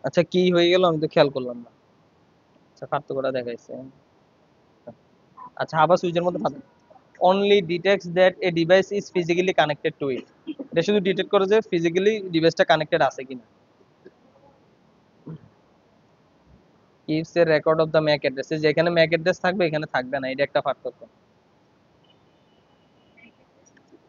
আচ্ছা কি হয়ে গেল আমি তো খেয়াল করলাম না। আচ্ছা পার্থক্যটা দেখাইছে। আচ্ছা আবার সুইচের মধ্যে পাবেন only detects that a device is physically connected to it. এটা শুধু ডিটেক্ট করে যে ফিজিক্যালি ডিভাইসটা কানেক্টেড আছে কিনা। কিপস এর record of the Mac address, যেখানে ম্যাক অ্যাড্রেস থাকবে এখানে থাকবে না, এটা একটা পার্থক্য।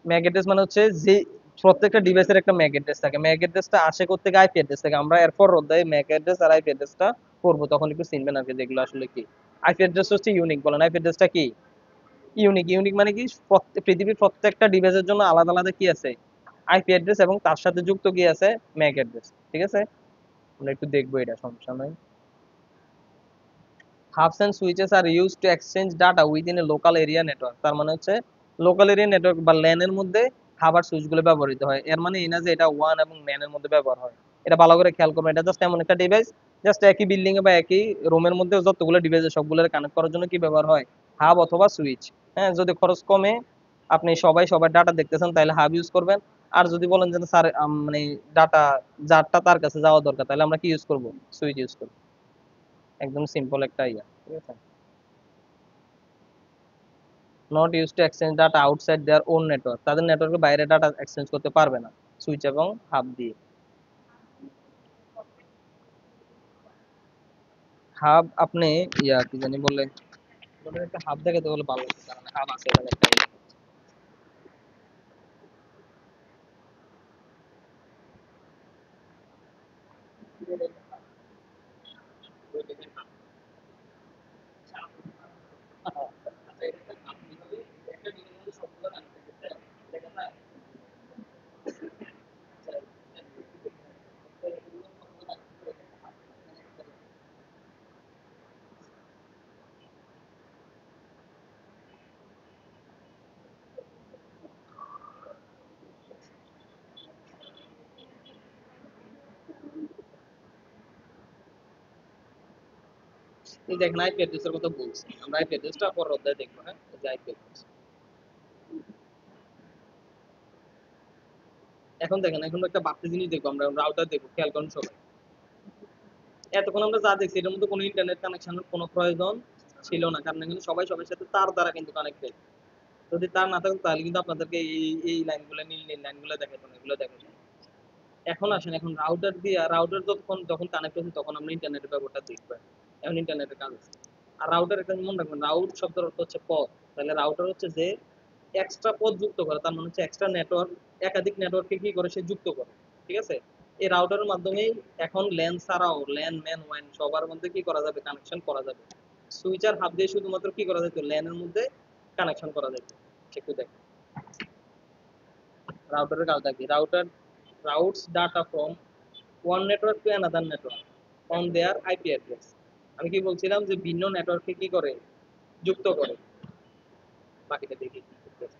ম্যাক অ্যাড্রেস মানে হচ্ছে যে প্রত্যেকটা ডিভাইসের একটা ম্যাক অ্যাড্রেস থাকে, ম্যাক অ্যাড্রেসটা আসে করতে আইপি অ্যাড্রেস থাকে। আমরা এরপর অধ্যায়ে ম্যাক অ্যাড্রেস আর আইপি অ্যাড্রেসটা পড়বো, তখন একটু চিনবেন আর কি যেগুলো আসলে কি। আইপি অ্যাড্রেস হচ্ছে ইউনিক, বলেন আইপি অ্যাড্রেসটা কি? ইউনিক। ইউনিক মানে কি পৃথিবীর প্রত্যেকটা ডিভাইসের জন্য আলাদা আলাদা কি আছে, আইপি অ্যাড্রেস, এবং তার সাথে যুক্ত কি আছে, ম্যাক অ্যাড্রেস। ঠিক আছে, আমরা একটু দেখবো, এটা সমস্যা নাই। Hubs and switches are use to exchange data within a local area network. তার মানে হচ্ছে লোকাল এরিয়া নেটওয়ার্ক বা ল্যানের মধ্যে হাব আর সুইচ গুলো ব্যবহৃত হয়। এর মানে এই না যে এটা ওয়ান এবং ম্যানের মধ্যে ব্যবহার হয়। এটা ভালো করে খেয়াল করবেন, এটা জাস্ট এমন একটা ডিভাইস, জাস্ট একই বিল্ডিং এ বা একই রুমের মধ্যে যতগুলো ডিভাইস সবগুলো কানেক্ট করার জন্য কি ব্যবহার হয়, হাব অথবা সুইচ। হ্যাঁ, যদি খরচ কমে আপনি সবাই সবার ডাটা দেখতেছেন তাহলে হাব ইউজ করবেন। আর যদি বলেন যে স্যার মানে ডাটা যারটা তার কাছে যাওয়া দরকার, তাহলে আমরা কি ইউজ করব, সুইচ ইউজ করব। একদম সিম্পল একটা ইয়া, ঠিক আছে। Not use to exchange data outside their own network, তাদের নেটওয়ার্কের বাইরে ডাটা এক্সচেঞ্জ করতে পারবে না সুইচ এবং হাব দিয়ে। হাব আপনি ইয়া কি জানি বলে, ওটার একটা হাব দেখাতে বলে ভালো হতো, কারণ হাব আছে এখানে একটা এই দেখেন আইপি অ্যাড্রেসের কথা বলছি, আমরা আইপি অ্যাড্রেসটা পরের অধ্যায়ে দেখবো। হ্যাঁ, এই যে আইপি অ্যাড্রেস। এখন দেখেন, এখন একটা বাড়তি জিনিস দেখবো, আমরা রাউটার দেখবো, খেয়াল করুন সবাই। এতক্ষণ আমরা যা দেখছি এটার মধ্যে কোনো ইন্টারনেট কানেকশনের কোনো প্রয়োজন ছিল না, কারণ এখানে সবাই সবার সাথে তার দ্বারা কিন্তু কানেক্টেড। যদি তার না থাকতো তাহলে কিন্তু আপনাদেরকে এই লাইনগুলো, নীল নীল লাইনগুলো দেখাতো না, এগুলো দেখাতো না। এখন আসেন, এখন রাউটার দিয়ে, রাউটার যখন যখন কানেক্ট হচ্ছে তখন আমরা ইন্টারনেটের ব্যাপারটা দেখবো। এখন ইন্টারনেটের কাজ আছে। আর রাউটার একটা মনে রাখবেন, রাউট শব্দের অর্থ হচ্ছে পথ। তাহলে রাউটার হচ্ছে যে এক্সট্রা পথ যুক্ত করে, তার মানে হচ্ছে এক্সট্রা নেটওয়ার্ক, একাধিক নেটওয়ার্ককে কি করে, সে যুক্ত করে। ঠিক আছে, এই রাউটারের মাধ্যমেই এখন ল্যান ছাড়াও ল্যান ম্যান ওয়ান সবার মধ্যে কি করা যাবে, কানেকশন করা যাবে। সুইচ আর হাব দিয়ে শুধুমাত্র কি করা যেত, ল্যানের মধ্যে কানেকশন করা যেত। একটু দেখ, রাউটারের কাজটা কি, router routes data from one network to another network on their IP address। আমি কি বলছিলাম যে ভিন্ন নেটওয়ার্কে কি করে, যুক্ত করে। বাকিটা দেখি কি করতেছে।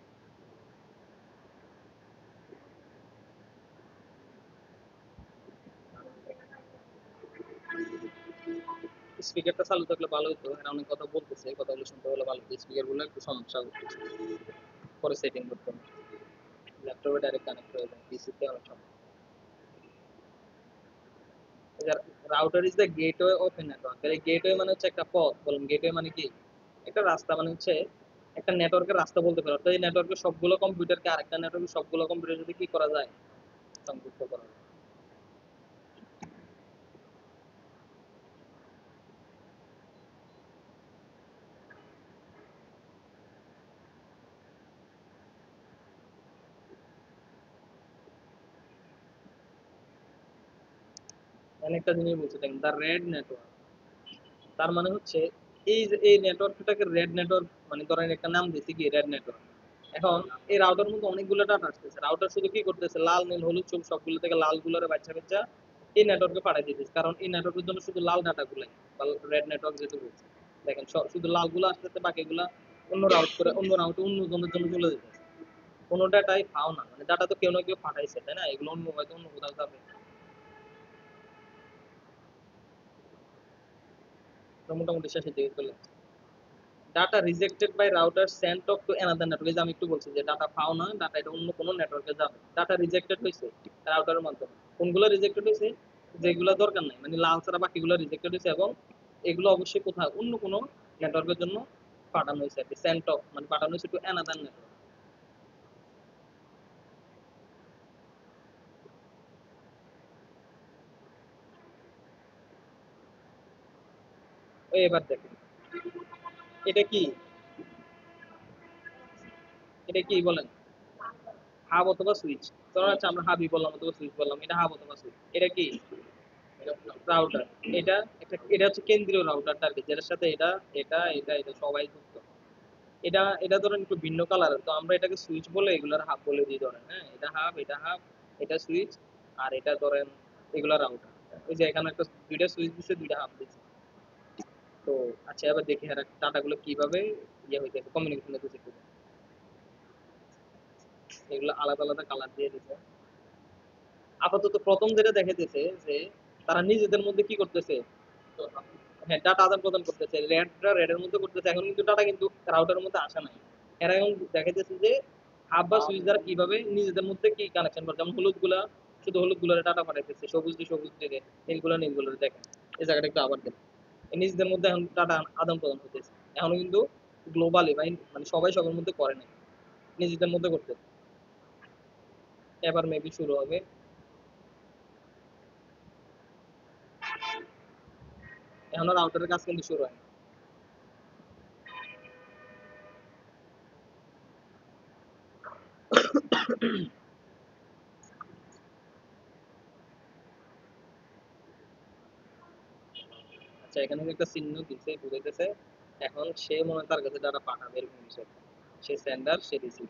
স্পিকারটা চালু থাকলে ভালো হতো, এরা অনেক কথা বলতেছে, কথাগুলো শুনতে হলে ভালো হতো। স্পিকার গুলো একটু সমস্যা করতেছে, পরে সেটিং করতে হবে। ল্যাপটপে ডাইরেক্ট কানেক্ট হয়ে যায়, পিসিতে অনেক সময়। Router is the gateway of A network. তাহলে গেটওয়ে মানে হচ্ছে একটা পথ, বলুন গেটওয়ে মানে কি, একটা রাস্তা, মানে হচ্ছে একটা নেটওয়ার্কের রাস্তা বলতে পারো। অর্থাৎ এই নেটওয়ার্কের সবগুলো কম্পিউটারকে আরেকটা নেটওয়ার্কের সবগুলো কম্পিউটার যদি কি করা যায়, সংযুক্ত করা যায়। এখানে একটা জিনিস বলছে দেখেন, দ্য রেড নেটওয়ার্ক। তার মানে হচ্ছে এই যে এই নেটওয়ার্কটাকে রেড নেটওয়ার্ক, মানে ধরেন একটা নাম দিয়েছি কি, রেড নেটওয়ার্ক। এখন এই রাউটার মধ্যে অনেকগুলো ডাটা আসতেছে, রাউটার শুধু কি করতেছে, লাল নীল হলুদ সব সবগুলো থেকে লাল গুলোরে বাচ্চা বাচ্চা এই নেটওয়ার্কে পাঠিয়ে দিতেছে, কারণ এই নেটওয়ার্কের জন্য শুধু লাল ডাটা গুলাই, বা রেড নেটওয়ার্ক যেহেতু বলছে। দেখেন শুধু লাল গুলো আসতেছে, বাকিগুলা অন্য রাউট করে অন্য রাউটে অন্য জনের জন্য চলে যেতেছে। কোনো ডাটাই পাও না, মানে ডাটা তো কেউ না কেউ পাঠাইছে, তাই না, এগুলো অন্য হয়তো অন্য কোথাও যাবে। তো মোটামুটি শেষের দিকে চলে আসছে। Data rejected by router sent off to another network. যে আমি একটু বলছি যে ডাটা পাও না, ডাটা এটা অন্য কোনো নেটওয়ার্কে যাবে। ডাটা রিজেক্টেড হয়েছে রাউটারের মাধ্যমে, কোনগুলো রিজেক্টেড হয়েছে, যেগুলো দরকার নাই, মানে লাল ছাড়া বাকিগুলো রিজেক্টেড হয়েছে, এবং এগুলো অবশ্যই কোথাও অন্য কোনো নেটওয়ার্কের জন্য পাঠানো হয়েছে আর কি, সেন্ট অফ মানে পাঠানো হয়েছে টু অ্যানাদার নেটওয়ার্ক। ওই এবার দেখেন, এটা কি, এটা কি বলেন, হাব অথবা সুইচ। ধরুন আচ্ছা আমরা হাবই বললাম অথবা সুইচ বললাম, এটা হাব অথবা সুইচ, এটা কি রাউটার। এটা একটা, এটা হচ্ছে কেন্দ্রীয় রাউটারটা আর কি, যেটার সাথে এটা এটা এটা এটা সবাই যুক্ত। এটা এটা ধরেন একটু ভিন্ন কালার, তো আমরা এটাকে সুইচ বলে এগুলার হাব বলে দিই ধরেন, হ্যাঁ এটা হাব, এটা হাব, এটা সুইচ, আর এটা ধরেন এগুলা রাউটার। এই যে এখানে একটা দুইটা সুইচ দিছে, দুইটা হাব দিছে। তো আচ্ছা এবার দেখি এরা ডাটাগুলো কিভাবে ইয়ে হইতেছে, কমিউনিকেশন হইতেছে একটু। এগুলো আলাদা আলাদা কালার দিয়ে দিছে। আপাতত প্রথম যেটা দেখাইতেছে যে তারা নিজেদের মধ্যে কি করতেছে, হ্যাঁ ডাটা আদান প্রদান করতেছে, রেডরা রেডের মধ্যে করতেছে, এখন কিন্তু ডাটা কিন্তু রাউটারের মধ্যে আসে নাই। এরা এখন দেখাইতেছে যে হাব বা সুইচ দ্বারা কিভাবে নিজেদের মধ্যে কি কানেকশন করে, যেমন হলুদ গুলা শুধু হলুদ গুলারে ডাটা পাঠাইতেছে, সবুজ দিয়ে সবুজ দিকে, নীলগুলা নীলগুলোরে দেখেন। এই জায়গাটা একটু আবার দেখেন, এই নিজেদের মধ্যে এখন ডাটা আদান প্রদান হতেছে। এখনো কিন্তু গ্লোবালি মানে সবাই সবার মধ্যে করে নাই, নিজেদের মধ্যে করতেছে। এবার মেবি শুরু হবে। এখনো রাউটারের কাজ কিন্তু শুরু হয়। আচ্ছা এখানে একটা চিহ্ন দিছে বুঝাইতেছে এখন সে মনে হয় তার কাছে যারা পাঠাবে এরকম কিছু একটা। সে সেন্ডার, সে রিসিভ,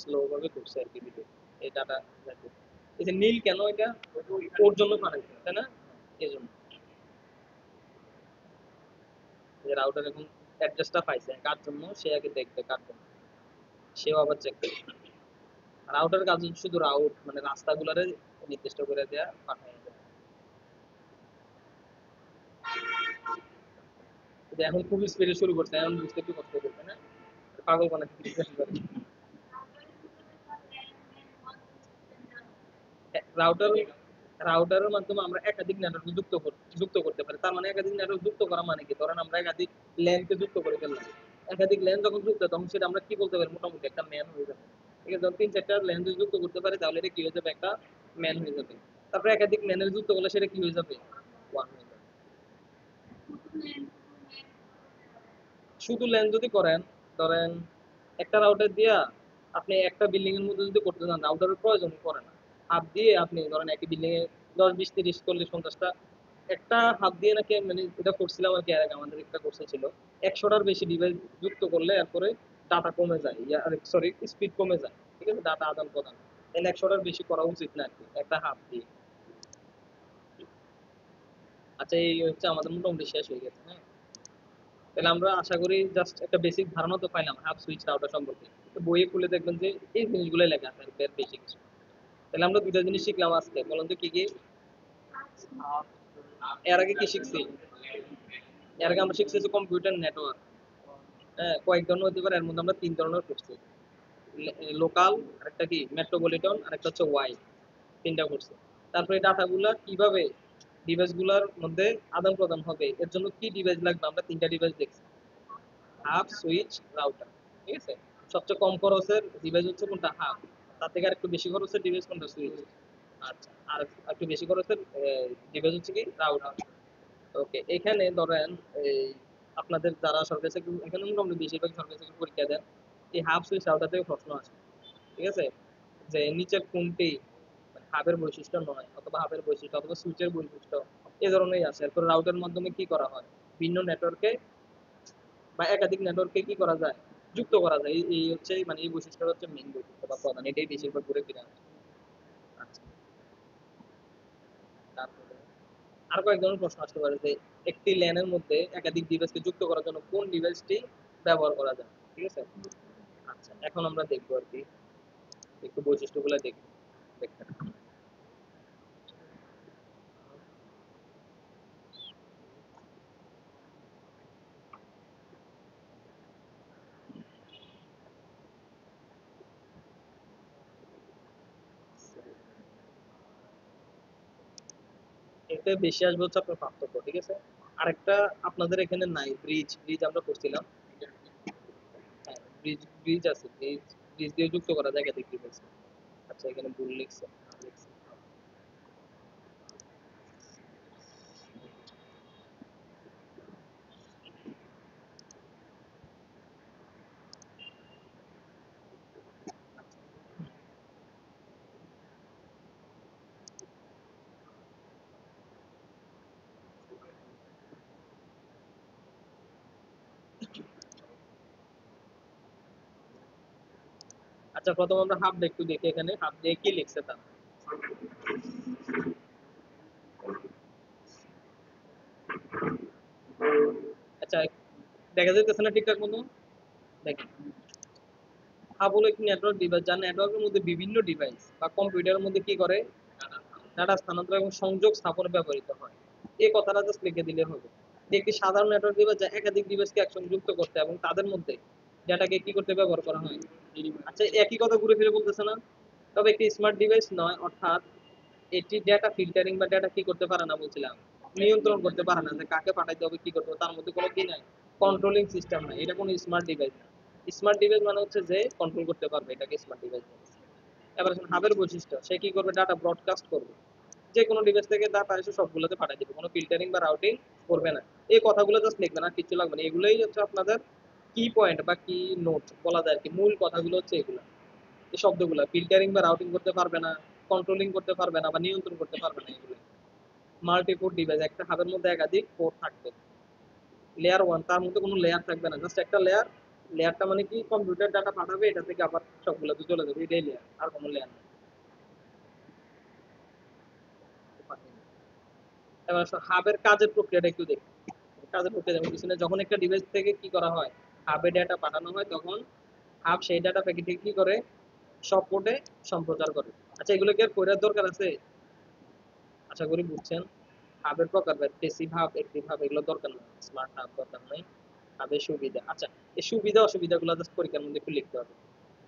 স্লো ভাবে ঢুকছে আর কি ভিতরে এই ডাটা যাচ্ছে। এই যে নীল কেন, এটা ওর জন্য পাঠাইছে তাই না, এই জন্য যে রাউটার এখন অ্যাড্রেসটা পাইছে কার জন্য, সে আগে দেখবে কার জন্য, সেও আবার চেক করবে। রাউটার কাজ হচ্ছে শুধু রাউট মানে রাস্তাগুলোরে নির্দিষ্ট করে দেয়া, পাঠায় দেয়া। কিন্তু এখন খুব স্পিডে শুরু করছে, এখন বুঝতে একটু কষ্ট করবে না, পাগল বানাতে কিছু বেশি করে। রাউটার, রাউটারের মাধ্যমে আমরা একাধিক নেটওয়ার্ক যুক্ত করতে পারি। তার মানে একাধিক নেটওয়ার্ক যুক্ত করা মানে কি, ধরেন আমরা একাধিক ল্যানকে যুক্ত করে ফেললাম। একাধিক ল্যান যখন যুক্ত হয়, তখন সেটা আমরা কি বলতে পারি, মোটামুটি একটা ম্যান হয়ে যাবে। ঠিক আছে, যখন তিন চারটা ল্যান যদি যুক্ত করতে পারি তাহলে এটা কি হয়ে যাবে, একটা ম্যান হয়ে যাবে। তারপরে একাধিক ম্যানের যুক্ত করলে সেটা কি হয়ে যাবে, ওয়ান হয়ে যাবে। শুধু ল্যান যদি করেন, ধরেন একটা রাউটার দিয়া আপনি একটা বিল্ডিং এর মধ্যে যদি করতে চান, রাউটারের প্রয়োজন পড়ে না। হাব দিয়ে আপনি ধরেন একই বিল্ডিং এ 10 20 30 40 50টা, একটা হাব দিয়ে নাকি, মানে এটা করছিলাম আর কি, এর আগে আমাদের একটা কোর্সে ছিল, 100টার বেশি ডিভাইস যুক্ত করলে এরপরে ডাটা কমে যায়, সরি স্পিড কমে যায়। ঠিক আছে, ডাটা আদান প্রদান, তাহলে 100টার বেশি করা উচিত না আর কি একটা হাব দিয়ে। আচ্ছা এই হচ্ছে আমাদের মোটামুটি শেষ হয়ে গেছে, হ্যাঁ। তাহলে আমরা আশা করি জাস্ট একটা বেসিক ধারণা তো পাইলাম হাব সুইচ রাউটার সম্পর্কে। তো বইয়ে খুলে দেখবেন যে এই জিনিসগুলো লেখা আছে, এর বেশি কিছু। তাহলে আমরা দুইটা জিনিস শিখলাম আজকে, বলুন তো কি কি। এর আগে কি শিখছি, এর আগে আমরা শিখছি যে কম্পিউটার নেটওয়ার্ক, হ্যাঁ কয়েক ধরনের হতে পারে, এর মধ্যে আমরা তিন ধরনের করছি। লোকাল, আরেকটা কি মেট্রোপলিটন, আরেকটা হচ্ছে ওয়াই, তিনটা করছি। তারপরে ডাটাগুলা কিভাবে ডিভাইস গুলার মধ্যে আদান প্রদান হবে, এর জন্য কি ডিভাইস লাগবে, আমরা তিনটা ডিভাইস দেখছি, হাব সুইচ রাউটার। ঠিক আছে, সবচেয়ে কম খরচের ডিভাইস হচ্ছে কোনটা, হাব। তার থেকে আর একটু বেশি খরচের ডিভাইস কোনটা, সুইচ। আচ্ছা, আর একটু বেশি খরচের ডিভাইস হচ্ছে কি, রাউটার। ওকে, এখানে ধরেন এই আপনাদের যারা সরকারি চাকরি, এখানে মোটামুটি বেশিরভাগ সরকারি চাকরি পরীক্ষা দেন, এই হাব সুইচ রাউটার থেকে প্রশ্ন আসে। ঠিক আছে, যে নিচের কোনটি মানে হাবের বৈশিষ্ট্য নয়, অথবা হাবের বৈশিষ্ট্য অথবা সুইচের বৈশিষ্ট্য, এ ধরনের আছে। এরপর রাউটারের মাধ্যমে কি করা হয়, ভিন্ন নেটওয়ার্কে বা একাধিক নেটওয়ার্কে কি করা যায়, যুক্ত করা যায়। এই হচ্ছে মানে এই বৈশিষ্ট্যটা হচ্ছে মেইন বৈশিষ্ট্য বা প্রধান, এটাই বেশিরভাগ ঘুরে ফিরে আসে। আচ্ছা, তারপরে আর কয়েক ধরনের প্রশ্ন আসতে পারে যে একটি ল্যানের মধ্যে একাধিক ডিভাইসকে যুক্ত করার জন্য কোন ডিভাইসটি ব্যবহার করা যায়। ঠিক আছে, আচ্ছা এখন আমরা দেখবো আর কি, একটু বৈশিষ্ট্যগুলো দেখবো, দেখতে এতে বেশি আসবে হচ্ছে আপনার পার্থক্য, ঠিক আছে? আরেকটা আপনাদের এখানে নাই, ব্রিজ ব্রিজ আমরা করছিলাম। হ্যাঁ, ব্রিজ ব্রিজ আছে, ব্রিজ ব্রিজ দিয়ে যুক্ত করা যায় একাধিক ডিভাইস। আচ্ছা, এখানে ভুল লিখছে, লিখছে। আচ্ছা, প্রথম আমরা হাফ ডে একটু দেখি, এখানে হাফ ডে কি লিখছে তা। আচ্ছা, দেখা যাইতেছে না ঠিকঠাক মতো? দেখেন, হাব হলো একটি নেটওয়ার্ক ডিভাইস যা নেটওয়ার্কের মধ্যে বিভিন্ন ডিভাইস বা কম্পিউটারের মধ্যে কি করে, ডাটা স্থানান্তর এবং সংযোগ স্থাপনে ব্যবহৃত হয়। এই কথাটা জাস্ট লিখে দিলে হবে। একটি সাধারণ নেটওয়ার্ক ডিভাইস যা একাধিক ডিভাইসকে একসঙ্গে যুক্ত করতে এবং তাদের মধ্যে ডেটাকে কি করতে ব্যবহার করা হয়। আচ্ছা, একই কথা ঘুরে ফিরে বলতেছে না? তবে একটি স্মার্ট ডিভাইস নয়, অর্থাৎ এটি ডেটা ফিল্টারিং বা ডেটা কি করতে পারে না বলছিলাম, নিয়ন্ত্রণ করতে পারে না, যে কাকে পাঠাইতে হবে কি করতে হবে তার মধ্যে কোনো কি নাই, কন্ট্রোলিং সিস্টেম নাই। এটা কোনো স্মার্ট ডিভাইস না। স্মার্ট ডিভাইস মানে হচ্ছে যে কন্ট্রোল করতে পারবে, এটাকে স্মার্ট ডিভাইস বলে। এবার আসুন হাবের বৈশিষ্ট্য, সে কি করবে, ডাটা ব্রডকাস্ট করবে, যে কোনো ডিভাইস থেকে ডাটা এসে সবগুলোতে পাঠিয়ে দেবে, কোনো ফিল্টারিং বা রাউটিং করবে না। এই কথাগুলো জাস্ট লিখবে না, কিছু লাগবে না, এগুলোই হচ্ছে আপনাদের কি পয়েন্ট বা কি নোট বলা যায় আর কি, মূল কথাগুলো হচ্ছে এগুলো। এই শব্দগুলো ফিল্টারিং বা রাউটিং করতে পারবে না, কন্ট্রোলিং করতে পারবে না বা নিয়ন্ত্রণ করতে পারবে না, এগুলো। মাল্টিপোর্ট ডিভাইস, একটা হাবের মধ্যে একাধিক পোর্ট থাকবে। লেয়ার ওয়ান, তার মধ্যে কোনো লেয়ার থাকবে না, জাস্ট একটা লেয়ার। লেয়ারটা মানে কি, কম্পিউটার ডাটা পাঠাবে, এটা থেকে আবার সবগুলোতে চলে যাবে, এটাই লেয়ার, আর কোনো লেয়ার নেই। এবার হাবের কাজের প্রক্রিয়াটা একটু দেখি। কাজের প্রক্রিয়া যেমন কিছু না, যখন একটা ডিভাইস থেকে কি করা হয়, হাবে ডেটা পাঠানো হয়, তখন হাব সেই ডাটা প্যাকেটে কি করে, সব পোর্টে সম্প্রচার করে। আচ্ছা, এগুলো কি আর কইরার দরকার আছে? আশা করি বুঝছেন। হাবের প্রকারভেদ, প্যাসিভ হাব, অ্যাক্টিভ হাব, এগুলো দরকার নেই, স্মার্ট হাব দরকার নাই। হাবের সুবিধা, আচ্ছা, এই সুবিধা অসুবিধাগুলো জাস্ট পরীক্ষার মধ্যে একটু লিখতে হবে।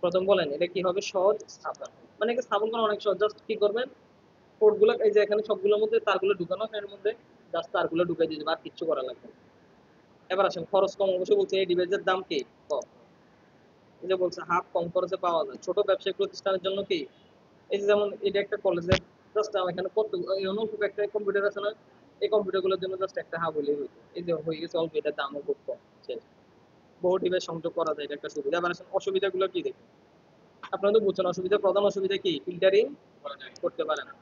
প্রথম বলেন, এটা কি হবে, সহজ স্থাপন। মানে কি স্থাপন করা অনেক সহজ, জাস্ট কি করবেন, পোর্টগুলো এই যে এখানে সবগুলোর মধ্যে তারগুলো ঢুকানো, এর মধ্যে জাস্ট তারগুলো ঢুকাই দিয়ে দেবে, আর কিচ্ছু করা লাগবে না। এবার আসেন খরচ কম, অবশ্যই বলছে এই ডিভাইসের দাম কি কম। এই যে বলছে হাফ কম খরচে পাওয়া যায় ছোট ব্যবসায়িক প্রতিষ্ঠানের জন্য। কি, এই যে যেমন এটা একটা কলেজের, জাস্ট আমার এখানে কত অল্প একটা কম্পিউটার আছে না, এই কম্পিউটারগুলোর জন্য জাস্ট একটা হাব হলেই হইতো, এই যে হয়ে গেছে অল্প, এটার দামও খুব কম। শেষ। বহু ডিভাইস সংযোগ করা যায়, এটা একটা সুবিধা। এবার আসেন অসুবিধাগুলো কি দেখুন। আপনারা তো বুঝছেন অসুবিধা, প্রধান অসুবিধা কি, ফিল্টারিং করতে পারে না।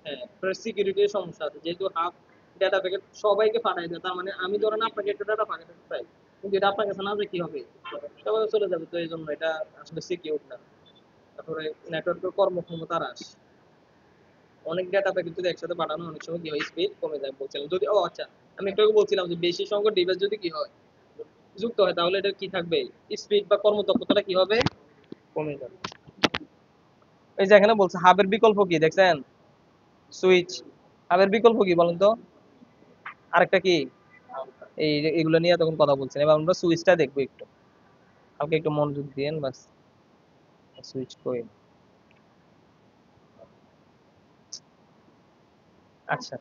হ্যাঁ, সিকিউরিটির সমস্যা আছে, যেহেতু হাফ ডাটা প্যাকেট সবাইকে পাঠায় দেয়, তার মানে আমি ধরেন আপনাকে একটা ডাটা প্যাকেট চাই, কিন্তু এটা আপনার কাছে না যে কি হবে, সবাই চলে যাবে, তো এই জন্য এটা আসলে সিকিউর না। তারপরে নেটওয়ার্কের কর্মক্ষমতা হ্রাস, অনেক ডাটা প্যাকেট যদি একসাথে পাঠানো অনেক সময় কি হয়, স্পিড কমে যায় বলছিলাম যদি। ও আচ্ছা, আমি একটু আগে বলছিলাম যে বেশি সংখ্যক ডিভাইস যদি কি হয়, যুক্ত হয়, তাহলে এটা কি থাকবে, স্পিড বা কর্মদক্ষতাটা কি হবে, কমে যাবে। এই যে এখানে বলছে হাবের বিকল্প কি দেখছেন, সুইচ। হাবের বিকল্প কি বলেন তো, আরেকটা কি, এই এগুলো নিয়ে তখন কথা বলছেন, এবার আমরা সুইচটা দেখবো একটু, কালকে একটু মনোযোগ দিয়েন বাস। সুইচ কই, আচ্ছা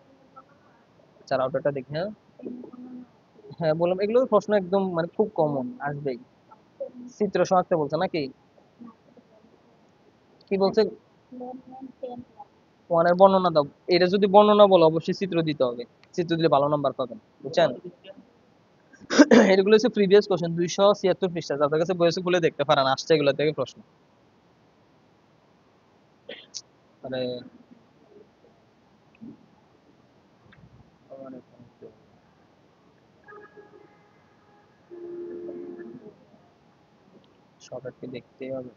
আচ্ছা, রাউটারটা দেখি। হ্যাঁ হ্যাঁ, বললাম এগুলো প্রশ্ন একদম মানে খুব কমন আসবেই। চিত্র সহ আঁকতে বলছে নাকি, কি বলছে, ওয়ানের বর্ণনা দাও। এটা যদি বর্ণনা বলো অবশ্যই চিত্র দিতে হবে, চিত্র দিলে ভালো নাম্বার পাবেন, বুঝছেন। এগুলো হচ্ছে প্রিভিয়াস কোশ্চেন, 276 পৃষ্ঠা, আপনার কাছে বইয়েছে বলে দেখতে পারেন, আসছে এগুলো থেকে প্রশ্ন। মানে সবাইকে দেখতেই হবে।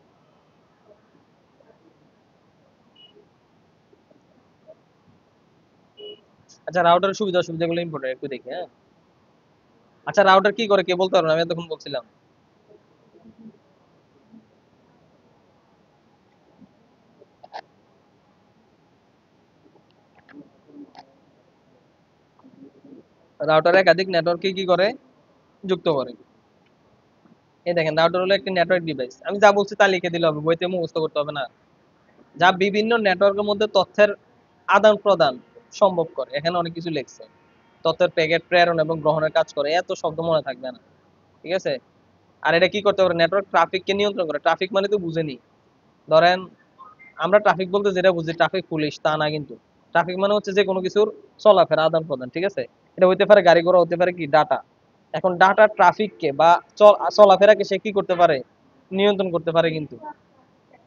আচ্ছা, রাউটার সুবিধা অসুবিধাগুলো ইম্পর্টেন্ট একটু দেখি, হ্যাঁ। আচ্ছা, রাউটার কি করে কে বলতে পারবেন, আমি তখন বলছিলাম। রাউটার একাধিক নেটওয়ার্কে কি করে, যুক্ত করে। এই দেখেন, রাউটার হলো একটি নেটওয়ার্ক ডিভাইস, আমি যা বলছি তা লিখে দিলে হবে, বইতে মুখস্থ করতে হবে না। যা বিভিন্ন নেটওয়ার্কের মধ্যে তথ্যের আদান প্রদান সম্ভব করে। এখানে অনেক কিছু লিখছে। তথ্যের প্যাকেট প্রেরণ এবং গ্রহণের কাজ করে। এত শব্দ মনে থাকবে না। ঠিক আছে? আর এটা কি করতে পারে? নেটওয়ার্ক ট্রাফিককে নিয়ন্ত্রণ করে। ট্রাফিক মানে তো বুঝেনি। ধরেন আমরা ট্রাফিক বলতে যেটা বুঝি ট্রাফিক পুলিশ তা না কিন্তু। ট্রাফিক মানে হচ্ছে যে কোনো কিছুর চলাফেরা আদান প্রদান। ঠিক আছে? এটা হইতে পারে গাড়ি ঘোড়া, হতে পারে কি ডাটা। এখন ডাটা ট্রাফিককে বা চলাফেরাকে সে কি করতে পারে? নিয়ন্ত্রণ করতে পারে কিন্তু।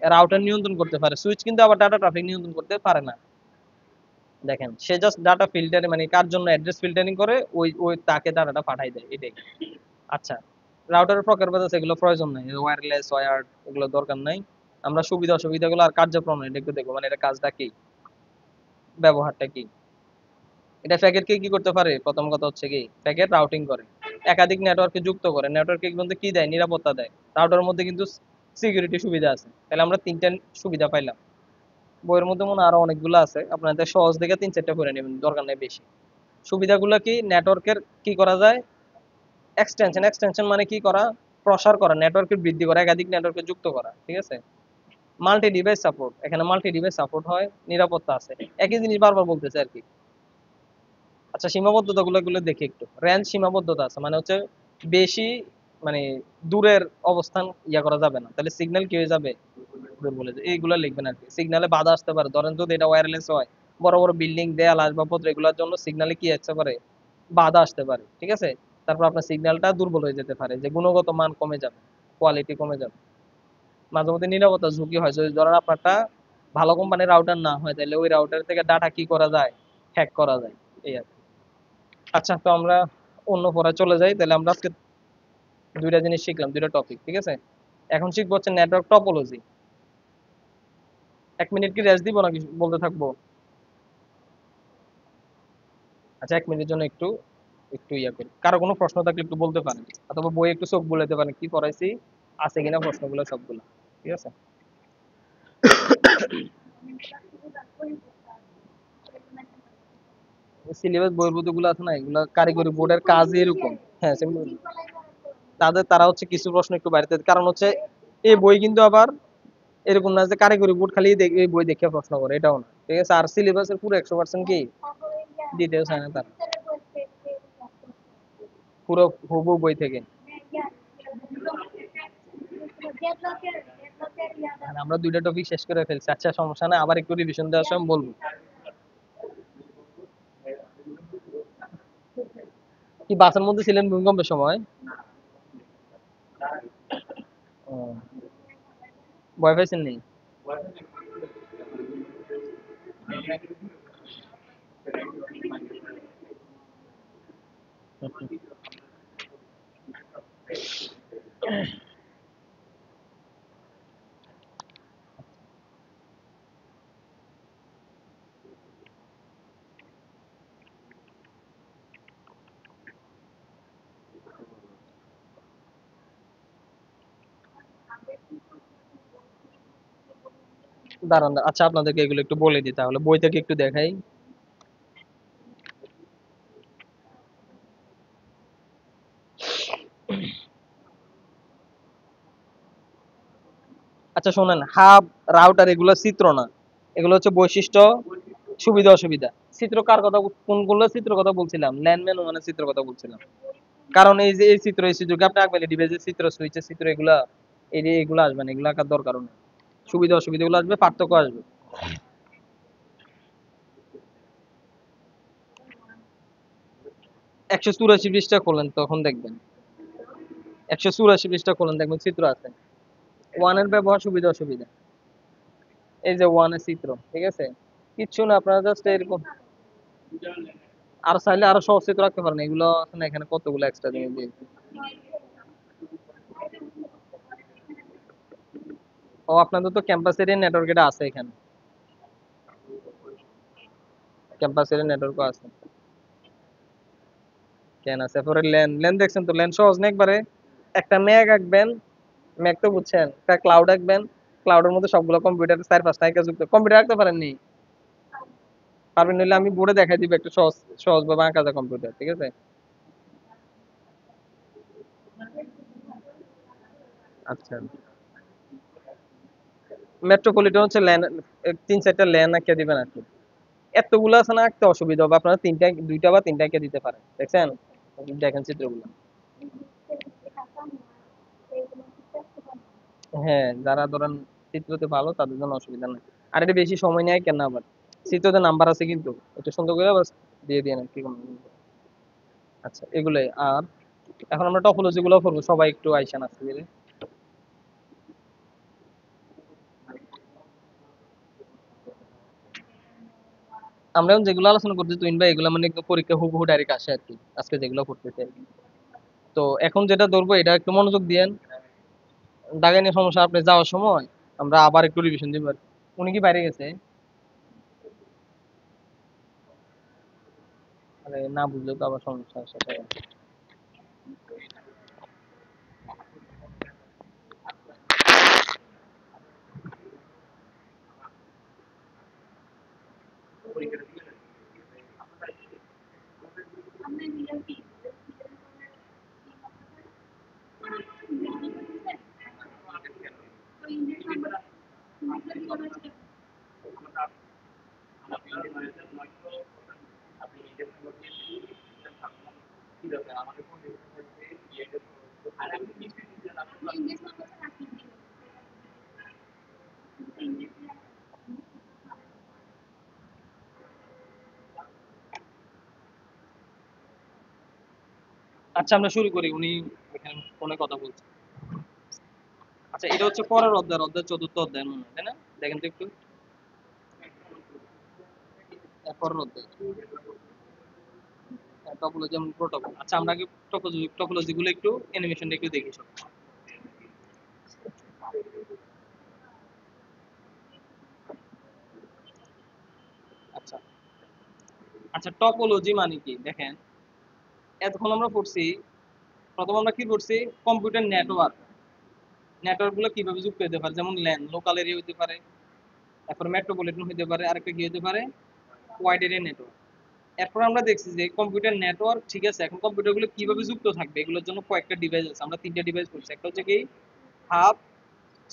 রাউটার নিয়ন্ত্রণ করতে পারে। সুইচ কিন্তু আবার ডাটা ট্রাফিক নিয়ন্ত্রণ করতে পারে না। দেখেন সে জাস্ট ডাটা ফিল্টারিং মানে কার জন্য অ্যাড্রেস ফিল্টারিং করে ওই ওই তাকে ডাটাটা পাঠাই দেয় এটাই। আচ্ছা, রাউটারের প্রকারভেদ আছে, এগুলো প্রয়োজন নাই। ওয়্যারলেস ওয়্যার্ড এগুলো দরকার নাই। আমরা সুবিধা অসুবিধাগুলো আর কার্যক্রম এটা একটু দেখবো, মানে এটা কাজটা কি, ব্যবহারটা কি। এটা প্যাকেটকে কি করতে পারে? প্রথম কথা হচ্ছে কি প্যাকেট রাউটিং করে, একাধিক নেটওয়ার্কে যুক্ত করে, নেটওয়ার্কে কিন্তু কি দেয়? নিরাপত্তা দেয়। রাউটারের মধ্যে কিন্তু সিকিউরিটি সুবিধা আছে। তাহলে আমরা তিনটা সুবিধা পাইলাম। বইয়ের মধ্যে মনে হয় আরো অনেকগুলো আছে, আপনাদের সহজ দেখে তিন চারটা করে নেবেন, দরকার নেই বেশি। সুবিধাগুলো কি? নেটওয়ার্কের কি করা যায়? এক্সটেনশন। এক্সটেনশন মানে কি করা? প্রসার করা, নেটওয়ার্কের বৃদ্ধি করা, একাধিক নেটওয়ার্কে যুক্ত করা। ঠিক আছে? মাল্টি ডিভাইস সাপোর্ট, এখানে মাল্টি ডিভাইস সাপোর্ট হয়, নিরাপত্তা আছে। একই জিনিস বারবার বলতেছে আর কি। আচ্ছা, সীমাবদ্ধতা গুলো গুলো দেখি একটু। রেঞ্জ সীমাবদ্ধতা আছে, মানে হচ্ছে বেশি মানে দূরের অবস্থান ইয়া করা যাবে না, তাহলে সিগন্যাল কি হয়ে যাবে? দুর্বল হয়ে যাবে। এইগুলো লিখবেন আর কি। সিগন্যালে বাধা আসতে পারে, ধরেন যদি এটা ওয়্যারলেস হয়, বড় বড় বিল্ডিং, দেয়াল, আসবাবপত্র এগুলোর জন্য সিগন্যালে কি আসতে পারে? বাধা আসতে পারে। ঠিক আছে? তারপর আপনার সিগন্যালটা দুর্বল হয়ে যেতে পারে, যে গুণগত মান কমে যাবে, কোয়ালিটি কমে যাবে। মাঝে মধ্যে নিরাপত্তা ঝুঁকি হয়, যদি ধরেন আপনারটা ভালো কোম্পানির রাউটার না হয়, তাহলে ওই রাউটার থেকে ডাটা কি করা যায়? হ্যাক করা যায়। এই আর কি। আচ্ছা, তো আমরা অন্য পড়ায় চলে যাই। তাহলে আমরা আজকে দুইটা জিনিস শিখলাম, দুইটা টপিক। ঠিক আছে? এখন শিখবো হচ্ছে নেটওয়ার্ক টপোলজি। 1 মিনিট কি রেস্ট দিব নাকি বলতে থাকবো? আচ্ছা, 1 মিনিটের জন্য একটু একটু ইয়া করি। কারো কোনো প্রশ্ন থাকলে একটু বলতে পারেন, অথবা বই একটু চোখ বুলাতে পারেন, কি পড়াইছি আছে কিনা প্রশ্নগুলো সবগুলো। ঠিক আছে? সিলেবাস বহির্ভূত গুলো আছে না, এগুলো কারিগরি বোর্ডের কাজ এরকম। হ্যাঁ, তারা হচ্ছে কিছু প্রশ্ন একটু বাড়িতে, কারণ হচ্ছে এই বই কিন্তু আবার এরকম না যে কারিগরি বোর্ড খালি এই বই দেখে প্রশ্ন করে, এটাও না। ঠিক আছে? আর সিলেবাসের পুরো 100% কি ডিটেলস হয় না তার, পুরো হুবহু বই থেকে। আর আমরা দুইটা টপিক শেষ করে ফেলছি। আচ্ছা, সমস্যা নাই, আবার একটু রিভিশন দেওয়ার সময় বলবো। কি বাসের মধ্যে ছিলেন ভূমিকম্পের সময়? ও, ভয় পাইছেন নি? দাঁড়ান দাঁড়ান। আচ্ছা, আপনাদেরকে এগুলো একটু বলে দিই, তাহলে বই থেকে একটু দেখাই। আচ্ছা শোনেন, হাব, রাউটার এগুলো চিত্র না, এগুলো হচ্ছে বৈশিষ্ট্য, সুবিধা অসুবিধা। চিত্র কার কথা, কোনগুলো চিত্র কথা বলছিলাম? ল্যান্ডম্যান ওয়ানের চিত্র কথা বলছিলাম। কারণ এই যে এই চিত্রকে আপনি আঁকবেন, ডিভাইসের চিত্র, সুইচের চিত্র, এগুলা এগুলো আসবে না, এগুলো আঁকার দরকারও নেই। সুবিধা অসুবিধা গুলো আসবে, পার্থক্য আসবে। 184 পৃষ্ঠা খোলেন, তখন দেখবেন। 184 পৃষ্ঠা খোলেন, দেখবেন চিত্র আছে। ওয়ানের ব্যবহার, সুবিধা অসুবিধা। এই যে ওয়ানের চিত্র। ঠিক আছে? কিচ্ছু না, আপনারা জাস্ট এরকম। আর চাইলে আরো সহজ চিত্র রাখতে পারেন, এগুলো আছে না এখানে কতগুলো এক্সট্রা দিয়ে দিয়েছি। ও, আপনাদের তো ক্যাম্পাস এরিয়া নেটওয়ার্ক এটা আছে এখানে। ক্যাম্পাস এরিয়া নেটওয়ার্কও আছে। কেন আছে? পরে ল্যান ল্যান দেখছেন তো, ল্যান সহজ না একবারে। একটা মেঘ আঁকবেন, মেঘ তো বুঝছেন, একটা ক্লাউড আঁকবেন, ক্লাউডের মধ্যে সবগুলো কম্পিউটার 4-5টা একা যুক্ত। কম্পিউটার আঁকতে পারেননি? পারবেন, নিলে আমি বোর্ডে দেখাই দিব একটা সহজ সহজ ভাবে আঁকা যায় কম্পিউটার। ঠিক আছে? আচ্ছা, মেট্রোপলিটন হচ্ছে ল্যান, 3-4টা ল্যান আঁকিয়ে দিবেন আর কি। এতগুলো আছে না, একটা অসুবিধা হবে, আপনারা তিনটা, দুইটা বা তিনটা কে দিতে পারেন। দেখছেন, দেখেন চিত্রগুলো। হ্যাঁ, যারা ধরেন চিত্রতে ভালো তাদের জন্য অসুবিধা নেই। আর এটা বেশি সময় নেয় কেন আবার, চিত্রতে নাম্বার আছে কিন্তু, একটু সুন্দর করে আবার দিয়ে দিয়ে নেন কি কোনো। আচ্ছা, এগুলোই। আর এখন আমরা টপোলজি গুলো করবো, সবাই একটু আইসা না আজকে। আমরা এখন যেগুলো আলোচনা করছি তুইন ভাই, এগুলো মানে একদম পরীক্ষা হুবহু ডাইরেক্ট আসে আর কি, আজকে যেগুলো করতেছে আর কি। তো এখন যেটা ধরবো এটা একটু মনোযোগ দিয়েন। দাগে নিয়ে সমস্যা, আপনি যাওয়ার সময় আমরা আবার একটু রিভিশন দিব আর কি। উনি কি বাইরে গেছে? আরে না, বুঝলে তো আবার সমস্যা সেটা। আচ্ছা, আমরা শুরু করি, উনি এখানে ফোনে কথা বলছে। আচ্ছা, এটা হচ্ছে পরের অধ্যায়, অধ্যায় চতুর্থ অধ্যায় মনে হয়, তাই না? দেখেন তো একটু পরের অধ্যায়, টপোলজি এবং প্রোটোকল। আচ্ছা, আমরা আগে টপোলজি গুলো একটু, অ্যানিমেশনটা একটু দেখি সব। আচ্ছা আচ্ছা, টপোলজি মানে কি দেখেন, এতক্ষণ আমরা পড়ছি, প্রথম আমরা কি পড়ছি, কম্পিউটার নেটওয়ার্ক। নেটওয়ার্ক গুলো কিভাবে যুক্ত হতে পারে, যেমন ল্যান, লোকাল এরিয়া হতে পারে, তারপর মেট্রোপলিটন হতে পারে, আরেকটা কি হতে পারে, ওয়াইড এরিয়া নেটওয়ার্ক। এরপর আমরা দেখছি যে কম্পিউটার নেটওয়ার্ক, ঠিক আছে, এখন কম্পিউটার গুলো কিভাবে যুক্ত থাকবে এগুলোর জন্য কয়েকটা ডিভাইস আছে, আমরা তিনটা ডিভাইস করছি। একটা হচ্ছে কি হাব,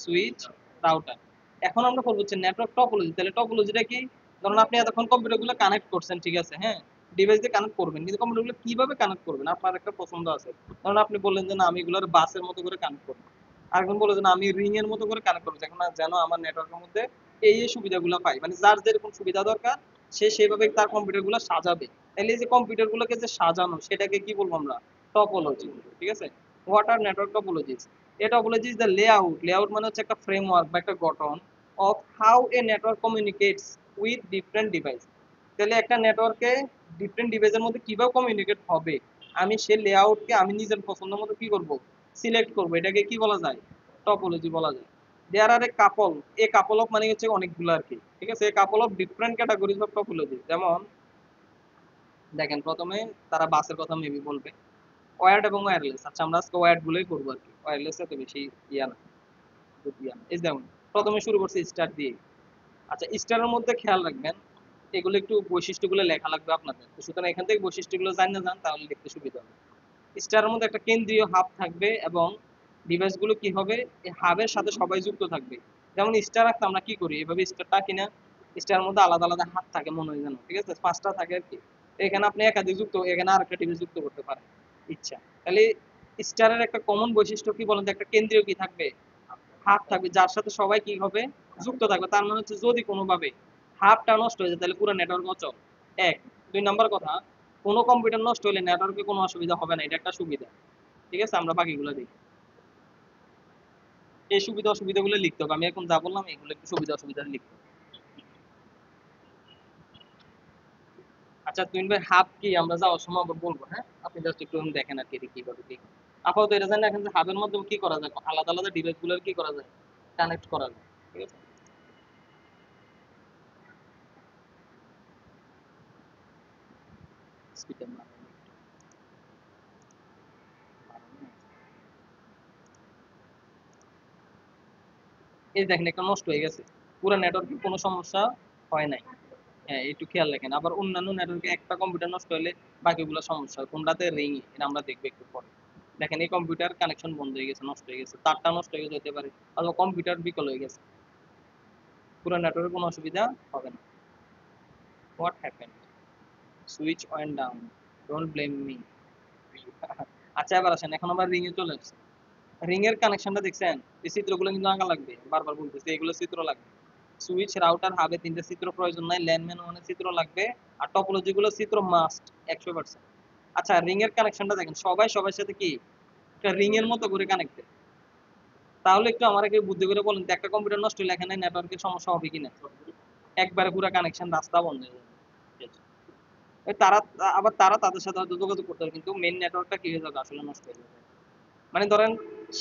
সুইচ, রাউটার। এখন আমরা করবো হচ্ছে নেটওয়ার্ক টপোলজি। তাহলে টপোলজিটা কি, ধরুন আপনি এতক্ষণ কম্পিউটার গুলো কানেক্ট করছেন, ঠিক আছে, হ্যাঁ, ডিভাইস দিয়ে কানেক্ট করবেন, কিন্তু কম্পিউটার গুলো কিভাবে কানেক্ট করবেন আপনার একটা পছন্দ আছে। ধরুন আপনি বললেন যে না, আমি এগুলোর বাসের মতো করে কানেক্ট করবো, আরেকজন বলে যে না, আমি রিং এর মতো করে কানেক্ট করবো, যেন আমার নেটওয়ার্কের মধ্যে এই সুবিধাগুলো পাই, মানে যার যেরকম সুবিধা দরকার সে সেভাবে তার কম্পিউটার গুলো সাজাবে। তাহলে এই যে কম্পিউটার গুলোকে যে সাজানো, সেটাকে কি বলবো আমরা, টপোলজি। ঠিক আছে, what are network topologies? A topology is the layout. Layout মানে হচ্ছে একটা ফ্রেমওয়ার্ক বা একটা গঠন of how a network communicates with different device. তাহলে একটা নেটওয়ার্কে ডিফারেন্ট ডিভাইসের মধ্যে কিভাবে কমিউনিকেট হবে, আমি সেই লেআউটকে আমি নিজের পছন্দ মতো কি করব, সিলেক্ট করব, এটাকে কি বলা যায়, টপোলজি বলা যায়। দেয়ার আর এ কাপল, এ কাপল অফ মানে হচ্ছে অনেকগুলো আর কি, ঠিক আছে, a couple of different categories of topology. যেমন দেখেন, প্রথমে তারা বাসের কথা মেবি বলবে, ওয়্যার্ড এবং ওয়্যারলেস। আচ্ছা, আমরা আজকে ওয়্যার্ড গুলোই করবো আর কি, ওয়্যারলেস এত বেশি ইয়া না, বুদ্ধিয়া। এই যেমন প্রথমে শুরু করছি স্টার দিয়ে। আচ্ছা, স্টারের মধ্যে খেয়াল রাখবেন, এগুলো একটু বৈশিষ্ট্যগুলো লেখা লাগবে আপনাদের, তো সুতরাং এখান থেকে বৈশিষ্ট্যগুলো জানিয়ে যান, তাহলে লিখতে সুবিধা হবে। স্টারের মধ্যে একটা কেন্দ্রীয় হাব থাকবে এবং ডিভাইস গুলো কি হবে, এই হাবের সাথে সবাই যুক্ত থাকবে। যেমন স্টার রাখতে আমরা কি করি, এভাবে স্টারটা কিনা, স্টারের মধ্যে আলাদা আলাদা হাত থাকে মনে হয় যেন, ঠিক আছে, পাঁচটা থাকে আর কি। তো এখানে আপনি একাধিক যুক্ত, এখানে আরেকটা ডিভাইস যুক্ত করতে পারেন ইচ্ছা। তাহলে স্টারের একটা কমন বৈশিষ্ট্য কি বলেন তো, একটা কেন্দ্রীয় কি থাকবে, হাব থাকবে, যার সাথে সবাই কি হবে, যুক্ত থাকবে। তার মানে হচ্ছে যদি কোনোভাবে হাবটা নষ্ট হয়ে যায় তাহলে পুরো নেটওয়ার্ক অচল। এক, দুই নাম্বার কথা, কোনো কম্পিউটার নষ্ট হলে নেটওয়ার্কে কোনো অসুবিধা হবে না, এটা একটা সুবিধা। ঠিক আছে, আমরা বাকিগুলো দেখি। এই সুবিধা অসুবিধাগুলো লিখতে হবে, আমি এখন যা বললাম এগুলো একটু সুবিধা অসুবিধা লিখতে হবে। আচ্ছা, তুই ভাই হাব কি আমরা যাওয়ার সময় আবার বলবো, হ্যাঁ, আপনি জাস্ট একটু দেখেন আর কি এটা কিভাবে কি। আপাতত এটা জানেন এখন যে হাবের মাধ্যমে কি করা যায়, আলাদা আলাদা ডিভাইস গুলোর কি করা যায়, কানেক্ট করা যায়। ঠিক আছে, স্পিকার না, এই দেখেন একটা নষ্ট হয়ে গেছে, পুরো নেটওয়ার্কে কোনো সমস্যা হয় নাই। হ্যাঁ, একটু খেয়াল রাখেন, আবার অন্যান্য নেটওয়ার্কে একটা কম্পিউটার নষ্ট হলে বাকিগুলো সমস্যা হয়, কোনটাতে রিং, এটা আমরা দেখবো একটু পরে। দেখেন এই কম্পিউটার কানেকশন বন্ধ হয়ে গেছে, নষ্ট হয়ে গেছে, তারটা নষ্ট হয়ে যেতে পারে, অথবা কম্পিউটার বিকল হয়ে গেছে, পুরো নেটওয়ার্কে কোনো অসুবিধা হবে না। What happen, switch went down, don't blame me. আচ্ছা এবার আসেন, এখন আমরা রিং এ চলে আসছি। রিং এর কানেকশনটা দেখছেন? এই চিত্রগুলো কিন্তু আঁকা লাগবে, বারবার বলতেছি এগুলো চিত্র লাগবে। সুইচ, রাউটার, হাবে তিনটা চিত্র প্রয়োজন নাই, ল্যান্ডম্যান ওয়ানে চিত্র লাগবে, আর টপোলজি গুলো চিত্র মাস্ট 100%। আচ্ছা রিং এর কানেকশনটা দেখেন, সবাই সবার সাথে কি একটা রিং এর মতো করে কানেক্টেড। তাহলে একটু আমার আগে বুদ্ধি করে বলেন তো, একটা কম্পিউটার নষ্ট হলে এখানে নেটওয়ার্কের সমস্যা হবে কিনা? একবারে পুরো কানেকশন রাস্তা বন্ধ হয়ে যাবে। শেষ। তারা আবার তারা তাদের সাথে হয়তো যোগাযোগ করতে হবে, কিন্তু মেইন নেটওয়ার্কটা কি হয়ে যাবে, আসলে নষ্ট হয়ে যাবে। মানে ধরেন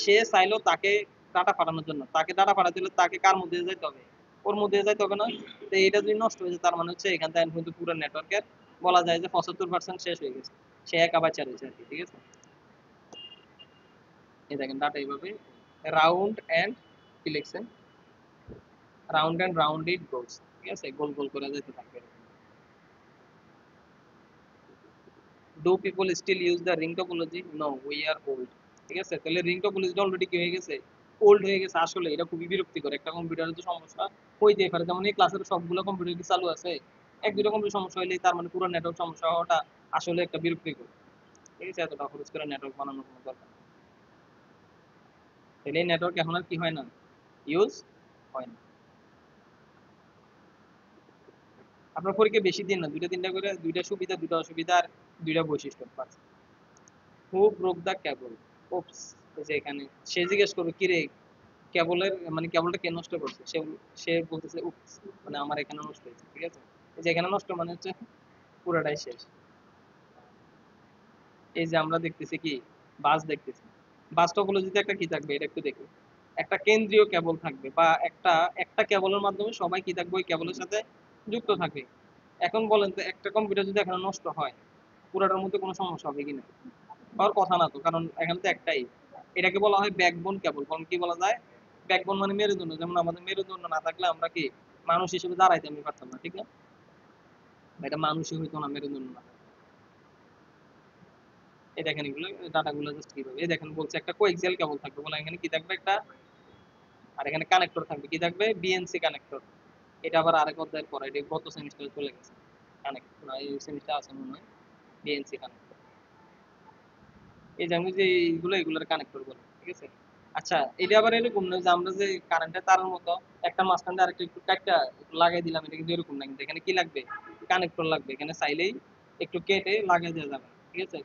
সে চাইলো তাকে ডাটা পাঠানোর জন্য, তাকে ডাটা পাঠাতে হলে তাকে কার মধ্যে দিয়ে যাইতে হবে, ওর মধ্যে দিয়ে যাইতে হবে না? তো এটা যদি নষ্ট হয়ে যায়, তার মানে হচ্ছে এখান থেকে কিন্তু পুরো নেটওয়ার্কের বলা যায় যে 75% শেষ হয়ে গেছে, সে একা বাঁচা রয়েছে আর কি। ঠিক আছে, এই দেখেন ডাটা এইভাবে রাউন্ড অ্যান্ড কি লিখছেন, round and round it goes. ঠিক আছে, গোল গোল করে যেতে থাকবে। Do people still use the ring topology? No, we are old. ঠিক আছে, তাহলে রিং টপোলজিটা অলরেডি কি হয়ে গেছে, ওল্ড হয়ে গেছে। আসলে এটা খুবই বিরক্তিকর, একটা কম্পিউটারের যে সমস্যা হইতেই পারে। যেমন এই ক্লাসের সবগুলো কম্পিউটার কি চালু আছে, এক দুটো কম্পিউটার সমস্যা হইলেই তার মানে পুরো নেটওয়ার্ক সমস্যা হওয়াটা আসলে একটা বিরক্তিকর। ঠিক আছে, এতটা খরচ করে নেটওয়ার্ক বানানোর কোনো দরকার নেই। তাহলে এই নেটওয়ার্ক এখন আর কি হয় না, ইউজ হয় না। আপনার পরীক্ষা বেশি দিন না, দুইটা তিনটা করে, দুইটা সুবিধা দুইটা অসুবিধা আর দুইটা বৈশিষ্ট্য। হু ব্রোক দ্য কেবল? ওপস। এই যে এখানে সে জিজ্ঞেস করবে কি রে, কেবলের মানে কেবলটা কে নষ্ট করছে, সে সে বলতেছে উপস, মানে আমার এখানে নষ্ট হয়েছে। ঠিক আছে, এই যে এখানে নষ্ট মানে হচ্ছে পুরাটাই শেষ। এই যে আমরা দেখতেছি কি, বাস দেখতেছি, বাস টপোলজিতে একটা কি থাকবে এটা একটু দেখি। একটা কেন্দ্রীয় কেবল থাকবে, বা একটা একটা কেবলের মাধ্যমে সবাই কি থাকবে, ওই কেবলের সাথে যুক্ত থাকবে। এখন বলেন তো, একটা কম্পিউটার যদি এখানে নষ্ট হয়, পুরাটার মধ্যে কোনো সমস্যা হবে কিনা? হওয়ার কথা না তো, কারণ এখানে তো একটাই। এটাকে বলা হয় ব্যাকবোন কেবল। কারণ কি বলা যায়, ব্যাকবোন মানে মেরুদণ্ড। যেমন আমাদের মেরুদণ্ড না থাকলে আমরা কি মানুষ হিসেবে দাঁড়াইতে আমি পারতাম না, ঠিক না? এটা মানুষই হইতো না মেরুদণ্ড না থাকলে। এই দেখেন এগুলো ডাটাগুলো জাস্ট কিভাবে, এই দেখেন বলছে একটা কোএক্সিয়াল কেবল থাকবে, বলে এখানে কি থাকবে একটা, আর এখানে কানেক্টর থাকবে, কি থাকবে, বিএনসি কানেক্টর। এটা আবার আরেক অধ্যায়ের পরে, এটা গত সেমিস্টারে চলে গেছে। কানেক্ট না, এই সেমিস্টার আছে মনে হয়, বিএনসি কানেক্টর। এই যে আমি যে এইগুলো এগুলোর কানেক্টর বলে। ঠিক আছে, আচ্ছা এটা আবার এরকম না যে আমরা যে কারেন্টের তারের মতো একটা মাঝখান দিয়ে আরেকটা একটু কাটটা একটু লাগাই দিলাম, এটা কিন্তু এরকম না। কিন্তু এখানে কি লাগবে, কানেক্টর লাগবে। এখানে চাইলেই একটু কেটে লাগিয়ে দেওয়া যাবে। ঠিক আছে,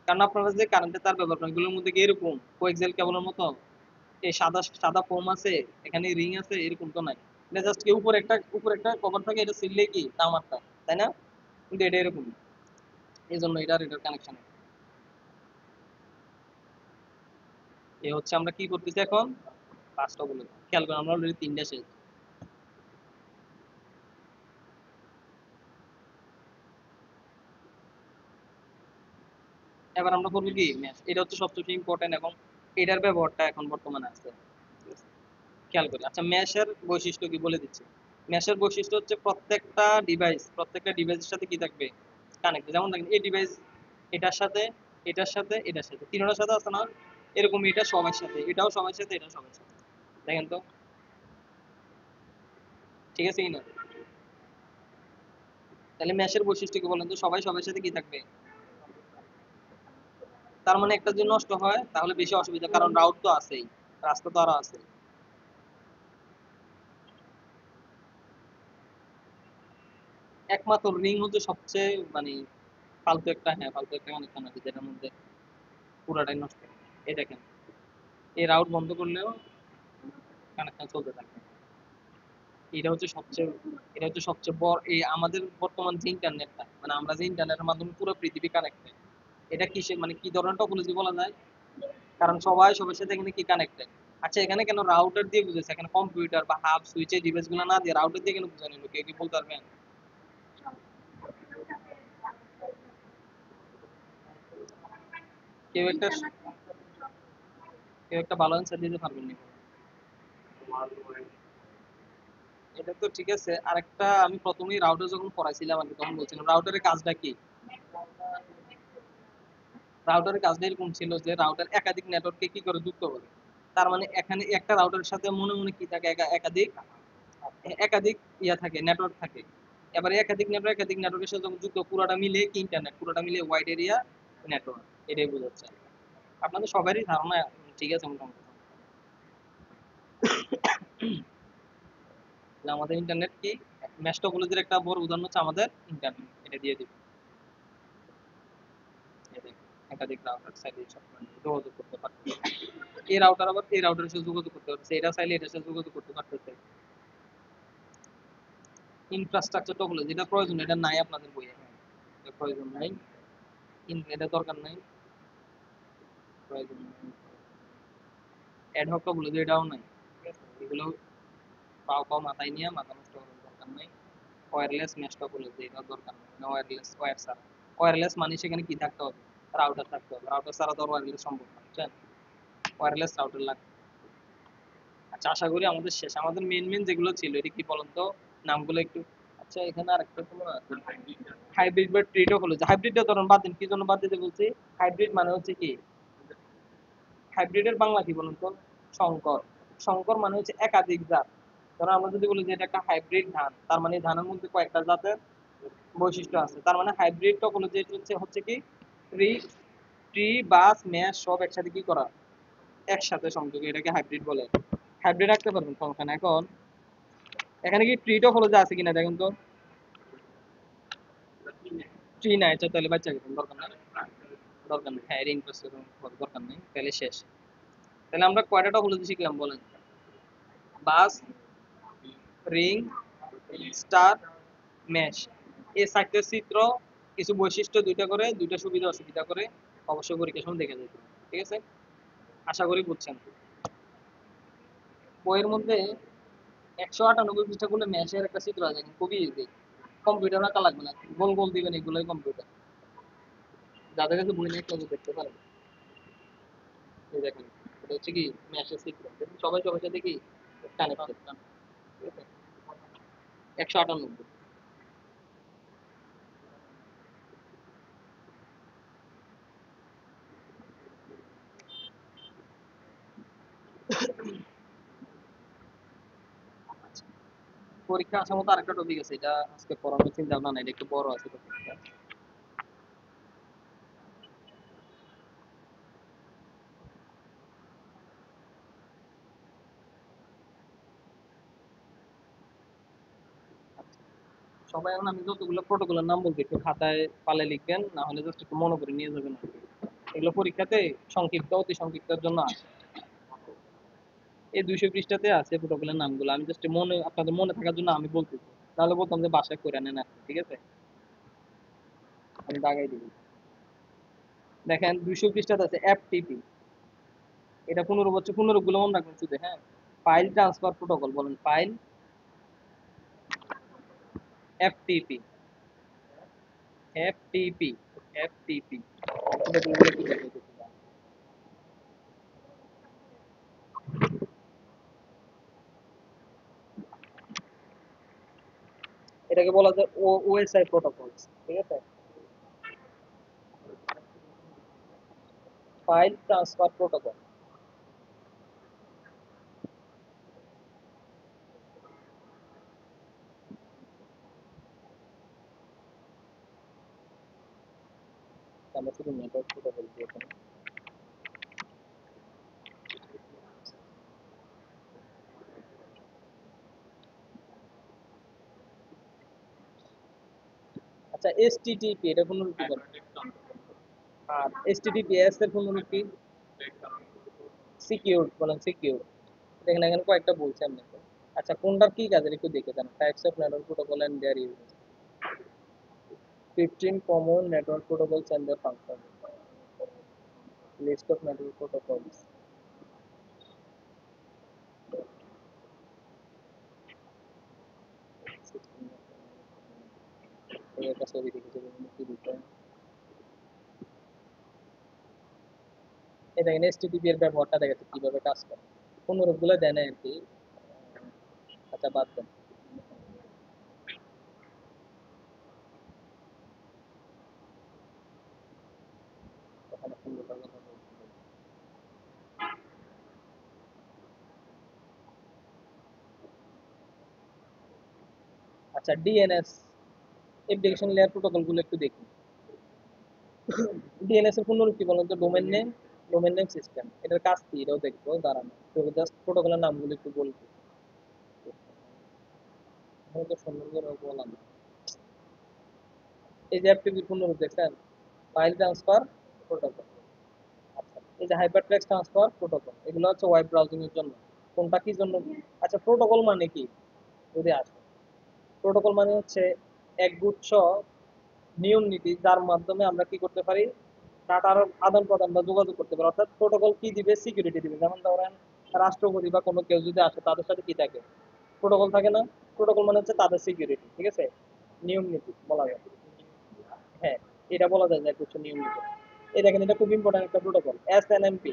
কারণ আপনারা যে কারেন্টের তার ব্যবহার করেন, এগুলোর মধ্যে কি এরকম কোএক্সিয়াল কেবলের মতো এই সাদা সাদা ফোম আছে, এখানে রিং আছে, এরকম তো নাই। এটা জাস্ট কি উপরে একটা কভার থাকে, এটা সিললেই কি তামারটা, তাই না? কিন্তু এটা এরকম না। এই জন্য এটার কানেকশন। এ হচ্ছে আমরা কি করতেছি এখন, পাঁচটা বলে খেয়াল করেন, আমরা অলরেডি তিনটা শেষ। এবার আমরা করবো কি ম্যাশ, এটা হচ্ছে সবচেয়ে ইম্পর্টেন্ট, এবং এটার ব্যবহারটা এখন বর্তমানে আছে। ঠিক আছে? খেয়াল করি, আচ্ছা ম্যাশের বৈশিষ্ট্য কি বলে দিচ্ছি। ম্যাশের বৈশিষ্ট্য হচ্ছে প্রত্যেকটা ডিভাইসের সাথে কি থাকবে, কানেক্ট। যেমন দেখেন এই ডিভাইস এটার সাথে, এটার সাথে, এটার সাথে, তিনটার সাথে আছে না? এরকম এটা সবার সাথে, এটাও সবার সাথে, এটাও সবার সাথে। দেখেন তো, ঠিক আছে কি না? তাহলে ম্যাশের বৈশিষ্ট্য কি বলেন তো, সবাই সবার সাথে কি থাকবে। তার মানে একটা যদি নষ্ট হয় তাহলে বেশি অসুবিধা, কারণ রাউট তো আছেই, রাস্তা তো আরো আছে। একমাত্র রিং হচ্ছে সবচেয়ে মানে ফালতু একটা কানেকশন আছে, যেটার মধ্যে পুরাটাই নষ্ট। এই দেখেন, এই রাউট বন্ধ করলেও কানেকশন চলতে থাকবে। এটা হচ্ছে সবচেয়ে এটা হচ্ছে সবচেয়ে বড় এই আমাদের বর্তমান যে ইন্টারনেটটা, মানে আমরা যে ইন্টারনেটের মাধ্যমে পুরো পৃথিবী কানেক্টেড। এটা কিসে মানে কি ধরনের টপোলজি বলা যায়, কারণ সবাই সবার সাথে এখানে কি কানেক্টেড। আচ্ছা এখানে কেন রাউটার দিয়ে বুঝেছে, এখানে কম্পিউটার বা হাব সুইচের ডিভাইস গুলো না দিয়ে রাউটার দিয়ে কেন বুঝানো হলো, কেউ কি বলতে পারবেন? কেউ একটা কেউ একটা ভালো অ্যান্সার দিতে পারবেন নি? এটা তো ঠিক আছে, আরেকটা আমি প্রথমেই রাউটার যখন পড়াইছিলাম আমি তখন বলছিলাম রাউটারের কাজটা কি। রাউটারের কাজটা এরকম ছিল যে রাউটার একাধিক নেটওয়ার্ককে কি করে যুক্ত করে। তার মানে এখানে একটা রাউটারের সাথে মনে মনে কি থাকে, একাধিক একাধিক ইয়া থাকে, নেটওয়ার্ক থাকে। এবারে একাধিক নেটওয়ার্কের সাথে যখন যুক্ত পুরোটা মিলে কি ইন্টারনেট, পুরোটা মিলে ওয়াইড এরিয়া নেটওয়ার্ক, এটাই বোঝাচ্ছে। আপনাদের সবারই ধারণা ঠিক আছে মোটামুটি। তাহলে আমাদের ইন্টারনেট কি, মেশ টপোলজির একটা বড় উদাহরণ হচ্ছে আমাদের ইন্টারনেট, এটা দিয়ে দিব। এই দেখুন, একাধিক রাউটার চাইলে সব যোগাযোগ করতে পারতেছে। এই রাউটার আবার এই রাউটারের সাথে যোগাযোগ করতে পারতেছে, এটা চাইলে এটার সাথে যোগাযোগ করতে পারতেছে। ইনফ্রাস্ট্রাকচার টপোলজি, এটা প্রয়োজন, এটা নাই আপনাদের বইয়ে, এটা প্রয়োজন নাই, এটা দরকার নাই, প্রয়োজন নাই। অ্যাডহক টপোলজি, এটাও নাই, ঠিক আছে? এগুলো পাও পাও মাথায় নিয়ে মাথা নষ্ট করার দরকার নাই। ওয়্যারলেস মেশ টপোলজি, এটাও দরকার নেই, মানে ওয়্যারলেস, ওয়্যার ছাড়া। ওয়্যারলেস মানে সেখানে কি থাকতে হবে, রাউটার থাকতে হবে, রাউটার ছাড়া তো ওয়্যারলেস সম্ভব না, বুঝছেন? ওয়্যারলেস রাউটার লাগবে। আচ্ছা, আশা করি আমাদের শেষ। আমাদের মেন যেগুলো ছিল এটা কি বলুন তো, নামগুলো একটু। আচ্ছা, এখানে আরেকটা তোমার আছে, হাইব্রিড বা ট্রি টপোলজি। হাইব্রিডটা ধরুন বাদ দিন, কি জন্য বাদ দিতে বলছি? হাইব্রিড মানে হচ্ছে কি, হাইব্রিডের বাংলা কি বলুন তো? সংকর। সংকর মানে হচ্ছে একাধিক জাত। ধরো আমরা যদি বলি যে এটা একটা হাইব্রিড ধান, তার মানে ধানের মধ্যে কয়েকটা জাতের বৈশিষ্ট্য আছে, তার মানে হাইব্রিড টপোলজি হচ্ছে হচ্ছে কি, ট্রি, বাস ম্যাশ সব একসাথে কি করা, একসাথে সংযোগ, এটাকে হাইব্রিড বলে। হাইব্রিড রাখতে পারবেন সমস্যা না। এখন এখানে কি ট্রি টপোলজি আছে কিনা দেখুন তো। ট্রি নাই, আচ্ছা তাহলে বাচ্চা গেছেন, দরকার নাই, দরকার নেই, হ্যাঁ রিং দরকার নেই, তাহলে শেষ। তাহলে আমরা কয়টা টপোলজি শিখলাম বলেন? বাস, রিং, স্টার, মেশ। এই চারটে চিত্র, কিছু বৈশিষ্ট্য, দুইটা করে, দুইটা সুবিধা অসুবিধা করে অবশ্যই পরীক্ষার সময় দেখে যেতে হবে, ঠিক আছে? আশা করি বুঝছেন। বইয়ের মধ্যে 198 পৃষ্ঠা করলে ম্যাশের একটা চিত্র আছে, খুবই ইজি, কম্পিউটার আঁকা লাগবে না, গোল গোল দিবেন, এগুলোই কম্পিউটার। যাদের কাছে বই নেই তাদের দেখতে পারেন। এই দেখেন, এটা হচ্ছে কি ম্যাশের চিত্র, সবাই সবার সাথে কি কানেক্টেড, ঠিক আছে? 198। পরীক্ষা আসার মতো আরেকটা টপিক আছে, এটা আজকে পড়ানোর চিন্তা ভাবনা নাই, এটা একটু বড় আছে টপিকটা। সবাই এখন আমি যতগুলো প্রোটোকলের নাম বলছি একটু খাতায় পালে লিখবেন, না হলে জাস্ট একটু মনে করে নিয়ে যাবেন আর কি। এগুলো পরীক্ষাতে সংক্ষিপ্ত, অতি সংক্ষিপ্তের জন্য আসে। এই 200 পৃষ্ঠাতে আছে প্রোটোকলের নামগুলো, আমি জাস্ট মনে, আপনাদের মনে থাকার জন্য আমি বলতেছি, তাহলে বলতাম যে বাসায় করে নেন আপনি, ঠিক আছে? আমি দাগাই দিব। দেখেন 200 পৃষ্ঠাতে আছে এফটিপি, এটা 15 বছর, 15 গুলো মনে রাখবেন শুধু, হ্যাঁ। ফাইল ট্রান্সফার প্রোটোকল, বলেন ফাইল, এফটিপি, এফটিপি, এফটিপি। প্রোটোকলগুলো কি দেখে দেখতে পারেন। এটাকে বলা যায় ওএসআই প্রোটোকল, ঠিক আছে? File transfer protocol. আমরা শুধু নেটওয়ার্ক প্রোটোকল দিয়ে এখানে। আচ্ছা, এসটিটিপি এটা পুনরুক্তি করেন। আর এসটিটিপিএস এর পুনরুক্তি, সিকিউর, বলেন সিকিউর। দেখেন এখানে কয়েকটা বলছি আপনাকে। আচ্ছা, কোনটার কি কাজের একটু দেখে যান। Types of network protocol and their uses, 15 common network protocols and their functions, list of network protocols। এই একটা ছবি দেখেছি কি দিতে, এটা এনএসটিটিপি এর ব্যবহারটা দেখাচ্ছে কিভাবে কাজ করে, অনুরূপগুলো দেয় না আর কি। আচ্ছা বাদ দেন। এখানে সুন্দরভাবে কথা বলতে হবে। আচ্ছা, ডিএনএস, অ্যাপ্লিকেশন লেয়ার প্রোটোকল গুলো একটু দেখি। ডিএনএস এর পূর্ণরূপ কি বলেন তো? Domain name system. এটার কাজ কি এটাও দেখবো, দাঁড়ানো তো, জাস্ট প্রোটোকলের নামগুলো একটু বলবো। তো সুন্দর করে বললাম। এই যে এফটিপির পূর্ণরূপ দেখছেন, ফাইল ট্রান্সফার প্রোটোকল। আচ্ছা, এই যে হাইপার টেক্সট ট্রান্সফার প্রোটোকল, এগুলো হচ্ছে ওয়েব ব্রাউজিং এর জন্য। কোনটা কি জন্য? আচ্ছা, প্রোটোকল মানে কি যদি আসে, প্রোটোকল মানে হচ্ছে একগুচ্ছ নিয়ম নীতি যার মাধ্যমে আমরা কি করতে পারি, ডাটার আদান প্রদান বা যোগাযোগ করতে পারি। অর্থাৎ প্রোটোকল কি দিবে, সিকিউরিটি দিবে। যেমন ধরেন রাষ্ট্রপতি বা কোনো কেউ যদি আসে, তাদের সাথে কি থাকে, প্রোটোকল থাকে না? প্রোটোকল মানে হচ্ছে তাদের সিকিউরিটি, ঠিক আছে, নিয়ম নীতি বলা যায়। হ্যাঁ, এটা বলা যায় যে একগুচ্ছ নিয়ম নীতি। এই দেখেন, এটা খুব ইম্পর্টেন্ট একটা প্রোটোকল, এসএনএমপি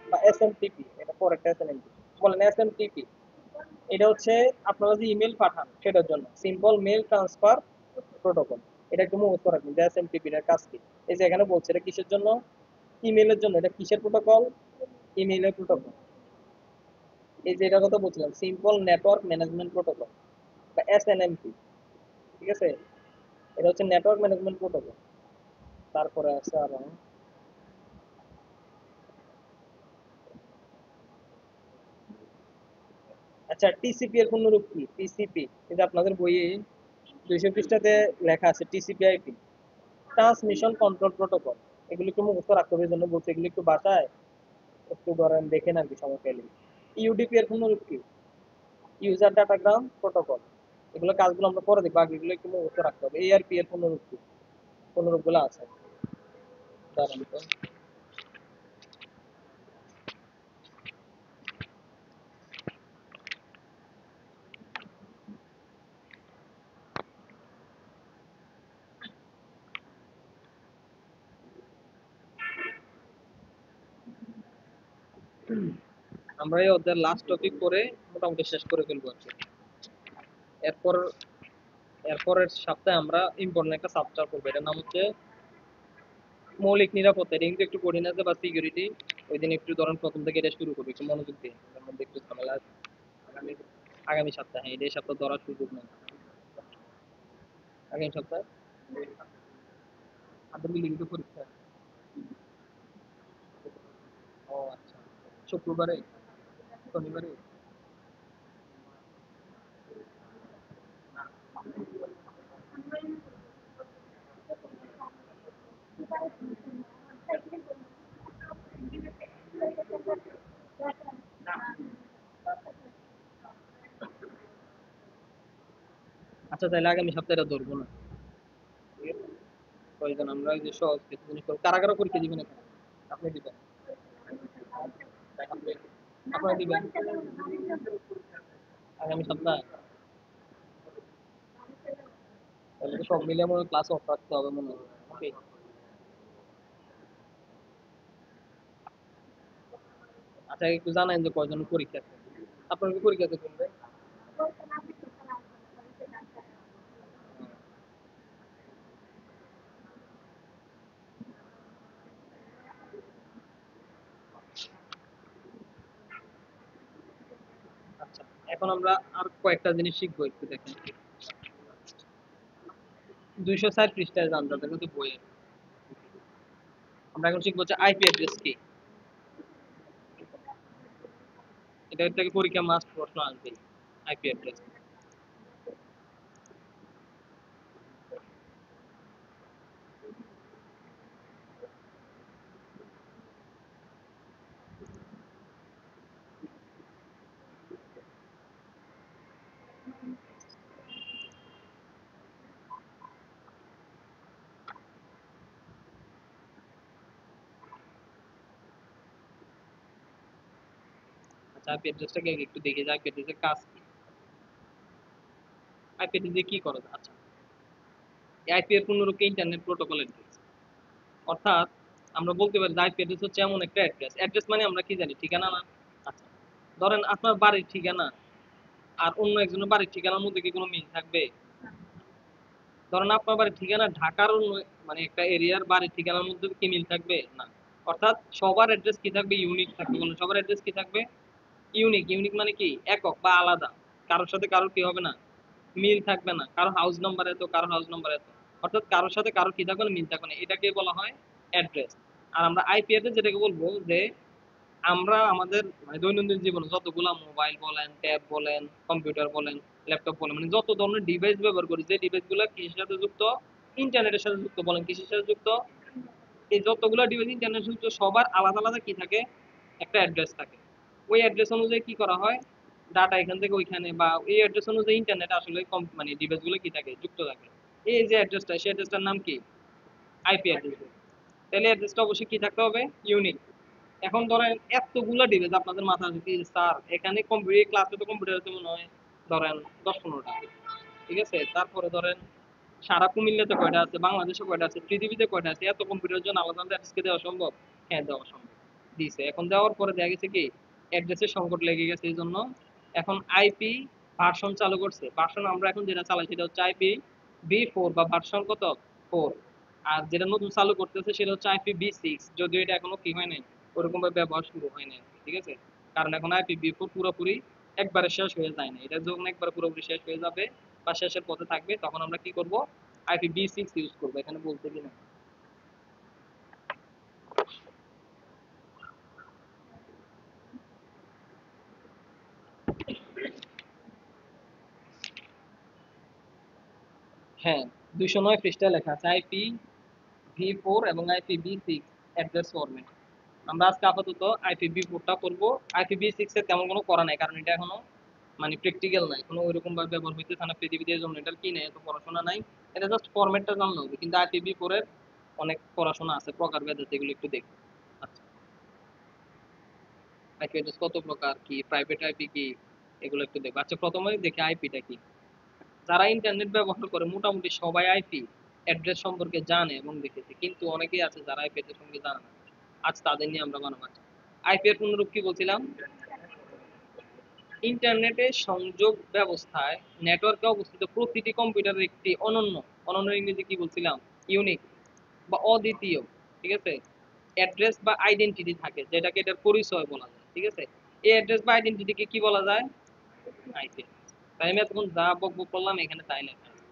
বা এসএমটিপি। এটা পরে একটা এসএনএমপি বলেন, এসএমটিপি। এটা হচ্ছে আপনারা যে ইমেল পাঠান সেটার জন্য, সিম্পল মেল ট্রান্সফার প্রোটোকল। এটা একটু মুখস্থ রাখবেন যে এসএমটিপি এর কাজ কি। এই যে এখানে বলছে এটা কিসের জন্য, ইমেলের জন্য। এটা কিসের প্রোটোকল? ইমেইলের প্রোটোকল। এই যে এটার কথা বলছিলাম, সিম্পল নেটওয়ার্ক ম্যানেজমেন্ট প্রোটোকল বা এসএনএমপি, ঠিক আছে। এটা হচ্ছে নেটওয়ার্ক ম্যানেজমেন্ট প্রোটোকল। তারপরে আছে আরো, আচ্ছা, টিসিপি এর পূর্ণরূপ কি? টিসিপি, কিন্তু আপনাদের বইয়ে 200 পৃষ্ঠাতে লেখা আছে TCP IP, transmission control protocol. এগুলো একটু মুখস্থ রাখতে হবে, এই জন্য বলছি এগুলো একটু বাসায় একটু ধরেন দেখে না, কি সময় পেলে। ইউডিপি এর পূর্ণরূপ কি? User datagram protocol. এগুলো কাজগুলো আমরা পরে দেখবো, আগে এগুলো একটু মুখস্থ রাখতে হবে। এআরপি এর পূর্ণরূপ কি? পূর্ণরূপ গুলো আছে, দাঁড়ান তো। আমরা এই অধ্যায়ের লাস্ট টপিক করে মোটামুটি শেষ করে ফেলবো আর কি। এরপর এরপরের সপ্তাহে আমরা ইম্পর্টেন্ট একটা সাবজেক্ট করবো, এটার নাম হচ্ছে মৌলিক নিরাপত্তা। এটা কিন্তু একটু কঠিন আছে, বা সিকিউরিটি। ওই দিন একটু ধরেন প্রথম থেকে এটা শুরু করবো, একটু মনোযোগ দিয়ে, এর মধ্যে একটু ঝামেলা আছে। আগামী আগামী সপ্তাহে, হ্যাঁ, এই সপ্তাহ ধরার সুযোগ নেই। আগামী সপ্তাহে আপনার কি লিখিত পরীক্ষা? ও আচ্ছা, শুক্রবারে, শনিবারে। আচ্ছা, তাহলে আগামী সপ্তাহে এটা ধরবো না, ঠিক আছে। প্রয়োজন আমরা ওই যে সহজ কিছু জিনিস করবো। কারা কারা পরীক্ষা দিবেন এখানে? আপনি দিবেন? আপনি আপনারা দিবেন আগামী সপ্তাহে? তাহলে তো সব মিলে আমার ক্লাস অফ রাখতে হবে মনে হয়। Okay? আচ্ছা, একটু জানাই যে কয়জন পরীক্ষা আছে। আপনার কি পরীক্ষা আছে কোনটা? আচ্ছা, এখন আমরা আর কয়েকটা জিনিস শিখবো, একটু দেখেন। 260 পৃষ্ঠায় যান যাদের কিন্তু বইয়ে। আমরা এখন শিখবো হচ্ছে আইপি অ্যাড্রেস কি। এটা থেকে পরীক্ষা মাস্ট প্রশ্ন আসবে, আইপি অ্যাড্রেস। আচ্ছা, আইপি অ্যাড্রেসটাকে একটু দেখে যাই, আইপি অ্যাড্রেসের কাজ কি, আইপি অ্যাড্রেস দিয়ে কি করা যায়। আচ্ছা, আইপি এর পূর্ণরূপ ইন্টারনেট প্রোটোকল অ্যাড্রেস। অর্থাৎ আমরা বলতে পারি আইপি অ্যাড্রেস হচ্ছে এমন একটা অ্যাড্রেস। অ্যাড্রেস মানে আমরা কি জানি, ঠিকানা না? আচ্ছা, ধরেন আপনার বাড়ির ঠিকানা আর অন্য একজনের বাড়ির ঠিকানার মধ্যে কি কোনো মিল থাকবে? ধরেন আপনার বাড়ির ঠিকানা ঢাকার অন্য মানে একটা এরিয়ার বাড়ির ঠিকানার মধ্যে কি মিল থাকবে? না। অর্থাৎ সবার অ্যাড্রেস কি থাকবে, ইউনিক থাকবে। বলুন, সবার অ্যাড্রেস কি থাকবে? ইউনিক। ইউনিক মানে কি, একক বা আলাদা, কারোর সাথে কারোর কি হবে না, মিল থাকবে না, কারো হাউস নাম্বার এত, কারো হাউস নাম্বার এত, অর্থাৎ কারোর সাথে কারো কি থাকবে না, মিল থাকবে না, এটাকে বলা হয় অ্যাড্রেস। আর আমরা আইপি অ্যাড্রেস যেটাকে বলবো যে আমরা আমাদের মানে দৈনন্দিন জীবনে যতগুলা মোবাইল বলেন, ট্যাব বলেন, কম্পিউটার বলেন, ল্যাপটপ বলেন, মানে যত ধরনের ডিভাইস ব্যবহার করি, যে ডিভাইস গুলা কৃষির সাথে যুক্ত, ইন্টারনেটের সাথে যুক্ত, বলেন কৃষির সাথে যুক্ত, এই যতগুলো ডিভাইস ইন্টারনেট যুক্ত সবার আলাদা আলাদা কি থাকে, একটা অ্যাড্রেস থাকে। ওই অ্যাড্রেস অনুযায়ী কি করা হয়, ডাটা এখান থেকে ওইখানে, বা এই অ্যাড্রেস অনুযায়ী ইন্টারনেট আসলে মানে ডিভাইস গুলো কি থাকে, যুক্ত থাকে। এই যে অ্যাড্রেসটা, সেই অ্যাড্রেসটার নাম কি, আইপি অ্যাড্রেস। তাহলে অ্যাড্রেসটা অবশ্যই কি থাকতে হবে, ইউনিক। এখন ধরেন এতগুলা ডিভাইস আপনাদের মাথায় আছে কি, স্যার এখানে কম্পিউটার ক্লাসে তো কম্পিউটার তো মনে হয় ধরেন 10-15টা, ঠিক আছে, তারপরে ধরেন সারা কুমিল্লাতে কয়টা আছে, বাংলাদেশে কয়টা আছে, পৃথিবীতে কয়টা আছে, এত কম্পিউটারের জন্য আলাদা আলাদা অ্যাড্রেসকে দেওয়া সম্ভব? হ্যাঁ, দেওয়া সম্ভব। দিছে, এখন দেওয়ার পরে দেখা গেছে কি অ্যাড্রেসের সংকট লেগে গেছে, এই জন্য এখন আইপি ভার্সন চালু করছে। ভার্সন আমরা এখন যেটা চালাই সেটা হচ্ছে আইপি v4 বা ভার্সন কত, 4। আর যেটা নতুন চালু করতেছে সেটা হচ্ছে আইপি v6, যদিও এটা এখনো কি হয় নাই, ওরকম ভাবে ব্যবহার শুরু হয় নাই, ঠিক আছে। কারণ এখন আইপি v4 পুরোপুরি একবারে শেষ হয়ে যায় না, এটা যখন একবার পুরোপুরি শেষ হয়ে যাবে বা শেষের পথে থাকবে, তখন আমরা কি করব, আইপি v6 ইউজ করবো, এখানে বলতে কিনা। হ্যাঁ, 209 পৃষ্ঠায় লেখা আছে আইপি v4 এবং আইপি v6 অ্যাড্রেস ফরম্যাট। আমরা আজকে আপাতত আইপি v4টা করবো। আইপি v6 এর তেমন কোনো করা নাই, কারণ এটা এখনো মানে প্র্যাকটিক্যাল নাই, কোনো ওইরকম ভাবে ব্যবহার হইতেছে না পৃথিবীতে, এই জন্য এটার কি নেই, এত পড়াশোনা নাই। এটা জাস্ট ফরম্যাটটা জানলে হবে, কিন্তু আইপি v4 এর অনেক পড়াশোনা আছে, প্রকারভেদ আছে, এগুলো একটু দেখবো। আচ্ছা, আইপি অ্যাড্রেস কত প্রকার, কি প্রাইভেট আইপি কি, এগুলো একটু দেখবো। আচ্ছা, প্রথমে দেখি আইপিটা কি। যারা ইন্টারনেট ব্যবহার করে মোটামুটি সবাই আইপি অ্যাড্রেস সম্পর্কে জানে এবং দেখেছে, কিন্তু অনেকেই আছে যারা আইপি অ্যাড্রেস সম্পর্কে জানে না। আজ তাদের নিয়ে আমরা বানাবো। আইপি এর পূর্ণরূপ কি বলছিলাম, ইন্টারনেটের সংযোগ ব্যবস্থায় নেটওয়ার্কে অবস্থিত প্রতিটি কম্পিউটারের একটি অনন্য, অনন্য ইংরেজি কি বলছিলাম, ইউনিক বা অদ্বিতীয়, ঠিক আছে, অ্যাড্রেস বা আইডেন্টিটি থাকে, যেটাকে এটার পরিচয় বলা যায়, ঠিক আছে। এই অ্যাড্রেস বা আইডেন্টিটিকে কি বলা যায়, আইপি। তাই আমি এতক্ষণ যা বকবক করলাম এখানে তাই লেখা আছে।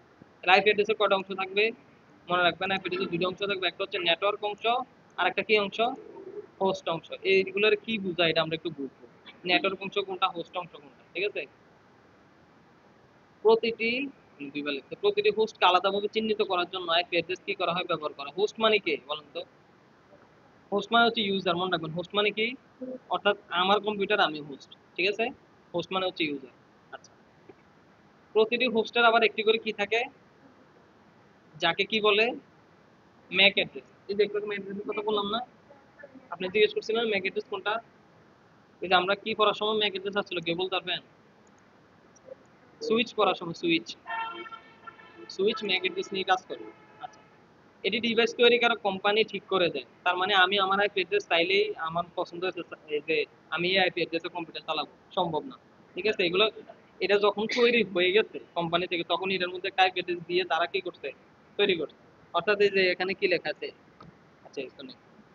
আইপি অ্যাড্রেসের কয়টা অংশ থাকবে, মনে রাখবেন, আইপি অ্যাড্রেসের দুটো অংশ থাকবে, একটা হচ্ছে নেটওয়ার্ক অংশ, আর একটা কি অংশ, হোস্ট অংশ। এইগুলোর কি বোঝায় এটা আমরা একটু বুঝবো, নেটওয়ার্ক অংশ কোনটা, হোস্ট অংশ কোনটা, ঠিক আছে। প্রতিটি দুইবার লিখতে, প্রতিটি হোস্টকে আলাদাভাবে চিহ্নিত করার জন্য আইপি অ্যাড্রেস কি করা হয়, ব্যবহার করা। হোস্ট মানে কি বলেন তো, হোস্ট মানে হচ্ছে ইউজার, মনে রাখবেন হোস্ট মানে কি, অর্থাৎ আমার কম্পিউটার আমি হোস্ট, ঠিক আছে, হোস্ট মানে হচ্ছে ইউজার। আচ্ছা, প্রতিটি হোস্টের আবার একটি করে কি থাকে, যাকে কি বলে, ম্যাক অ্যাড্রেস। এই যে একটু ম্যাক অ্যাড্রেসের কথা বললাম না, আপনি জিজ্ঞেস করছিলেন ম্যাক অ্যাড্রেস কোনটা, এই যে আমরা কি পড়ার সময় ম্যাক অ্যাড্রেস আসছিল, কে বলতে পারবেন, সুইচ পড়ার সময়, সুইচ, সুইচ ম্যাক অ্যাড্রেস নিয়ে কাজ করে। আচ্ছা, এটি ডিভাইস তৈরিকারক কোম্পানি ঠিক করে দেয়, তার মানে আমি আমার আইপি অ্যাড্রেস চাইলেই আমার পছন্দ হয়েছে এই যে আমি এই আইপি অ্যাড্রেসে কম্পিউটার চালাবো, সম্ভব না, ঠিক আছে। এগুলো এটা যখন তৈরি হয়ে গেছে কোম্পানি থেকে, তখন এটার মধ্যে একটা আইপি অ্যাড্রেস দিয়ে তারা কি করছে, তৈরি করছে। অর্থাৎ এই যে এখানে কি লেখা আছে, আচ্ছা এখানে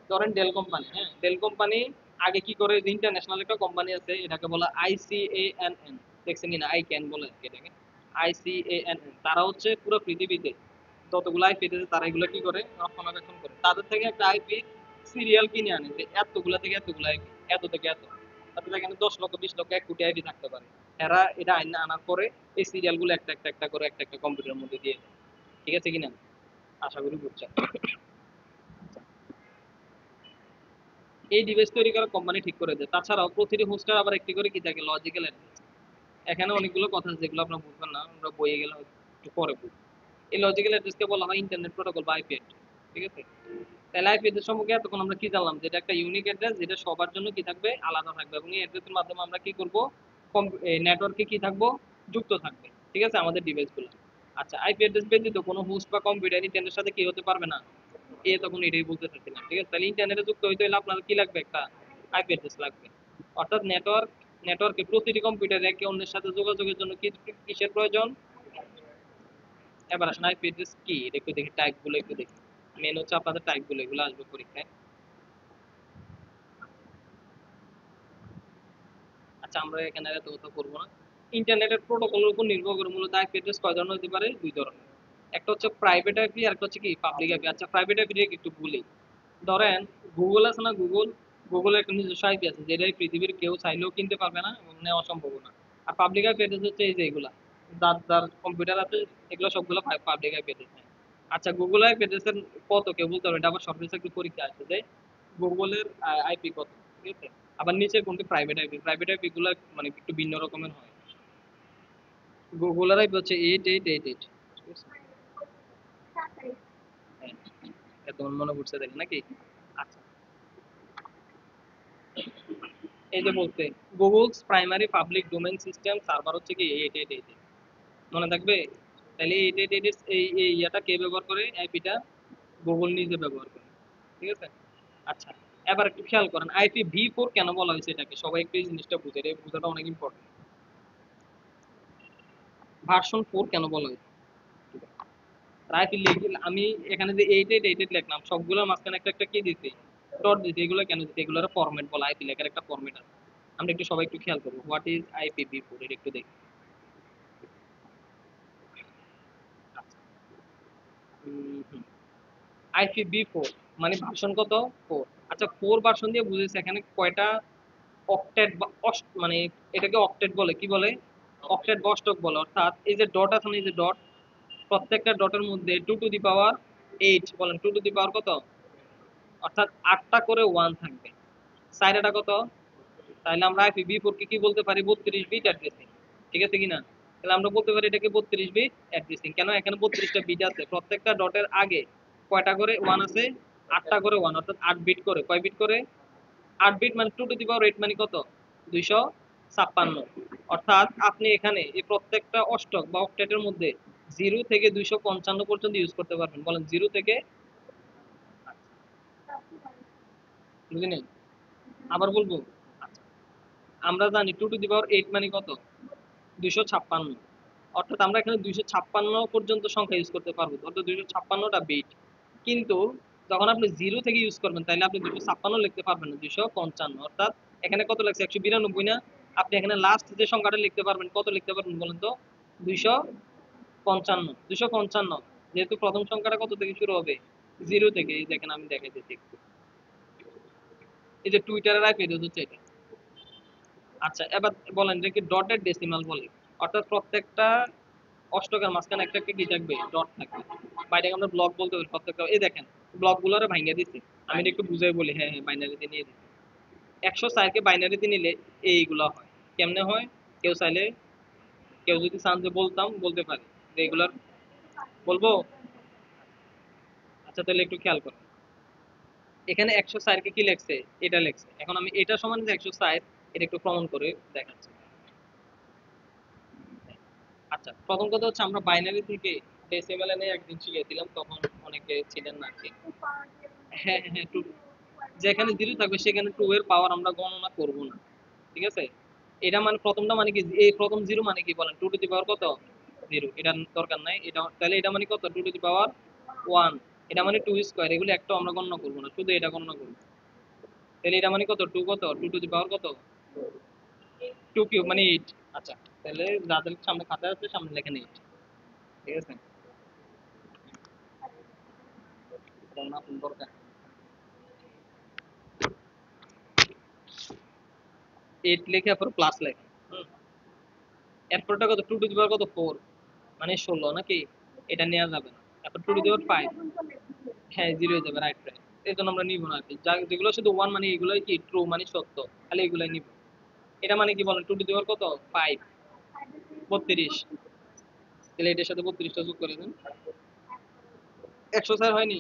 ধরেন ডেল কোম্পানি, হ্যাঁ ডেল কোম্পানি আগে কি করে, ইন্টারন্যাশনাল একটা কোম্পানি আছে, এটাকে বলা আইসিএএনএন, দেখছেন কিনা, আই ক্যান বলে আর কি এটাকে, আইসিএএনএন। তারা হচ্ছে পুরো পৃথিবীতে যতগুলো আইপি আছে তারা এগুলো কি করে, রক্ষণাবেক্ষণ করে। তাদের থেকে একটা আইপি সিরিয়াল কিনে আনে, যে এতগুলা থেকে এতগুলো আইপি, এত থেকে এত, অর্থাৎ এখানে 10 লক্ষ 20 লক্ষ 1 কোটি আইপি থাকতে পারে। এরা এটা আইন আনার পরে এই সিরিয়াল গুলো একটা একটা একটা করে একটা একটা কম্পিউটারের মধ্যে দিয়ে দেয়, ঠিক আছে কিনা, আশা করি বুঝছেন। এই ডিভাইস তৈরি করা কোম্পানি ঠিক করে দেয়। তাছাড়াও প্রতিটি হোস্টের আবার একটি করে কি থাকে, লজিক্যাল অ্যাড্রেস। এখানে অনেকগুলো কথা আছে যেগুলো আপনারা বুঝবেন না, আমরা বইয়ে গেলে একটু পরে বুঝবো। এই লজিক্যাল অ্যাড্রেসকে বলা হয় ইন্টারনেট প্রোটোকল বা আইপি অ্যাড্রেস, ঠিক আছে। তাহলে আইপি অ্যাড্রেস সম্পর্কে এতক্ষণ আমরা কি জানলাম, যেটা একটা ইউনিক অ্যাড্রেস, যেটা সবার জন্য কি থাকবে, আলাদা থাকবে, এবং এই অ্যাড্রেসের মাধ্যমে আমরা কি করব, নেটওয়ার্কে কি থাকবো, যুক্ত থাকবে, ঠিক আছে, আমাদের ডিভাইসগুলো। আচ্ছা, আইপি অ্যাড্রেস ব্যতীত কোনো হোস্ট বা কম্পিউটার ইন্টারনেটের সাথে কি হতে পারবে না, এ তখন এটাই বলতে চাচ্ছিলাম, ঠিক আছে। তাহলে ইন্টারনেটে যুক্ত হইতে হলে আপনার কি লাগবে, একটা আইপি অ্যাড্রেস লাগবে। অর্থাৎ নেটওয়ার্কে প্রতিটি কম্পিউটার একে অন্যের সাথে যোগাযোগের জন্য কি কিসের প্রয়োজন। এবার আসেন আইপি অ্যাড্রেস কি, এটা একটু দেখি, টাইপ গুলো একটু দেখি। মেন হচ্ছে আপনাদের টাইপ গুলো, এগুলো আসবে পরীক্ষায়। আচ্ছা, আমরা এখানে এত কথা করবো না, ইন্টারনেটের প্রোটোকলের উপর নির্ভর করে মূলত আইপি অ্যাড্রেস কয় ধরনের হতে পারে? দুই ধরনের। একটা হচ্ছে প্রাইভেট আইপি আর একটা হচ্ছে কি পাবলিক আইপি। আচ্ছা প্রাইভেট আইপি একটু বলি। ধরেন গুগল আছে না, গুগলের একটা নিজস্ব আইপি আছে যেটা এই পৃথিবীর কেউ চাইলেও কিনতে পারবে না এবং নেওয়া সম্ভব না। আর পাবলিক আইপি অ্যাড্রেস হচ্ছে এই যে এগুলা, যার যার কম্পিউটার আছে এগুলো সবগুলো পাবলিক আইপি অ্যাড্রেস। আচ্ছা গুগল আইপি অ্যাড্রেসের কত কেউ বলতে পারবে? এটা আবার সর্বশেষ একটু পরীক্ষা আসছে যে গুগলের আইপি কত, ঠিক আছে? আবার নিচে কোনটি প্রাইভেট আইপি, প্রাইভেট আইপি গুলো মানে একটু ভিন্ন রকমের হয়। গুগলের আইপি হচ্ছে 8888, ঠিক আছে? হ্যাঁ, এটা তোমার মনে পড়ছে দেখে নাকি? আচ্ছা এই যে বলতে Google's primary public domain system server হচ্ছে কি 8888, মনে থাকবে? তাহলে 8888 এই ইয়াটা কে ব্যবহার করে? আইপিটা গুগল নিজে ব্যবহার করে, ঠিক আছে? আচ্ছা এবার একটু খেয়াল করেন IPv4 কেন বলা হয়েছে এটাকে, সবাই একটু এই জিনিসটা বুঝে, এই বোঝাটা অনেক ইম্পর্টেন্ট। ভার্সন 4 কেন বলা হয়েছে? আইপি লিখে আমি এখানে যে 8888 লিখলাম সবগুলোর মাঝখানে একটা একটা কি দিছি, ডট দিছি। এগুলো কেন দিছি? এগুলোর ফরম্যাট বলা, আইপি লেখার একটা ফরম্যাট আছে। আমরা একটু সবাই একটু খেয়াল করবো, হোয়াট ইজ IPv4 এটা একটু দেখি। IPv4 মানে ভার্সন কত? 4। আচ্ছা 4 ভার্সন দিয়ে বুঝেছে এখানে কয়টা অক্টেট বা মানে এটাকে অক্টেট বলে, কি বলে? অক্টেট বা অষ্টক বলে। অর্থাৎ এই যে ডট আছে না, এই যে ডট, প্রত্যেকটা ডটের মধ্যে 2 টু দি পাওয়ার 8, বলেন 2 টু দি পাওয়ার কত? অর্থাৎ 8টা করে 1 থাকবে। সাইডটা কত? তাহলে আমরা IPv4 কে কি বলতে পারি? 32 বিট অ্যাড্রেসিং, ঠিক আছে কিনা? তাহলে আমরা বলতে পারি এটাকে 32 বিট অ্যাড্রেসিং। কেন? এখানে 32টা বিট আছে, প্রত্যেকটা ডটের আগে কয়টা করে 1 আছে? 8টা করে 1, অর্থাৎ 8 বিট করে। কয় বিট করে? 8 বিট মানে 2 টু দি পাওয়ার 8 মানে কত? 256। অর্থাৎ আপনি এখানে এই প্রত্যেকটা অষ্টক বা অক্টেটের মধ্যে 0 থেকে 255 পর্যন্ত ইউজ করতে পারবেন। বলেন 0 থেকে, বুঝিনি, আবার বলবো। আচ্ছা, আমরা জানি 2 টু দি পাওয়ার 8 মানে কত? 256। অর্থাৎ আমরা এখানে 256 পর্যন্ত সংখ্যা ইউজ করতে পারবো, অর্থাৎ 256টা বিট। কিন্তু যখন আপনি 0 থেকে ইউজ করবেন তাহলে আপনি 256 লিখতে পারবেন না, 255। অর্থাৎ এখানে কত লাগছে? 192 না? আপনি এখানে লাস্ট যে সংখ্যাটা লিখতে পারবেন, কত লিখতে পারবেন বলেন তো? 255। 255 যেহেতু প্রথম সংখ্যাটা কত থেকে শুরু হবে? 0 থেকে। এই দেখেন আমি দেখাই দিচ্ছি একটু। এই যে টুইটারের আইপি অ্যাড্রেস হচ্ছে এটা। আচ্ছা এবার বলেন যে কি ডটেড ডেসিমাল বলে, অর্থাৎ প্রত্যেকটা অষ্টকের মাঝখানে একটা একটা কি থাকবে? ডট থাকবে। বা এটাকে আমরা ব্লক বলতে পারি প্রত্যেকটা। এই দেখেন ব্লক গুলোরে ভাঙিয়ে দিচ্ছি, আমি এটা একটু বুঝাই বলি। হ্যাঁ হ্যাঁ, বাইনারিতে নিয়ে দিচ্ছি। 104 কে বাইনারিতে নিলে এইগুলা হয়। কেমনে হয়? কেউ চাইলে, কেউ যদি চান যে বলতাম বলতে পারি যে এগুলার বলবো। আচ্ছা তাহলে একটু খেয়াল করো, এখানে 104 কে কি লেখছে? এটা লেখছে। এখন আমি এটা সমান যে 104 এটা একটু প্রমাণ করে দেখাচ্ছি। আচ্ছা প্রথম কথা হচ্ছে আমরা বাইনারি থেকে ডেসিমাল এনে একদিন শিখিয়েছিলাম, তখন অনেকে ছিলেন না আর কি। হ্যাঁ হ্যাঁ হ্যাঁ, টু, যেখানে 0 থাকবে সেখানে 2 এর পাওয়ার আমরা গণনা করব না, ঠিক আছে? এটা মানে প্রথমটা মানে কি, এই প্রথম 0 মানে কি বলেন? 2 টু দি পাওয়ার কত? 0, এটা দরকার নাই। এটা তাহলে এটা মানে কত? 2 টু দি পাওয়ার 1। এটা মানে 2 স্কয়ার, এগুলো একটা আমরা গণনা করব না, শুধু এটা গণনা করব। তাহলে এটা মানে কত? 2 কত? 2 টু দি পাওয়ার কত? 2 কিউব মানে 8। আচ্ছা তাহলে যাদের সামনে খাতা আছে সামনে লেখেন 8, ঠিক আছে? এটা না আপনার দরকার 8 লিখে পর প্লাস লেখেন। এরপরটা কত? 2 টু দি পাওয়ার কত? 4 মানে 16 নাকি? এটা নেওয়া যাবে না। তারপর 2 টু দি পাওয়ার 5, হ্যাঁ 0 হয়ে যাবে, রাইট রাইট। এই জন্য আমরা নিব না আর কি। যেগুলো শুধু 1 মানে এগুলোই কি ট্রু মানে সত্য, তাহলে এগুলাই নিব। এটা মানে কি বলেন? 2 টু দি পাওয়ার কত? 5, 32। তাহলে এটার সাথে 32টা যোগ করে দেন। 104 হয়নি?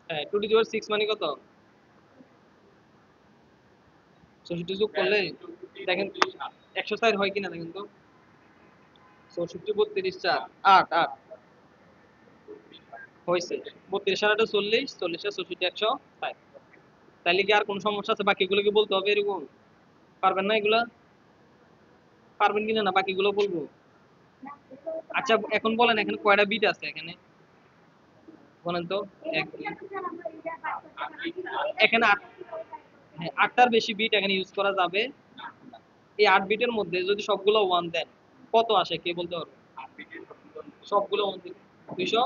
হ্যাঁ 2 টু দি পাওয়ার 6 মানে কত? 64 যোগ করলে দেখেন 104 হয় কিনা দেখেন তো। 64 32 4 8 8 হয়েছে। 32 আর 8 40, 40 আর 64 106। তাইলে কি আর কোন সমস্যা আছে? বাকিগুলো কি বলতে হবে এরকম? পারবেন না এগুলা? পারবেন কিনা না বাকিগুলো বলবো? আচ্ছা এখন বলেন এখানে কয়টা বিট আছে এখানে? বলেন তো। এক দুই, এখানে হ্যাঁ, 8টার বেশি বিট এখানে ইউজ করা যাবে না। এই 8 বিটের মধ্যে যদি সবগুলো 1 দেন কত আসে কে বলতে পারবে? সবগুলো 1 দিন 200,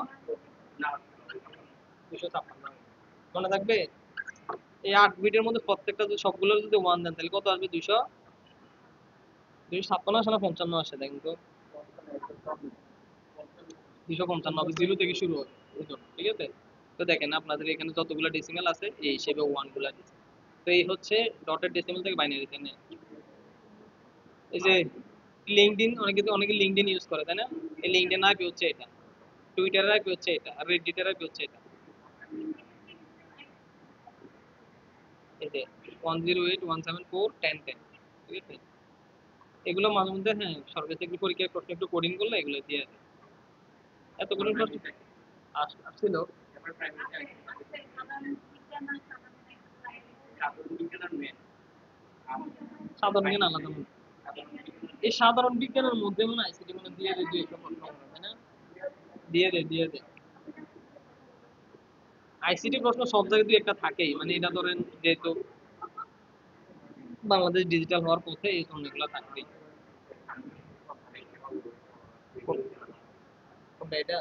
256 মনে থাকবে? এই 8 বিটের মধ্যে প্রত্যেকটা যদি সবগুলো যদি 1 দেন তাহলে কত আসবে? 256 আসে না 55 আসে দেখেন তো? 255 হবে, 0 থেকে শুরু হবে ওজন, ঠিক আছে? তো দেখেন আপনাদের এখানে যতগুলো ডেসিমেল আছে এই হিসেবে 1 গুলা দিচ্ছে। তো এই হচ্ছে ডটেড ডেসিমেল থেকে বাইনারিতে নেয়। এই যে লিঙ্কডইন, অনেকে লিঙ্কডইন ইউজ করে তাই না? এই লিঙ্কডইন আইপি হচ্ছে এটা, টুইটারের আইপি হচ্ছে এটা, আর রেডিটের আইপি হচ্ছে এটা। এই যে 108.174.10.10, ঠিক আছে? এগুলো মাঝে মধ্যে হ্যাঁ সরকারি চাকরি পরীক্ষায় প্রশ্ন একটু কোডিং করলে এগুলো দিয়ে দেয়। এত কোডিং প্রশ্ন আসছিল। সাধারণ জ্ঞান আলাদা মনে হয়। এই সাধারণ বিজ্ঞানের মধ্যে মনে হয় আইসিটি মনে হয় দিয়ে দেয় দুই একটা প্রশ্ন মনে হয়, তাই না? দিয়ে দেয়। আইসিটি প্রশ্ন সব জায়গায় দুই একটা থাকেই, মানে এটা ধরেন যেহেতু বাংলাদেশ ডিজিটাল হওয়ার পথে এই ধরনের থাকবেই। কোনটা এটা?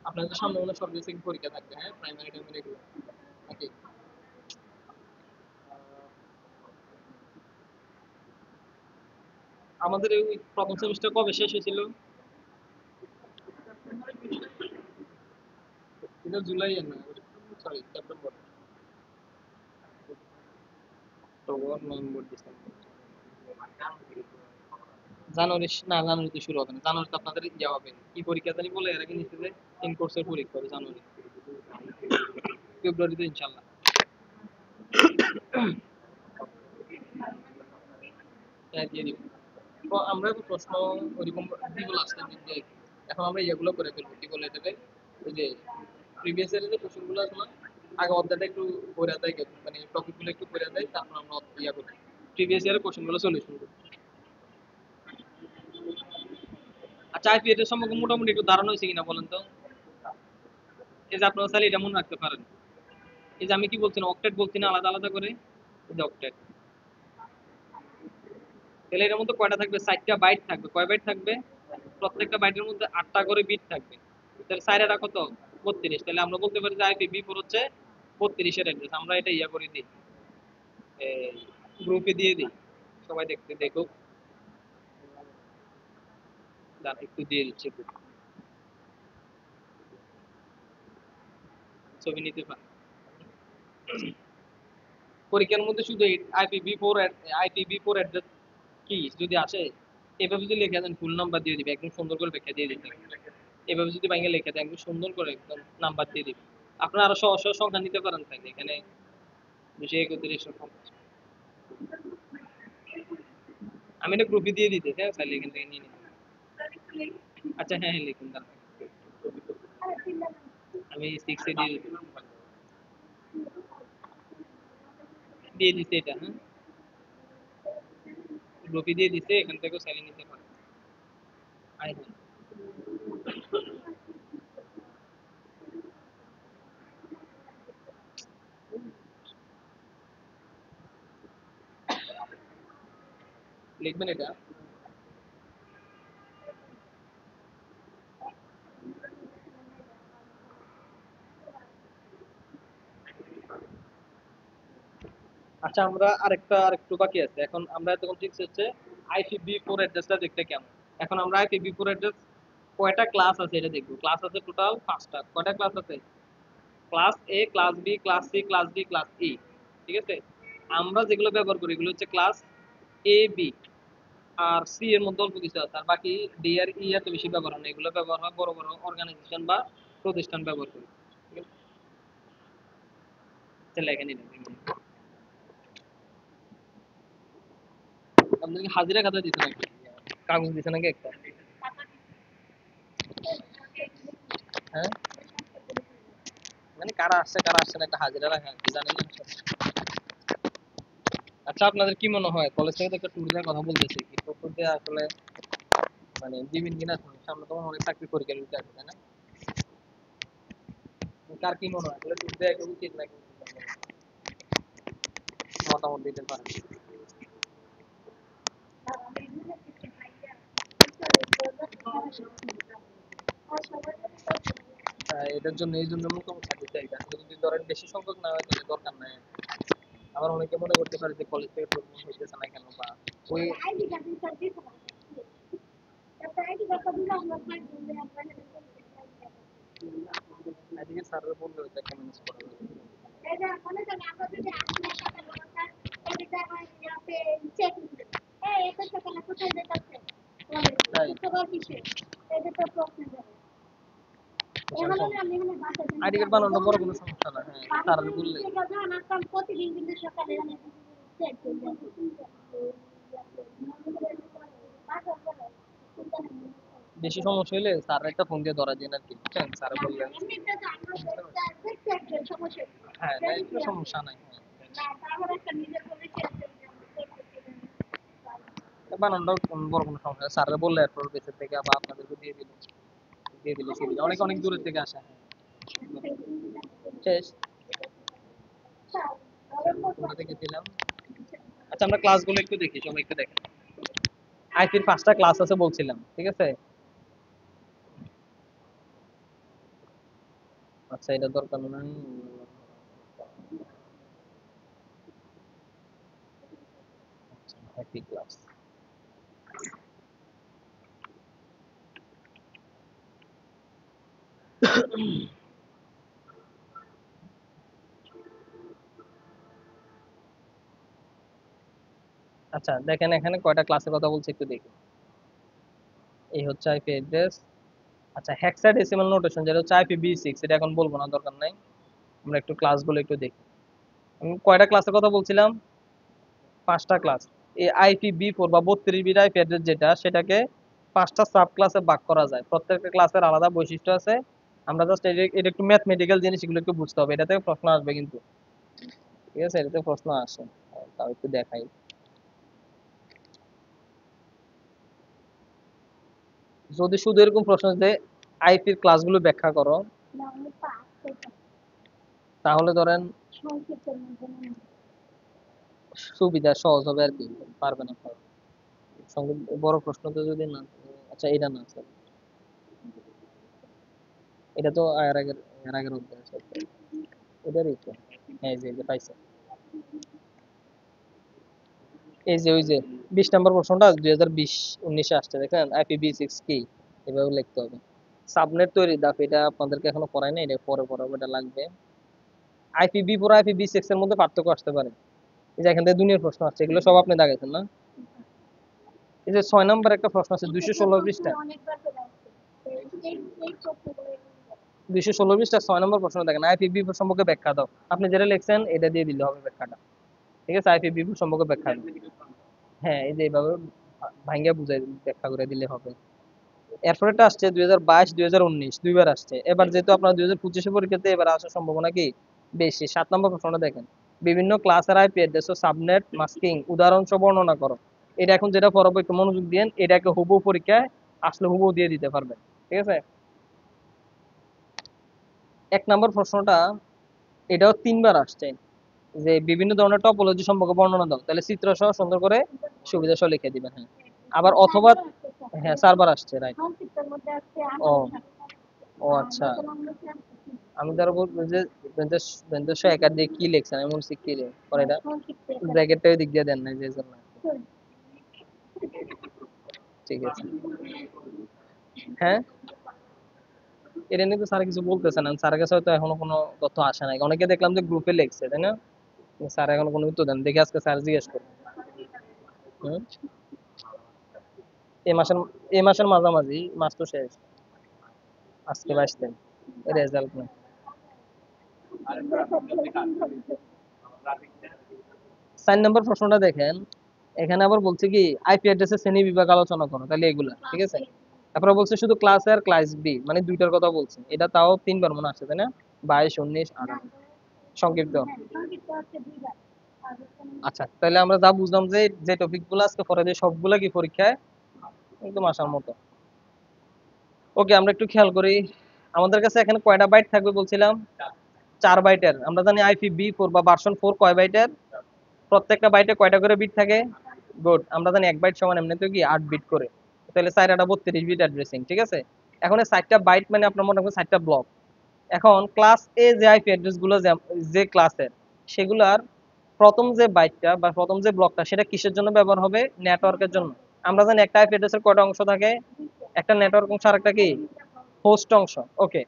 আপনাদের সামনে মনে হয় সরকারি চাকরি পরীক্ষা থাকবে, হ্যাঁ প্রাইমারি টাইমারি এগুলো নাকি? আমাদের এই প্রথম সেমিস্টার কবে শেষ হয়েছিল? এটা জুলাই না, sorry September, October November December, January না, জানুয়ারিতে শুরু হবে না। জানুয়ারিতে আপনাদের ইয়ে হবে কি পরীক্ষা জানি বলে এর আগে নিচ্ছে যে ইন কোর্সের পরীক্ষা হবে জানুয়ারি, ফেব্রুয়ারিতে ইনশাল্লাহ। হ্যাঁ দিয়ে দিব। তো আমরা এখন প্রশ্ন ওইরকম দিব লাস্টের দিক দিয়ে। এখন আমরা ইয়েগুলো করে ফেলবো কি বলে দেবে, ওই যে প্রিভিয়াস ইয়ারের যে কোশ্চেন গুলো আছে না, আগে অধ্যায়টা একটু পড়ে দেয়, মানে টপিক গুলো একটু পড়ে দেয়, তারপর আমরা ইয়া করি প্রিভিয়াস ইয়ারের কোশ্চেন গুলো সলিউশন করি। আচ্ছা আইপি এর সম্পর্কে মোটামুটি একটু ধারণা হয়েছে কিনা বলেন তো? এই যে আপনারা চাইলে এটা মনে রাখতে পারেন। এই যে আমি কি বলছি না, অক্টেট বলছি না আলাদা আলাদা করে, এই যে অক্টেট, তাহলে এর মধ্যে কয়টা থাকবে? 4টা বাইট থাকবে। কয় বাইট থাকবে? প্রত্যেকটা বাইটের মধ্যে 8টা করে বিট থাকবে। তাহলে 4 কত? 32। তাহলে আমরা বলতে পারি যে IPv4 হচ্ছে 32 এর অ্যাড্রেস। আমরা এটা ইয়া করে দিই, গ্রুপে দিয়ে দিই, সবাই দেখতে দেখুক। দাঁড়া একটু দিয়ে দিচ্ছি, একটু ছবি নিতে পারে। পরীক্ষার মধ্যে শুধু আইপিভি4 অ্যাড্রেস কি যদি আসে, এভাবে যদি লিখে দেন ফুল নাম্বার দিয়ে দিবে, একদম সুন্দর করে লিখে দিয়ে দিবে। এভাবে যদি বাইরে লিখে দেন একদম সুন্দর করে একদম নাম্বার দিয়ে দিবে। আপনারা আরো সহজ সহজ সংখ্যা নিতে পারেন, তাই এখানে 231 আমি এটা গ্রুপে দিয়ে দিতে হ্যাঁ, তাহলে এখান থেকে নিয়ে নিতে। আচ্ছা হ্যাঁ হ্যাঁ লিখুন দাঁড়ান। আমি 6 দিয়ে দিয়ে দিচ্ছি এটা, হ্যাঁ গ্রুপে দিয়ে দিচ্ছে, এখান থেকেও চালিয়ে নিতে পারেন। আই হ্যাঁ লিখবেন এটা। আচ্ছা আমরা আরেকটু বাকি আছে। এখন আমরা এতক্ষণ ঠিক হচ্ছে IPv4 অ্যাড্রেসটা দেখতে কেমন। এখন আমরা IPv4 অ্যাড্রেস কয়টা ক্লাস আছে এটা দেখবো। ক্লাস আছে টোটাল 5টা। কয়টা ক্লাস আছে? Class A, class B, class C, class D, class E, ঠিক আছে? আমরা যেগুলো ব্যবহার করি এগুলো হচ্ছে ক্লাস এ, বি আর সি এর মধ্যে অল্প কিছু আছে, আর বাকি ডি আর ই এত বেশি ব্যবহার হয় না। এগুলো ব্যবহার হয় বড় বড় অর্গানাইজেশন বা প্রতিষ্ঠান ব্যবহার করে, ঠিক আছে? আচ্ছা, লেখা নিলাম। আপনাদের কি হাজিরা খাতা দিছে নাকি, কাগজ দিছে নাকি একটা? হ্যাঁ মানে কারা আসছে কারা আসছে না একটা হাজিরা রাখা আর কি, জানেন না সব। আচ্ছা আপনাদের কি মনে হয় কলেজ থেকে তো একটা ট্যুর দেওয়ার কথা বলতেছে, কি ট্যুর দিয়ে আসলে মানে দিবেন কিনা? সামনে তো অনেক চাকরি পরীক্ষা দিতে আছে তাই না? কার কি মনে হয় আসলে ট্যুর দেওয়া কি উচিত নাকি? মতামত দিতে পারেন। এটার জন্য এই জন্য মতামত দিতে চাই, যদি ধরেন বেশি সংখ্যক না হয় তাহলে দরকার নাই। আবার অনেকে মনে করতে পারে যে কলেজ থেকে প্রমোশন হইতেছে না কেন, বা ওই এদিকে স্যাররা বললে ওইটা একটা ম্যানেজ করা যাবে। আইডি কার্ড বানানো বড় কোনো সমস্যা না, হ্যাঁ স্যাররা বললে। বেশি সমস্যা হলে স্যার একটা ফোন দিয়ে ধরা দিন আর কি, বুঝছেন? স্যার বললেন হ্যাঁ একটু সমস্যা নাই, বানানোটাও বড় কোনো সমস্যা নেই। স্যাররা বললে এরপর দেশের থেকে আবার আপনাদেরকে দিয়ে দিলে সুবিধা, অনেক অনেক দূরের থেকে আসে। শেষ কোথা থেকে ছিলাম? আচ্ছা আমরা ক্লাসগুলো একটু দেখি, সবাই একটু দেখেন। আইপির 5টা ক্লাস আছে বলছিলাম, ঠিক আছে? আচ্ছা এটা দরকার নাই। আইপি ক্লাস, আচ্ছা দেখেন এখানে কয়টা ক্লাসের কথা বলছি একটু দেখি। এই হচ্ছে আইপি অ্যাড্রেস। আচ্ছা হেক্সাডেসিমাল নোটেশন যেটা হচ্ছে IPv6, এটা এখন বলবো না, দরকার নাই। আমরা একটু ক্লাসগুলো একটু দেখি। আমি কয়টা ক্লাসের কথা বলছিলাম? 5টা ক্লাস। এই IPv4 বা 32 বিট আইপি অ্যাড্রেস যেটা, সেটাকে 5টা সাব ক্লাসে ভাগ করা যায়। প্রত্যেকটা ক্লাসের আলাদা বৈশিষ্ট্য আছে। আমরা জাস্ট এটা একটু ম্যাথমেটিক্যাল জিনিস, এগুলো একটু বুঝতে হবে। এটা থেকে প্রশ্ন আসবে কিন্তু, ঠিক আছে? এটাতে প্রশ্ন আসে, তাও একটু দেখাই। যদি শুধু এরকম প্রশ্ন যে আইপির ক্লাসগুলো ব্যাখ্যা করো, তাহলে ধরেন সুবিধা সহজ হবে আর কি, পারবে না সবাই। সঙ্গে বড় প্রশ্ন তো যদি না, আচ্ছা এটা না স্যার, এটা তো এর আগের অধ্যায় আছে, এটারই তো। হ্যাঁ এই যে পাইছে, এই যে ওই যে 20 নম্বর প্রশ্নটা 2020-19 আসছে, দেখেন IPv6 কি, এভাবে লিখতে হবে। সাবনেট তৈরি ধাপ, এটা আপনাদেরকে এখনো পড়াই না, এটা পরে পড়াবো, এটা লাগবে। IPv4 IPv6 এর মধ্যে পার্থক্য আসতে পারে, এই যে এখান থেকে দুনিয়ার প্রশ্ন আসছে, এগুলো সব আপনি দাগাইছেন না? এই যে 6 নম্বর একটা প্রশ্ন আছে 216 পৃষ্ঠা, 216 পৃষ্ঠা 6 নম্বর প্রশ্ন দেখেন, IPv4 সম্পর্কে ব্যাখ্যা দাও। আপনি যেটা লিখছেন এটা দিয়ে দিলে হবে ব্যাখ্যাটা, ঠিক আছে? IPv4 সম্পর্কে ব্যাখ্যা দাও। হ্যাঁ এই যে এইভাবে ভাঙ্গা বুঝাই ব্যাখ্যা করে দিলে হবে। এরপরেটা আসছে 2022-2019 দুইবার আসছে। এবার যেহেতু আপনার 2025 পরীক্ষাতে এবার আসার সম্ভাবনা কি বেশি। 7 নম্বর প্রশ্নটা দেখেন, বিভিন্ন ক্লাসের আইপি অ্যাড্রেস ও সাবনেট মাস্কিং উদাহরণ সহ বর্ণনা করো। এটা এখন যেটা পড়াবো একটু মনোযোগ দিন, এটাকে হুবহু পরীক্ষায় আসলে হুবহু দিয়ে দিতে পারবেন, ঠিক আছে? 1 নম্বর প্রশ্নটা, এটাও 3বার আসছে, যে বিভিন্ন ধরনের টপোলজি সম্পর্কে বর্ণনা দাও। তাহলে চিত্র সহ সুন্দর করে সুবিধা সহ লিখে দিবেন, হ্যাঁ। আবার অথবা হ্যাঁ 4বার আসছে, রাইট। ও ও আচ্ছা, আমি ধরো বলবো যে বেঞ্জস একার দিয়ে কি লিখছেন, আমি বলছি কি রে পরে এটা ব্র্যাকেটটা ওই দিক দিয়ে দেন না, যে জন্য। ঠিক আছে, হ্যাঁ এটা নিয়ে তো স্যার কিছু বলতেছে না, স্যারের কাছে হয়তো এখনো কোনো তথ্য আসে নাই। অনেকে দেখলাম যে গ্রুপে লিখছে, তাই না? স্যার এখনো কোনো উত্তর দেন, দেখি আজকে স্যার জিজ্ঞেস করবো। হুম, এই মাসের এই মাসের মাঝামাঝি, মাস তো শেষ, আজকে 22 দিন, রেজাল্ট নেই। 4 নম্বর প্রশ্নটা দেখেন, এখানে আবার বলছে কি আইপি অ্যাড্রেসের শ্রেণী বিভাগ আলোচনা করো, তাহলে এগুলা ঠিক আছে। তারপরে বলছে শুধু ক্লাস এ আর ক্লাস বি, মানে দুইটার কথা বলছে। এটা তাও 3বার মনে আসছে, তাই না? 22-19-18 সংক্ষিপ্ত। আচ্ছা তাহলে আমরা যা বুঝলাম যে যে টপিক গুলো আজকে পড়া যায় সবগুলা কি পরীক্ষায় একদম আসার মতো। ওকে আমরা একটু খেয়াল করি, আমাদের কাছে এখানে কয়টা বাইট থাকবে বলছিলাম? 4 বাইটের। আমরা জানি IPv4 বা ভার্সন 4 কয় বাইটের? প্রত্যেকটা বাইটে কয়টা করে বিট থাকে? গুড, আমরা জানি 1 বাইট সমান এমনিতে কি 8 বিট করে। তাহলে 4 8 32 বিট অ্যাড্রেসিং, ঠিক আছে? এখন এই 4টা বাইট মানে আপনার মনে করেন 4টা ব্লক। এখন ক্লাস এ যে আইপি অ্যাড্রেস গুলো যে ক্লাসের, সেগুলার প্রথম যে বাইটটা বা প্রথম যে ব্লকটা সেটা কিসের জন্য ব্যবহার হবে? নেটওয়ার্কের জন্য। আমরা জানি একটা আইপি অ্যাড্রেসের কয়টা অংশ থাকে? একটা নেটওয়ার্ক অংশ আর একটা কি হোস্ট অংশ। ওকে,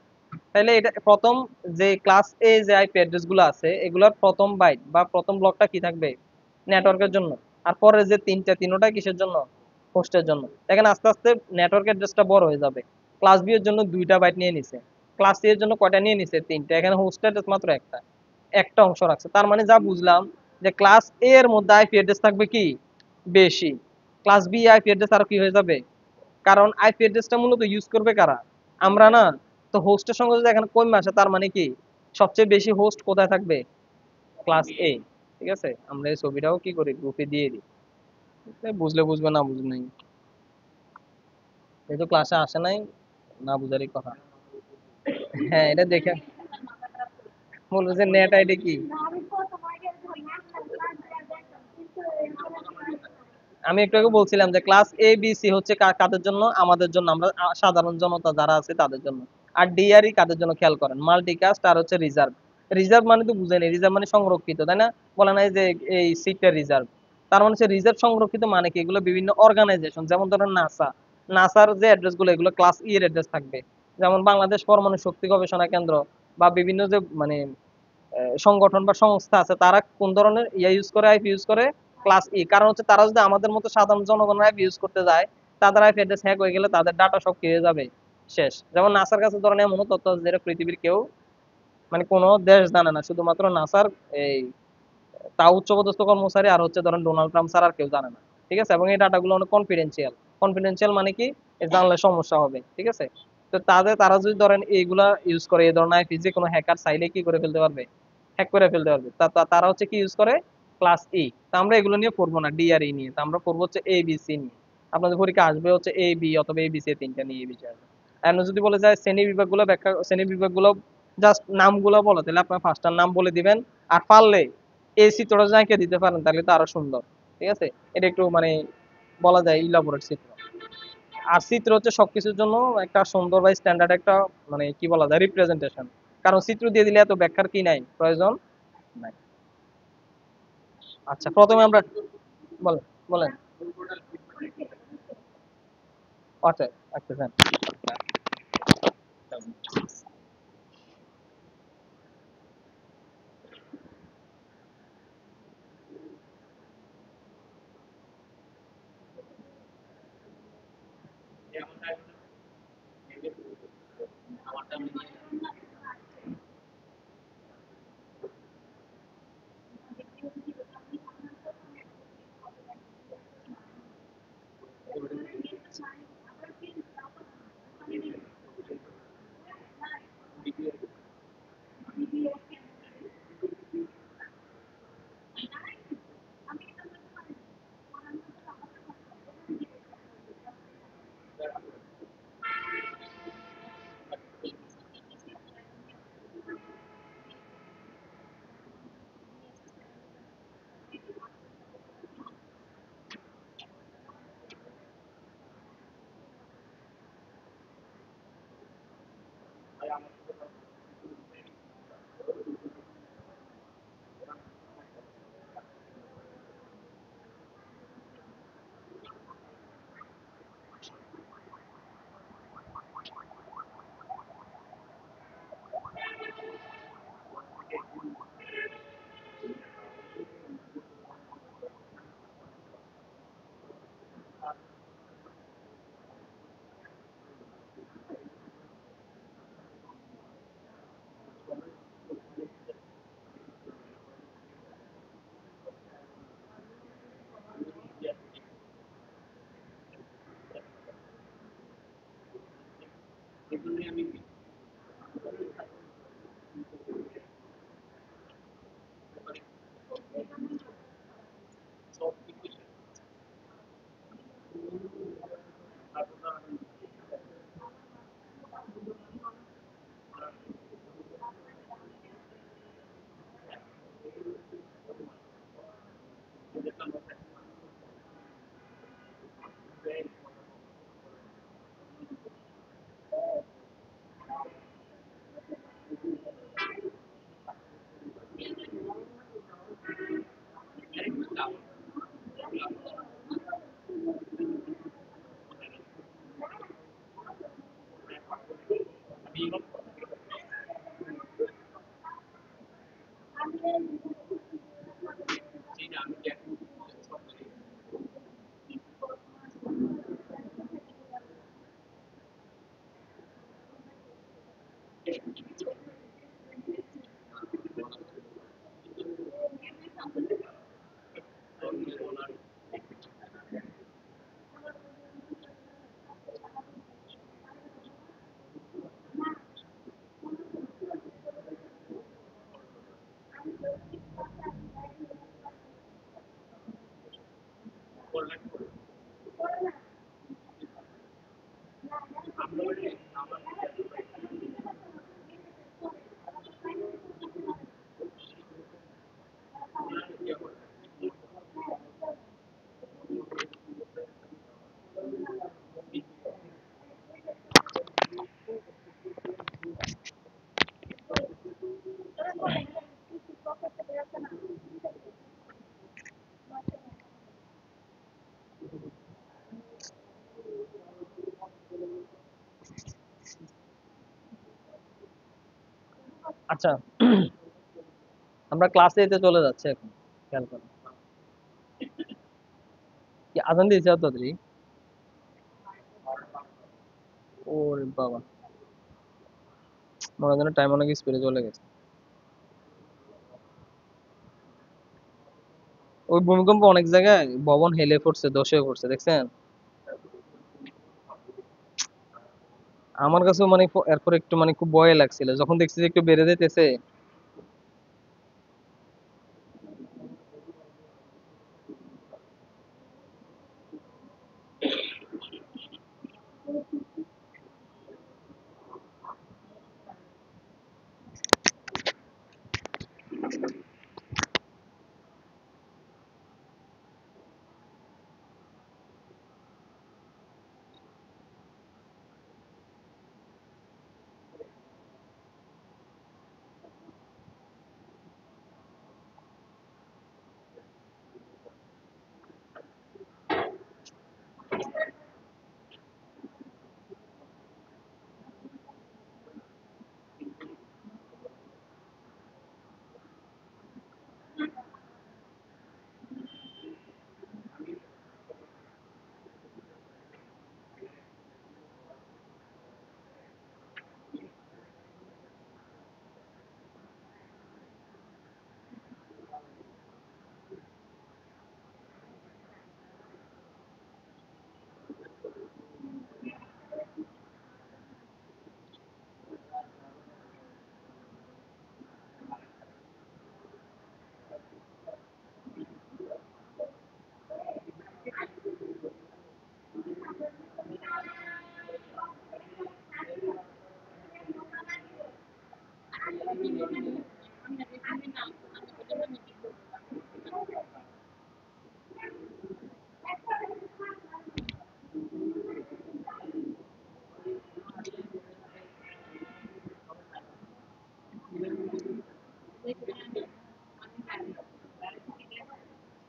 তাহলে এটা প্রথম যে ক্লাস এ যে আইপি অ্যাড্রেস গুলো আছে এগুলোর প্রথম বাইট বা প্রথম ব্লকটা কি থাকবে? নেটওয়ার্কের জন্য। আর পরের যে তিনোটা কিসের জন্য? হোস্টের জন্য। দেখেন আস্তে আস্তে নেটওয়ার্ক অ্যাড্রেসটা বড় হয়ে যাবে। ক্লাস বি এর জন্য 2টা বাইট নিয়ে নিছে, ক্লাস সি এর জন্য কয়টা নিয়ে নিছে? 3টা। এখানে হোস্ট অ্যাড্রেস মাত্র একটা অংশ রাখছে। তার মানে যা বুঝলাম যে ক্লাস এ এর মধ্যে আইপি অ্যাড্রেস থাকবে কি বেশি, ক্লাস বি আইপি অ্যাড্রেস আরো কি হয়ে যাবে? কারণ আইপি অ্যাড্রেসটা মূলত ইউজ করবে কারা? আমরা না। তো হোস্টের সঙ্গে যদি এখানে কমে আসে তার মানে কি সবচেয়ে বেশি হোস্ট কোথায় থাকবে? ক্লাস এ। ঠিক আছে, আমরা এই ছবিটাও কি করি গ্রুপে দিয়ে দিই। বুঝলে বুঝবে, না বুঝলে নাই। যেহেতু ক্লাসে আসে নাই, না বুঝারই কথা। হ্যাঁ, এটা দেখে বলবো যে নেট আইডি কি। আমি একটু আগে বলছিলাম যে ক্লাস এ বি সি হচ্ছে কাদের জন্য? আমাদের জন্য, আমরা সাধারণ জনতা যারা আছে তাদের জন্য। আর ডিআরই কাদের জন্য খেয়াল করেন? মাল্টিকাস্ট আর হচ্ছে রিজার্ভ। রিজার্ভ মানে তো বুঝেনি, রিজার্ভ মানে সংরক্ষিত, তাই না? বলে নাই যে এই সিটটা রিজার্ভ। তার মানে হচ্ছে রিজার্ভ সংরক্ষিত মানে কি? এগুলো বিভিন্ন অর্গানাইজেশন, যেমন ধরেন নাসা। নাসার যে অ্যাড্রেস গুলো এগুলো ক্লাস ই এর অ্যাড্রেস থাকবে। যেমন বাংলাদেশ পরমাণু শক্তি গবেষণা কেন্দ্র বা বিভিন্ন যে মানে সংগঠন বা সংস্থা আছে তারা কোন ধরনের ইউজ করে? আইপি ইউজ করে ক্লাস ই। কারণ হচ্ছে তারা যদি আমাদের মতো সাধারণ জনগণের আইপি ইউজ করতে যায়, তাদের আইপি অ্যাড্রেস হ্যাক হয়ে গেলে তাদের ডাটা সব কি হয়ে যাবে? শেষ। যেমন নাসার কাছে ধরেন এমন তথ্য আছে যেটা পৃথিবীর কেউ মানে কোনো দেশ জানে না, শুধুমাত্র নাসার এই তা উচ্চপদস্থ কর্মচারী আর হচ্ছে ধরেন ডোনাল্ড ট্রাম্প ছাড়া আর কেউ জানে না। ঠিক আছে, এবং এই ডাটাগুলো অনেক কনফিডেন্সিয়াল। কনফিডেন্সিয়াল মানে কি জানলে সমস্যা হবে। ঠিক আছে, তো তারা যদি ধরেন এইগুলা ইউজ করে, এই ধরনের আইপি যে কোনো হ্যাকার চাইলে কি করে ফেলতে পারবে? হ্যাক করে ফেলতে পারবে। তারা হচ্ছে কি ইউজ করে? Class E. তা আমরা এগুলো নিয়ে পড়বো না ডিআরই নিয়ে, তা আমরা পড়বো হচ্ছে এ বি সি নিয়ে। আপনাদের পরীক্ষা আসবে হচ্ছে এ বি অথবা এ বি সি, 3টা নিয়ে এই বিষয় আসবে। আর যদি বলে যায় শ্রেণী বিভাগগুলো ব্যাখ্যা, শ্রেণী বিভাগগুলো জাস্ট নামগুলো বলো, তাহলে আপনার ফার্স্টটার নাম বলে দিবেন। আর পারলে এই চিত্রটা যদি এঁকে দিতে পারেন তাহলে তো আরো সুন্দর। ঠিক আছে, এটা একটু মানে বলা যায় ইলাবোরেট চিত্র। আর চিত্র হচ্ছে সবকিছুর জন্য একটা সুন্দর বা স্ট্যান্ডার্ড একটা মানে কি বলা যায় রিপ্রেজেন্টেশন। কারণ চিত্র দিয়ে দিলে এত ব্যাখ্যার কি নাই, প্রয়োজন নাই। আচ্ছা, প্রথমে আমরা বলেন বলেন। আচ্ছা, আচ্ছা স্যার। আচ্ছা, আমরা ক্লাসে এতে চলে যাচ্ছে এখন, খেয়াল করো। কি আজান দিয়েছে এত তাড়াতাড়ি? ওরে বাবা, মনে হয় টাইম অনেক স্পিডে চলে গেছে। ওই ভূমিকম্প অনেক জায়গায় ভবন হেলে পড়ছে, ধসে পড়ছে, দেখছেন? আমার কাছেও মানে এরপর একটু মানে খুব ভয় লাগছিল যখন দেখছি যে একটু বেড়ে যেতেছে।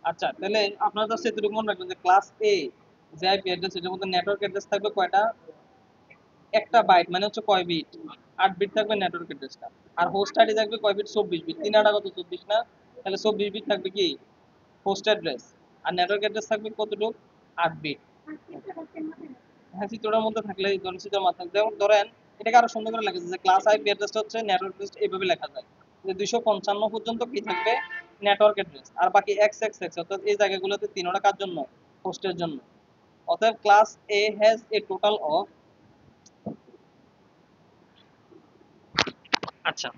আচ্ছা, তাহলে আপনারা তো সেতুটুকু মনে রাখবেন যে ক্লাস এ যে আইপি অ্যাড্রেস, এটার মধ্যে নেটওয়ার্ক অ্যাড্রেস থাকবে কয়টা? একটা বাইট মানে হচ্ছে কয় বিট? 8 বিট থাকবে নেটওয়ার্ক অ্যাড্রেসটা। আর হোস্ট আইডি থাকবে কয় বিট? 24 বিট। 3 8 কত? 24 না? তাহলে 24 বিট থাকবে কি হোস্ট অ্যাড্রেস। আর নেটওয়ার্ক অ্যাড্রেস থাকবে কতটুকু? 8 বিট। হ্যাঁ, চিত্রটার মধ্যে থাকলে ধরেন চিত্রের মাধ্যমে যেমন ধরেন এটাকে আরো সুন্দর করে লেখা যায় যে ক্লাস আইপি অ্যাড্রেসটা হচ্ছে নেটওয়ার্ক অ্যাড্রেস, এইভাবে লেখা যায় যে 255 পর্যন্ত কি থাকবে? Network address. আর বাকি এক্স এক্স এক্স অর্থাৎ এই জায়গাগুলোতে তিনটা কার জন্য? হোস্টের জন্য। অতএব class A has a total of, আচ্ছা,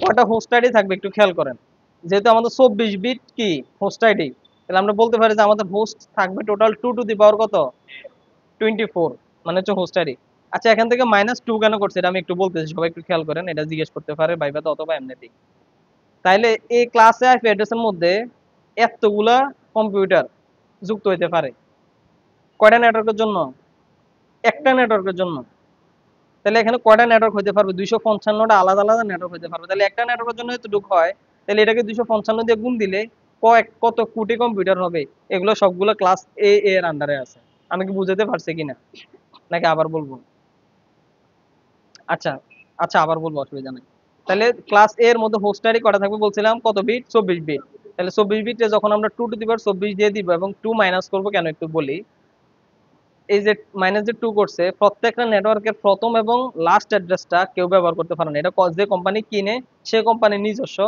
কয়টা হোস্ট আইডি থাকবে একটু খেয়াল করেন। যেহেতু আমাদের 24 বিট কি হোস্ট আইডি, তাহলে আমরা বলতে পারি যে আমাদের হোস্ট থাকবে টোটাল 2 টু দি পাওয়ার কত? 24, মানে হচ্ছে হোস্ট আইডি। আচ্ছা, এখান থেকে -2 কেন করছে এটা আমি একটু বলতেছি, সবাই একটু খেয়াল করেন, এটা জিজ্ঞেস করতে পারে ভাইভাতে অথবা এমনিতেই। তাইলে এই ক্লাসে আইপি অ্যাড্রেসের মধ্যে এতগুলা কম্পিউটার যুক্ত হইতে পারে কয়টা নেটওয়ার্কের জন্য? একটা নেটওয়ার্কের জন্য। তাহলে এখানে কয়টা নেটওয়ার্ক হইতে পারবে? 255টা আলাদা আলাদা নেটওয়ার্ক হইতে পারবে। তাহলে একটা নেটওয়ার্কের জন্য এতটুকু হয়, তাহলে এটাকে 255 দিয়ে গুণ দিলে কত কোটি কম্পিউটার হবে? এগুলো সবগুলো ক্লাস এ এর আন্ডারে আছে, আমি কি বুঝাতে পারছি কিনা, নাকি আবার বলবো? আচ্ছা, আচ্ছা আবার বলবো, অসুবিধা নেই। তাহলে ক্লাস এ এর মধ্যে হোস্ট আইডি কটা থাকবে বলছিলাম, কত বিট? 24 বিট। তাহলে 24 বিটে যখন আমরা 2 টু দি পাওয়ার 24 দিয়ে দিব এবং 2 মাইনাস করবো, কেন একটু বলি। এই যে মাইনাস যে 2 করছে, প্রত্যেকটা নেটওয়ার্কের প্রথম এবং লাস্ট অ্যাড্রেসটা কেউ ব্যবহার করতে পারে না। এটা যে কোম্পানি কিনে সে কোম্পানির নিজস্ব,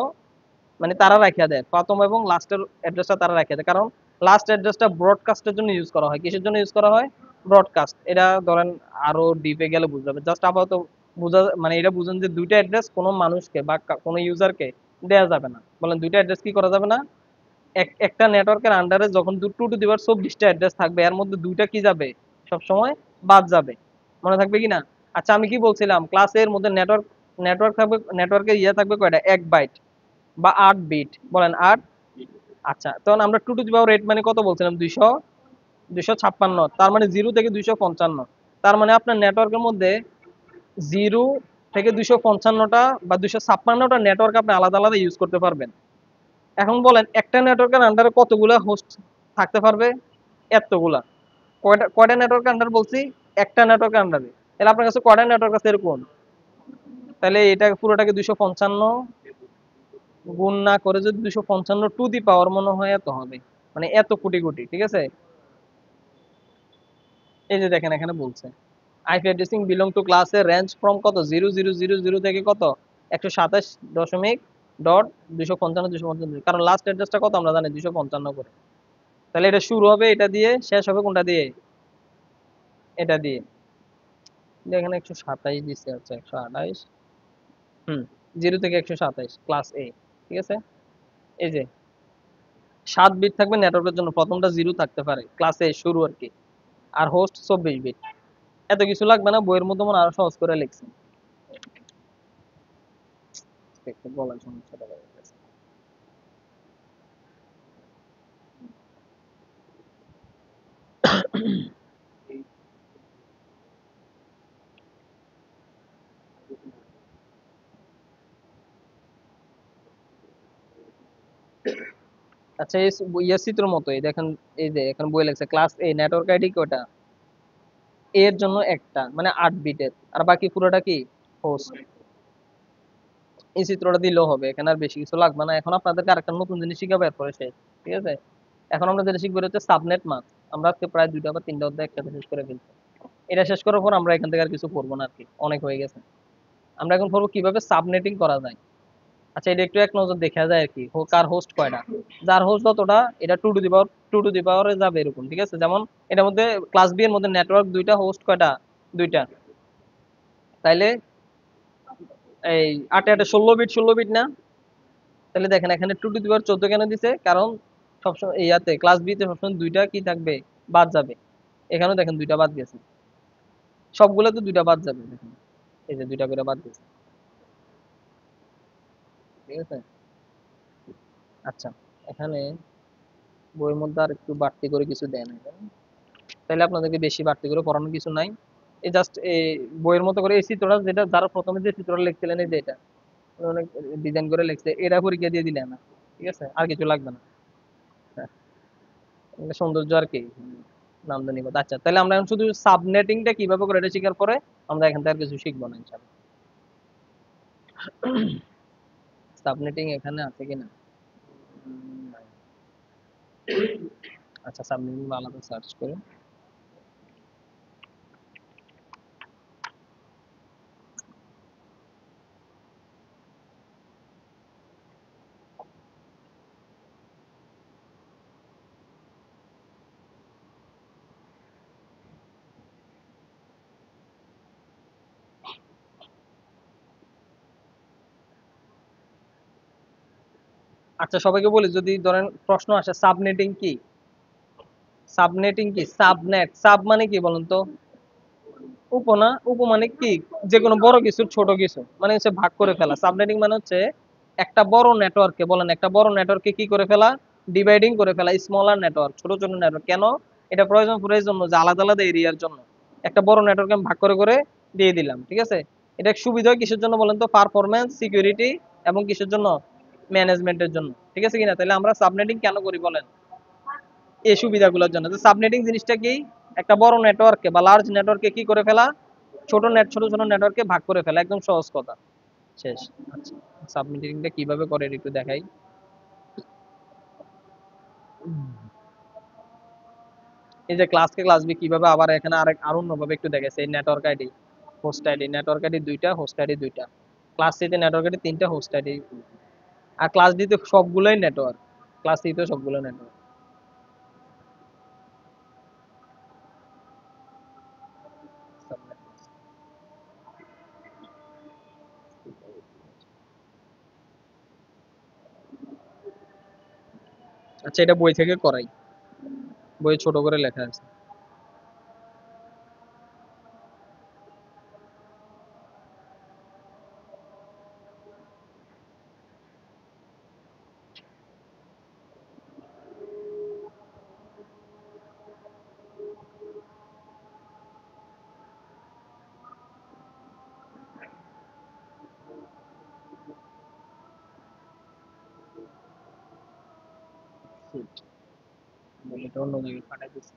মানে তারা রাখিয়া দেয় প্রথম এবং লাস্টের অ্যাড্রেসটা, তারা রাখিয়া দেয়। কারণ লাস্ট অ্যাড্রেসটা ব্রডকাস্টের জন্য ইউজ করা হয়। কিসের জন্য ইউজ করা হয়? ব্রডকাস্ট। এটা ধরেন আরো ডিপে গেলে বুঝতে হবে, জাস্ট আপাতত বুঝা, মানে এটা বুঝেন যে দুইটা অ্যাড্রেস কোনো মানুষকে বা কোনো ইউজারকে দেওয়া যাবে না। বলেন দুইটা অ্যাড্রেস কি করা যাবে না? একটা নেটওয়ার্কের আন্ডারে যখন 2 টু দি পাওয়ার 24টা অ্যাড্রেস থাকবে, এর মধ্যে দুইটা কি যাবে? সবসময় বাদ যাবে। মনে থাকবে কি না? আচ্ছা আমি কি বলছিলাম, ক্লাসের মধ্যে নেটওয়ার্ক নেটওয়ার্ক থাকবে, নেটওয়ার্কের ইয়ে থাকবে কয়টা? 1 বাইট বা 8 বিট। বলেন 8। আচ্ছা, তখন আমরা 2 টু দি পাওয়ার 8 মানে কত বলছিলাম? 256। তার মানে 0 থেকে 255। তার মানে আপনার নেটওয়ার্কের মধ্যে 0 থেকে 255টা বা 256টা নেটওয়ার্ক আপনি আলাদা আলাদা ইউজ করতে পারবেন। এখন বলেন একটা নেটওয়ার্কের আন্ডারে কতগুলা হোস্ট থাকতে পারবে? এতগুলা। কয়টা কয়টা নেটওয়ার্কের আন্ডার বলছি? একটা নেটওয়ার্কের আন্ডারে। তাহলে আপনার কাছে কয়টা নেটওয়ার্ক আছে এরকম? তাহলে এটা পুরোটাকে 255 গুণ না করে যদি 255 টু দি পাওয়ার মনে হয় এত হবে, মানে এত কোটি কোটি, ঠিক আছে? এই যে দেখেন এখানে বলছে আইপি অ্যাড্রেসিং বিলং টু ক্লাসে রেঞ্জ ফ্রম কত? 0000 থেকে কত? 127.255 কারণ লাস্ট অ্যাড্রেসটা কত আমরা জানি? 255 করে। তাহলে এটা শুরু হবে এটা দিয়ে, শেষ হবে কোনটা দিয়ে? এটা দিয়ে। এখানে 127 দিচ্ছে, আচ্ছা 128। হুম, 0 থেকে 127 ক্লাস এ, ঠিক আছে? এই যে 7 বিট থাকবে নেটওয়ার্কের জন্য, প্রথমটা 0 থাকতে পারে, ক্লাস এ শুরু আর কি। আর হোস্ট 24 বিট। এত কিছু লাগবে না, বইয়ের মধ্যে মনে হয় আরো সহজ করে লিখছে। একটু বলার সমস্যাটা দেখা গেছে। আচ্ছা এই ইয়ে চিত্র মতো, এই দেখেন, এই যে এখানে বই লেখছে ক্লাস এ নেটওয়ার্ক আইডি কয়টা? এর জন্য একটা, মানে 8 বিটের, আর বাকি পুরোটা কি? হোস্ট। এই চিত্রটা দিলেও হবে, এখানে আর বেশি কিছু লাগবে না। এখন আপনাদেরকে আরেকটা নতুন জিনিস শিখাবো, এরপরে শেষ, ঠিক আছে? এখন আমরা যেটা শিখবো হচ্ছে সাবনেট মাস্ক। আমরা আজকে প্রায় 2টা বা 3টা অধ্যায় একসাথে শেষ করে ফেলছি। এটা শেষ করার পর আমরা এখান থেকে আর কিছু পড়বো না আর কি, অনেক হয়ে গেছে। আমরা এখন পড়বো কিভাবে সাবনেটিং করা যায়। আচ্ছা এটা একটু এক নজর দেখা যায় আর কি, কার হোস্ট কয়টা, যার হোস্ট যতটা, এটা 2 টু দি পাওয়ারে যাবে এরকম, ঠিক আছে? যেমন এটার মধ্যে ক্লাস বি এর মধ্যে নেটওয়ার্ক দুইটা, হোস্ট কয়টা? দুইটা। তাইলে এই 8 8 16 বিট, 16 বিট না? তাহলে দেখেন এখানে 2 টু দি পাওয়ার 14 কেন দিছে? কারণ সবসময় ইয়াতে ক্লাস বি তে সবসময় দুইটা কি থাকবে? বাদ যাবে। এখানেও দেখেন দুইটা বাদ গেছে, সবগুলোতে দুইটা বাদ যাবে দেখেন, এই যে দুইটা করে বাদ গেছে, ঠিক আছে? আচ্ছা, এখানে বইয়ের মধ্যে আর একটু বাড়তি করে কিছু দেয় না, তাহলে আপনাদেরকে বেশি বাড়তি করে পড়ানোর কিছু নাই। এই জাস্ট এই বইয়ের মতো করে এই চিত্রটা, যেটা যারা প্রথমে যে চিত্রটা লিখছিলেন, এই যে এটা অনেক ডিজাইন করে লিখছে, এরা পরীক্ষা দিয়ে দিলে না, ঠিক আছে? আর কিছু লাগবে না। হ্যাঁ, এটা সৌন্দর্য আর কি, নান্দনিক কথা। আচ্ছা তাহলে আমরা এখন শুধু সাবনেটিংটা কিভাবে করে এটা শেখার পরে আমরা এখান থেকে আর কিছু শিখবো না ইনশাআল্লাহ। সাবনেটিং এখানে আছে কিনা? নাই। আচ্ছা সাবনেটিং আলাদা সার্চ করে। আচ্ছা সবাইকে বলি, যদি ধরেন প্রশ্ন আসে সাবনেটিং কি, সাবনেটিং কি, সাবনেট, সাব মানে কি বলেন তো? উপ না, উপ মানে কি? যে কোনো বড় কিছু ছোট কিছু, মানে হচ্ছে ভাগ করে ফেলা। সাবনেটিং মানে হচ্ছে একটা বড় নেটওয়ার্ককে, বলেন একটা বড় নেটওয়ার্ককে কি করে ফেলা? ডিভাইডিং করে ফেলা স্মলার নেটওয়ার্ক, ছোট ছোট নেটওয়ার্ক। কেন? এটা প্রয়োজন পড়ে এই জন্য যে আলাদা আলাদা এরিয়ার জন্য একটা বড় নেটওয়ার্ক আমি ভাগ করে করে দিয়ে দিলাম, ঠিক আছে? এটা সুবিধা হয় কিসের জন্য বলেন তো? পারফরম্যান্স, সিকিউরিটি এবং কিসের জন্য? ম্যানেজমেন্টের জন্য, ঠিক আছে কিনা? তাহলে আমরা সাবনেটিং কেন করি বলেন? এই সুবিধাগুলোর জন্য। তো সাবনেটিং জিনিসটা কি? একটা বড় নেটওয়ার্ককে বা লার্জ নেটওয়ার্ককে কি করে ফেলা, ছোট ছোট নেটওয়ার্ককে ভাগ করে ফেলা, একদম সহজ কথা। শেষ। আচ্ছা, সাবমিটিংটা কিভাবে করে এটা একটু দেখাই। এই যে ক্লাসকে ক্লাস বি কিভাবে আবার এখানে আর অন্যভাবে একটু দেখেছে। এই network ID, host ID, network ID দুইটা, হোস্ট আইডি দুইটা। ক্লাস সি তে নেটওয়ার্ক আইডি তিনটা, হোস্ট আইডি। আর ক্লাস ডি তে সবগুলোই নেটওয়ার্ক, ক্লাস সি তে সবগুলো নেটওয়ার্ক। আচ্ছা, এটা বই থেকে করাই, বই ছোট করে লেখা আছে। এটা অন্য জায়গায় পাঠাই দিচ্ছি।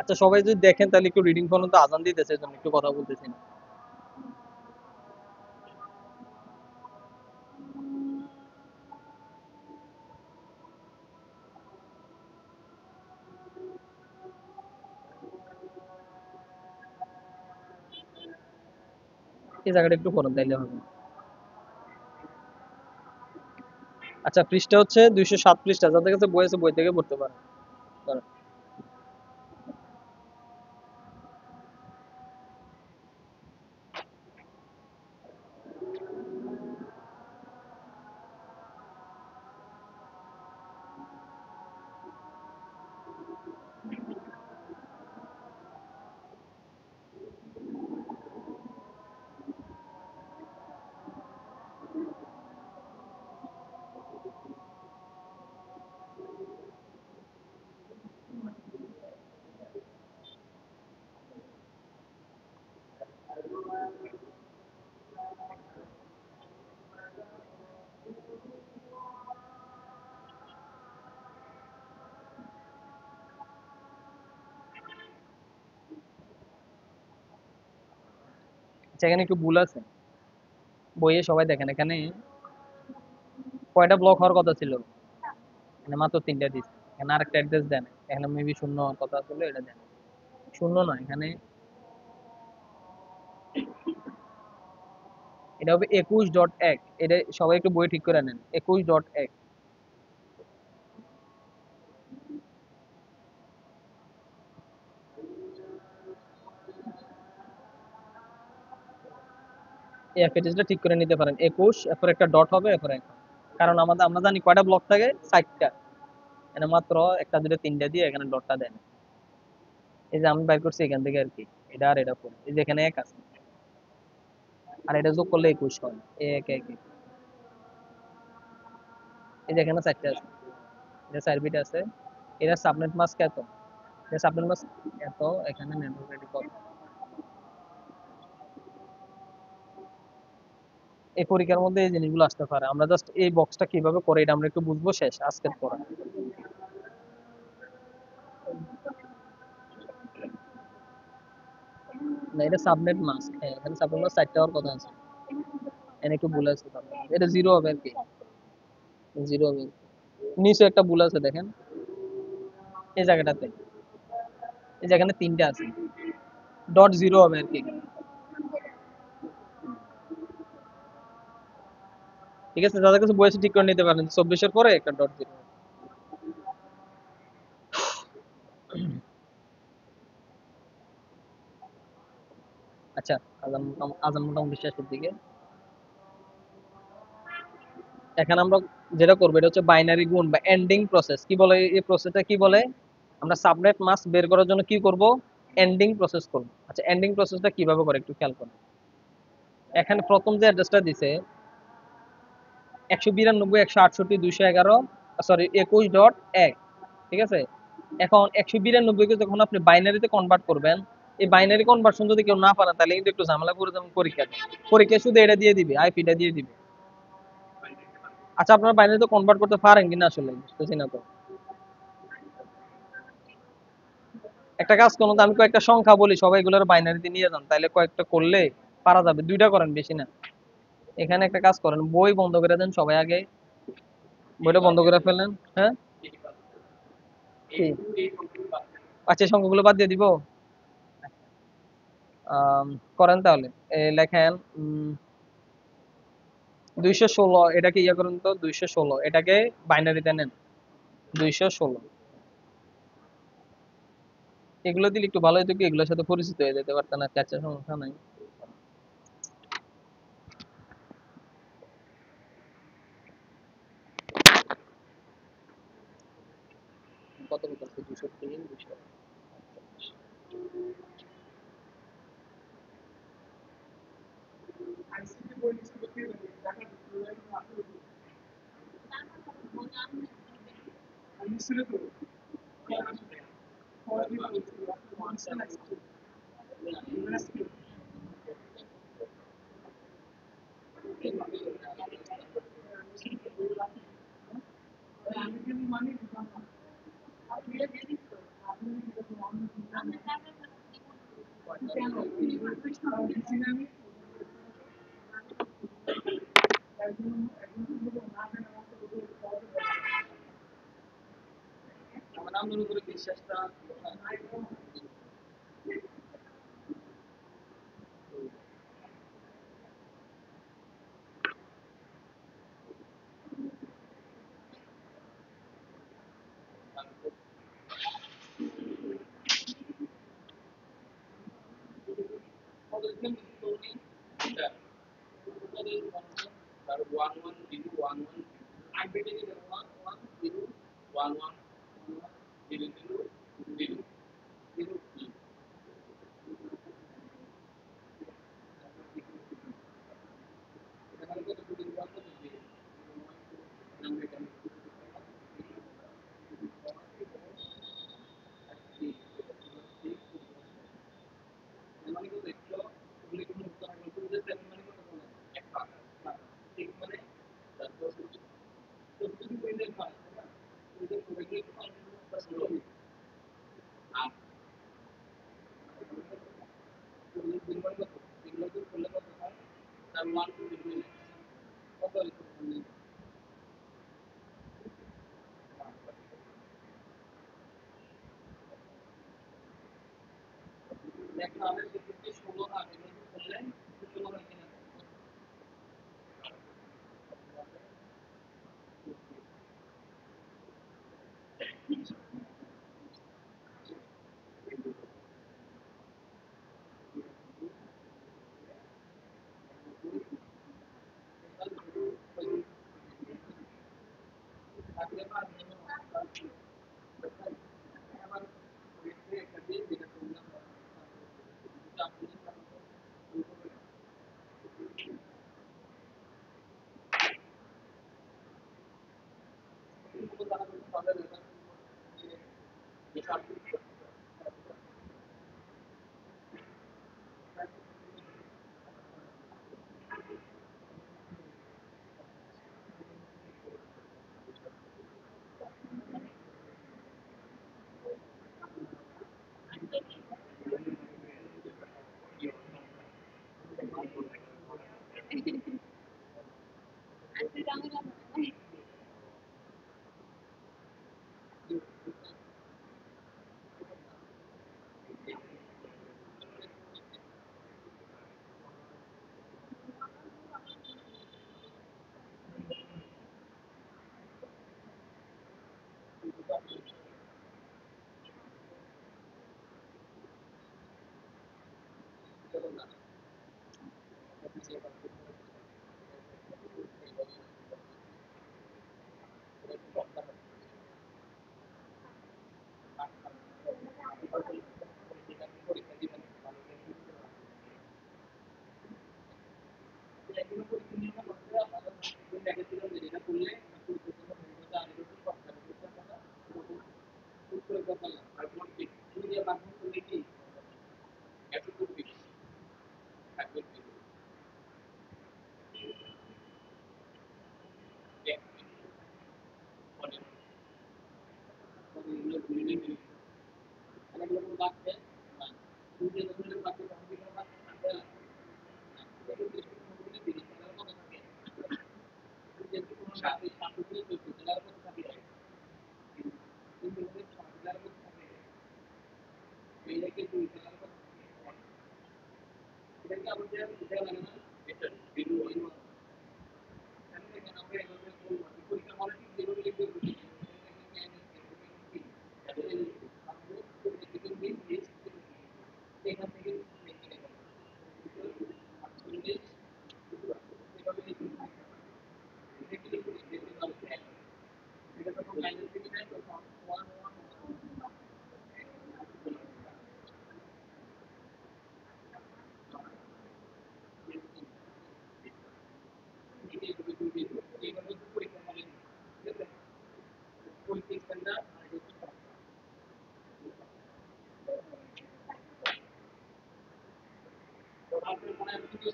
আচ্ছা, সবাই যদি দেখেন তাহলে একটু রিডিং ফোন, তো আজান দিতেছে, এজন্য একটু কথা বলতেছি না। এই জায়গাটা একটু করেন তাইলে হবে। আচ্ছা, পৃষ্ঠা হচ্ছে 207 পৃষ্ঠা, যাদের কাছে বই আছে বই থেকে পড়তে পারেন। করেন। আচ্ছা, এখানে একটু ভুল আছে বইয়ে, সবাই দেখেন এখানে কয়টা ব্লক হওয়ার কথা ছিল, এখানে মাত্র তিনটা দিচ্ছে। এখানে আরেকটা অ্যাড্রেস দেন, এখানে মেবি শূন্য হওয়ার কথা ছিল, এটা দেন। শূন্য না, এখানে এটা হবে 21.1। এটা সবাই একটু বই ঠিক করে নেন, 21.1। এই অ্যাড্রেসটা ঠিক করে নিতে পারেন, 21, এরপর একটা ডট হবে, এরপর এক। কারণ আমরা জানি কয়টা ব্লক থাকে, 4টা। এখানে মাত্র একটা দুটো তিনটা দিয়ে এখানে ডটটা দেন। এই যে আমি বাইর করছি এখান থেকে আর কি, এটা আর এটা পড়ে, এই যে এখানে এক আছে, আর এটা যোগ করলে 21 হয়। এক এক এক। এই যে এখানে 4টা আছে, এটা 4 বিট আছে। এটা সাবনেট মাস্ক এত, এটা সাবনেট মাস্ক এত, এখানে নেটওয়ার্ক আইডি কত। এই পরীক্ষার মধ্যে এই জিনিসগুলো আসতে পারে, আমরা জাস্ট এই বক্সটা কিভাবে করে এটা আমরা একটু বুঝবো, শেষ আজকের পড়া। না, এটা সাবনেট মাস্ক, হ্যাঁ এখানে সাবনেট মাস্ক 4টা হওয়ার কথা আছে। এখানে একটু ভুল আছে তার মানে। এটা জিরো হবে আর কি, জিরো হবে। নিচে একটা ভুল আছে দেখেন, এই জায়গাটাতে, এই যেখানে তিনটা আছে, ডট জিরো হবে আর কি এখানে। ঠিক আছে, যাদের কাছে বয়স ঠিক করে নিতে পারেন, 24-এর পরে একটা ডট জিরো। আচ্ছা, আজান মোটামুটি শেষের দিকে। এখানে আমরা যেটা করবো এটা হচ্ছে বাইনারি গুণ বা এন্ডিং প্রসেস। কি বলে এই প্রসেসটা, কি বলে? আমরা সাবনেট মাস্ক বের করার জন্য কি করব? এন্ডিং প্রসেস করব। আচ্ছা, এন্ডিং প্রসেসটা কিভাবে করে একটু খেয়াল করুন। এখানে প্রথম যে অ্যাড্রেসটা দিছে 192.168.211, সরি 21.1, ঠিক আছে? এখন 192 কে যখন আপনি বাইনারিতে কনভার্ট করবেন, এই বাইনারি কনভার্সন যদি কেউ না পারেন তাহলে কিন্তু একটু ঝামেলা করে দেবেন পরীক্ষাতে। পরীক্ষা শুধু এটা দিয়ে দিবে, আইপিটা দিয়ে দিবে। আচ্ছা, আপনারা বাইনারিতে কনভার্ট করতে পারেন কিনা আসলে বুঝতেছি না তো। একটা কাজ করুন তো, আমি কয়েকটা সংখ্যা বলি, সবাই এগুলোর বাইনারিতে নিয়ে যান, তাহলে কয়েকটা করলে পারা যাবে। দুইটা করেন, বেশি না। এখানে একটা কাজ করেন, বই বন্ধ করে দেন সবাই আগে। বইটা বন্ধ করে ফেলেন। হ্যাঁ, কি? আচ্ছা, এই সংখ্যাগুলো বাদ দিয়ে দিব। আম, করেন তাহলে। লেখেন 216, এটাকে ইয়ে করুন তো, 216 এটাকে বাইনারিতে নেন। 216 এগুলো দিলে একটু ভালো হতো, কি এগুলোর সাথে পরিচিত হয়ে যেতে পারতেন। আর আচ্ছা, সমস্যা নাই। কত করছে? 203, 200। আমার আমার উপরে বিশ্বাসটা one one zero one one আগে one one zero one one zero zero zero zero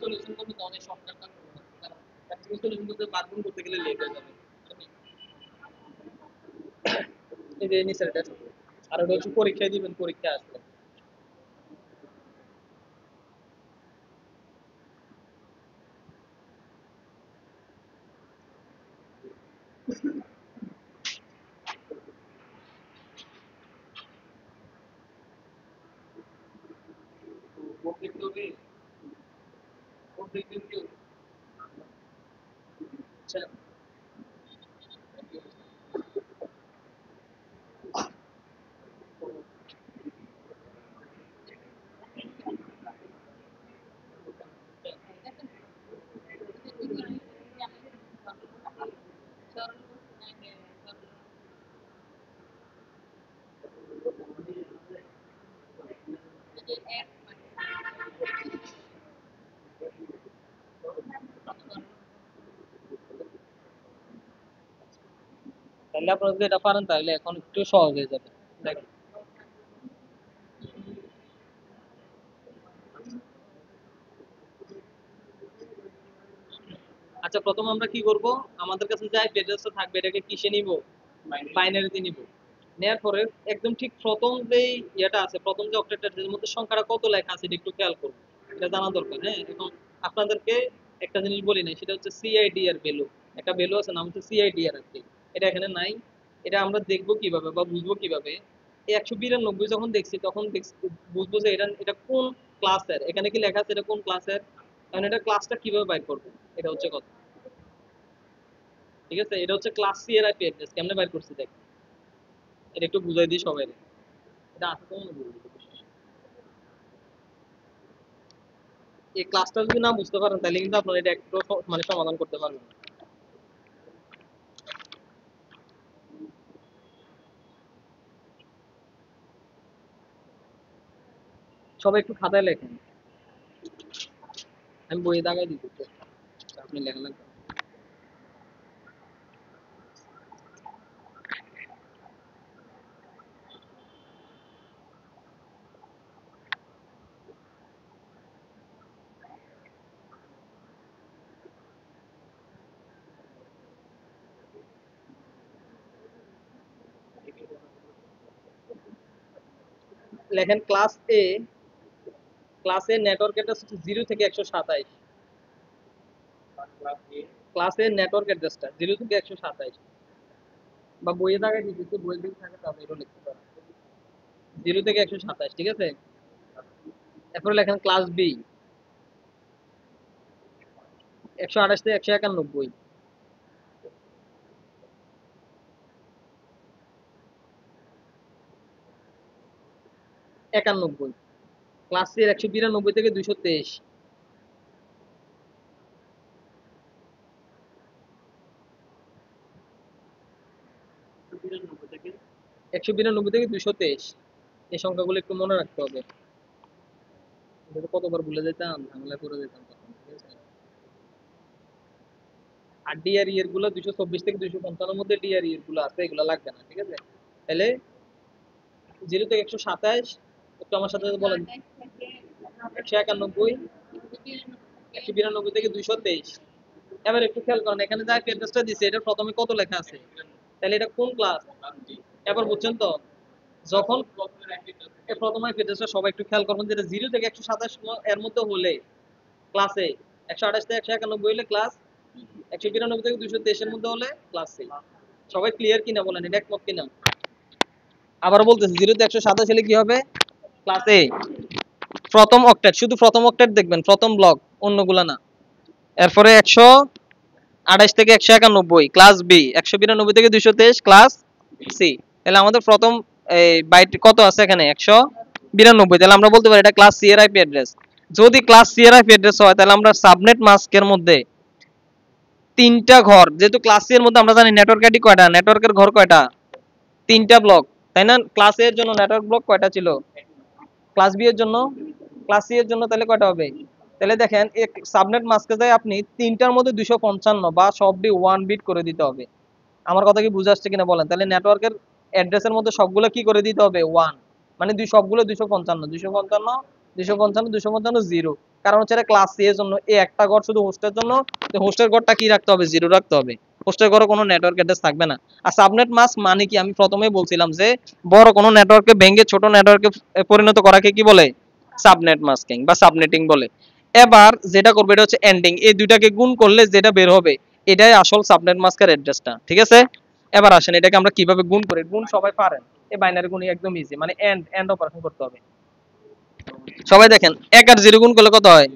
solution করতে তো অনেক শর্টকাট কারণ সলিউশন করতে বারগুন করতে গেলে লেট হয়ে যাবে। এই যে নিচের টেস্ট আর ওটা হচ্ছে পরীক্ষায় দিবেন, পরীক্ষা আসবে। আচ্ছা, তাহলে আপনারা যদি এটা পারেন তাহলে এখন একটু সহজ হয়ে যাবে। দেখেন, আচ্ছা প্রথম আমরা কি করব, আমাদের কাছে যে আইপি অ্যাড্রেসটা থাকবে এটাকে কিসে নিব, বাইনারিতে নিব। নেওয়ার পরে একদম ঠিক প্রথম যে ইয়েটা আছে, প্রথম যে অক্টেট এর মধ্যে সংখ্যাটা কত লেখা আছে এটা একটু খেয়াল করব, এটা জানা দরকার। হ্যাঁ, এখন আপনাদেরকে একটা জিনিস বলি নাই, সেটা হচ্ছে সিআইডিআর ভ্যালু। একটা ভ্যালু আছে নাম হচ্ছে সিআইডিআর আর কি, এটা এখানে নাই। এটা আমরা দেখবো কিভাবে বা বুঝবো কিভাবে, এই 192 যখন দেখছি তখন বুঝবো যে এটা এটা কোন ক্লাসের, এখানে কি লেখা আছে এটা কোন ক্লাসের, কারণ এটা ক্লাসটা কিভাবে বাইর করবো, এটা হচ্ছে কথা। ঠিক আছে, এটা হচ্ছে ক্লাস সি এর আইপি অ্যাড্রেস, কেমনে বাইর করছি দেখ, এটা একটু বুঝাই দিই সবাই। এটা আছে তো মনে করি। এই ক্লাসটা যদি না বুঝতে পারেন তাহলে কিন্তু আপনারা এটা একটু মানে সমাধান করতে পারবেন না। সবাই একটু খাতায় লেখেন, আমি বইয়ে দাগাই দিচ্ছি, আপনি লেখা লাগবে। লেখেন class A, class A network address হচ্ছে 0 থেকে 127। ক্লাস এ নেটওয়ার্ক অ্যাড্রেসটা 0 থেকে 127, বা বইয়ে দাগাই দিচ্ছি, বইয়ের দিকে থাকে তাহলে এটা লিখতে পারেন 0 থেকে 127। ঠিক আছে, এরপরে লেখেন ক্লাস বি 128 থেকে 191। 91। ক্লাস সি এর 192 থেকে 223। 192 থেকে 223, এই সংখ্যাগুলো একটু মনে রাখতে হবে। এটা কতবার ভুলে যেতাম, ঝামেলা করে যেতাম তখন। ঠিক আছে, আর ডিআর ইয়ার গুলো 224 থেকে 255 মধ্যে ডিআর ইয়ার গুলো আছে, এগুলো লাগবে না। ঠিক আছে, তাহলে 0 থেকে 127, একটু আমার সাথে বলেন। 191, 192 থেকে 223। এবার একটু খেয়াল করেন, এখানে যে আইপি অ্যাড্রেসটা দিছে এটা প্রথমে কত লেখা আছে, তাহলে এটা কোন ক্লাস? এবার বুঝছেন তো, যখন প্রথম আইপি অ্যাড্রেসটা সবাই একটু খেয়াল করবেন, যেটা 0 থেকে 127 এর মধ্যে হলে ক্লাসে, 128 থেকে 191 হলে ক্লাস, 192 থেকে 223 এর মধ্যে হলে ক্লাস সি। সবাই ক্লিয়ার কিনা বলেন, এটা একমত কিনা? আবার বলতেছি, 0 থেকে 127 হলে কি হবে? ক্লাস এ। প্রথম অক্টেট, শুধু প্রথম অক্টেট দেখবেন, প্রথম ব্লক, অন্যগুলা না। এরপরে 128 থেকে 191 ক্লাস বি, 192 থেকে 223 ক্লাস সি। তাহলে আমাদের প্রথম এই বাইট কত আছে এখানে? 192। তাহলে আমরা বলতে পারি এটা ক্লাস সি এর আইপি অ্যাড্রেস। যদি ক্লাস সি এর আইপি অ্যাড্রেস হয়, তাহলে আমরা সাবনেট মাস্কের মধ্যে তিনটা ঘর, যেহেতু ক্লাস সি এর মধ্যে আমরা জানি নেটওয়ার্ক আইডি কয়টা, নেটওয়ার্কের ঘর কয়টা? তিনটা ব্লক, তাই না? ক্লাস এ এর জন্য নেটওয়ার্ক ব্লক কয়টা ছিল? ক্লাস বি এর জন্য, ক্লাস সি এর জন্য তাহলে কয়টা হবে? তাহলে দেখেন, এক সাবনেট মাস্কে যায় আপনি তিনটার মধ্যে 255 বা সবটি 1 বিট করে দিতে হবে। আমার কথা কি বুঝে আসছে কিনা বলেন? তাহলে নেটওয়ার্কের অ্যাড্রেসের মধ্যে সবগুলো কি করে দিতে হবে? 1। মানে সবগুলো 255, 255, 255, 255, 0। কারণ হচ্ছে এটা ক্লাস সি এর জন্য, এই একটা ঘর শুধু হোস্টের জন্য, তো হোস্টের ঘরটা কি রাখতে হবে? 0 রাখতে হবে। হোস্টের ঘরে কোনো নেটওয়ার্ক অ্যাড্রেস থাকবে না। আর সাবনেট মাস্ক মানে কি, আমি প্রথমেই বলছিলাম যে বড় কোনো নেটওয়ার্ককে ভেঙে ছোট নেটওয়ার্কে পরিণত করাকে কি বলে? সাবনেট মাস্কিং বা সাবনেটিং বলে। এবার যেটা করবে এটা হচ্ছে এন্ডিং, এই দুইটাকে গুণ করলে যেটা বের হবে এটাই আসল সাবনেট মাস্কের অ্যাড্রেসটা, ঠিক আছে? এবার আসেন এটাকে আমরা কিভাবে গুণ করি। গুণ সবাই পারেন, এই বাইনারি গুণ একদম ইজি, মানে এন্ড এন্ড অপারেশন করতে হবে। সবাই দেখেন, 1 আর 0 গুণ করলে কত হয়?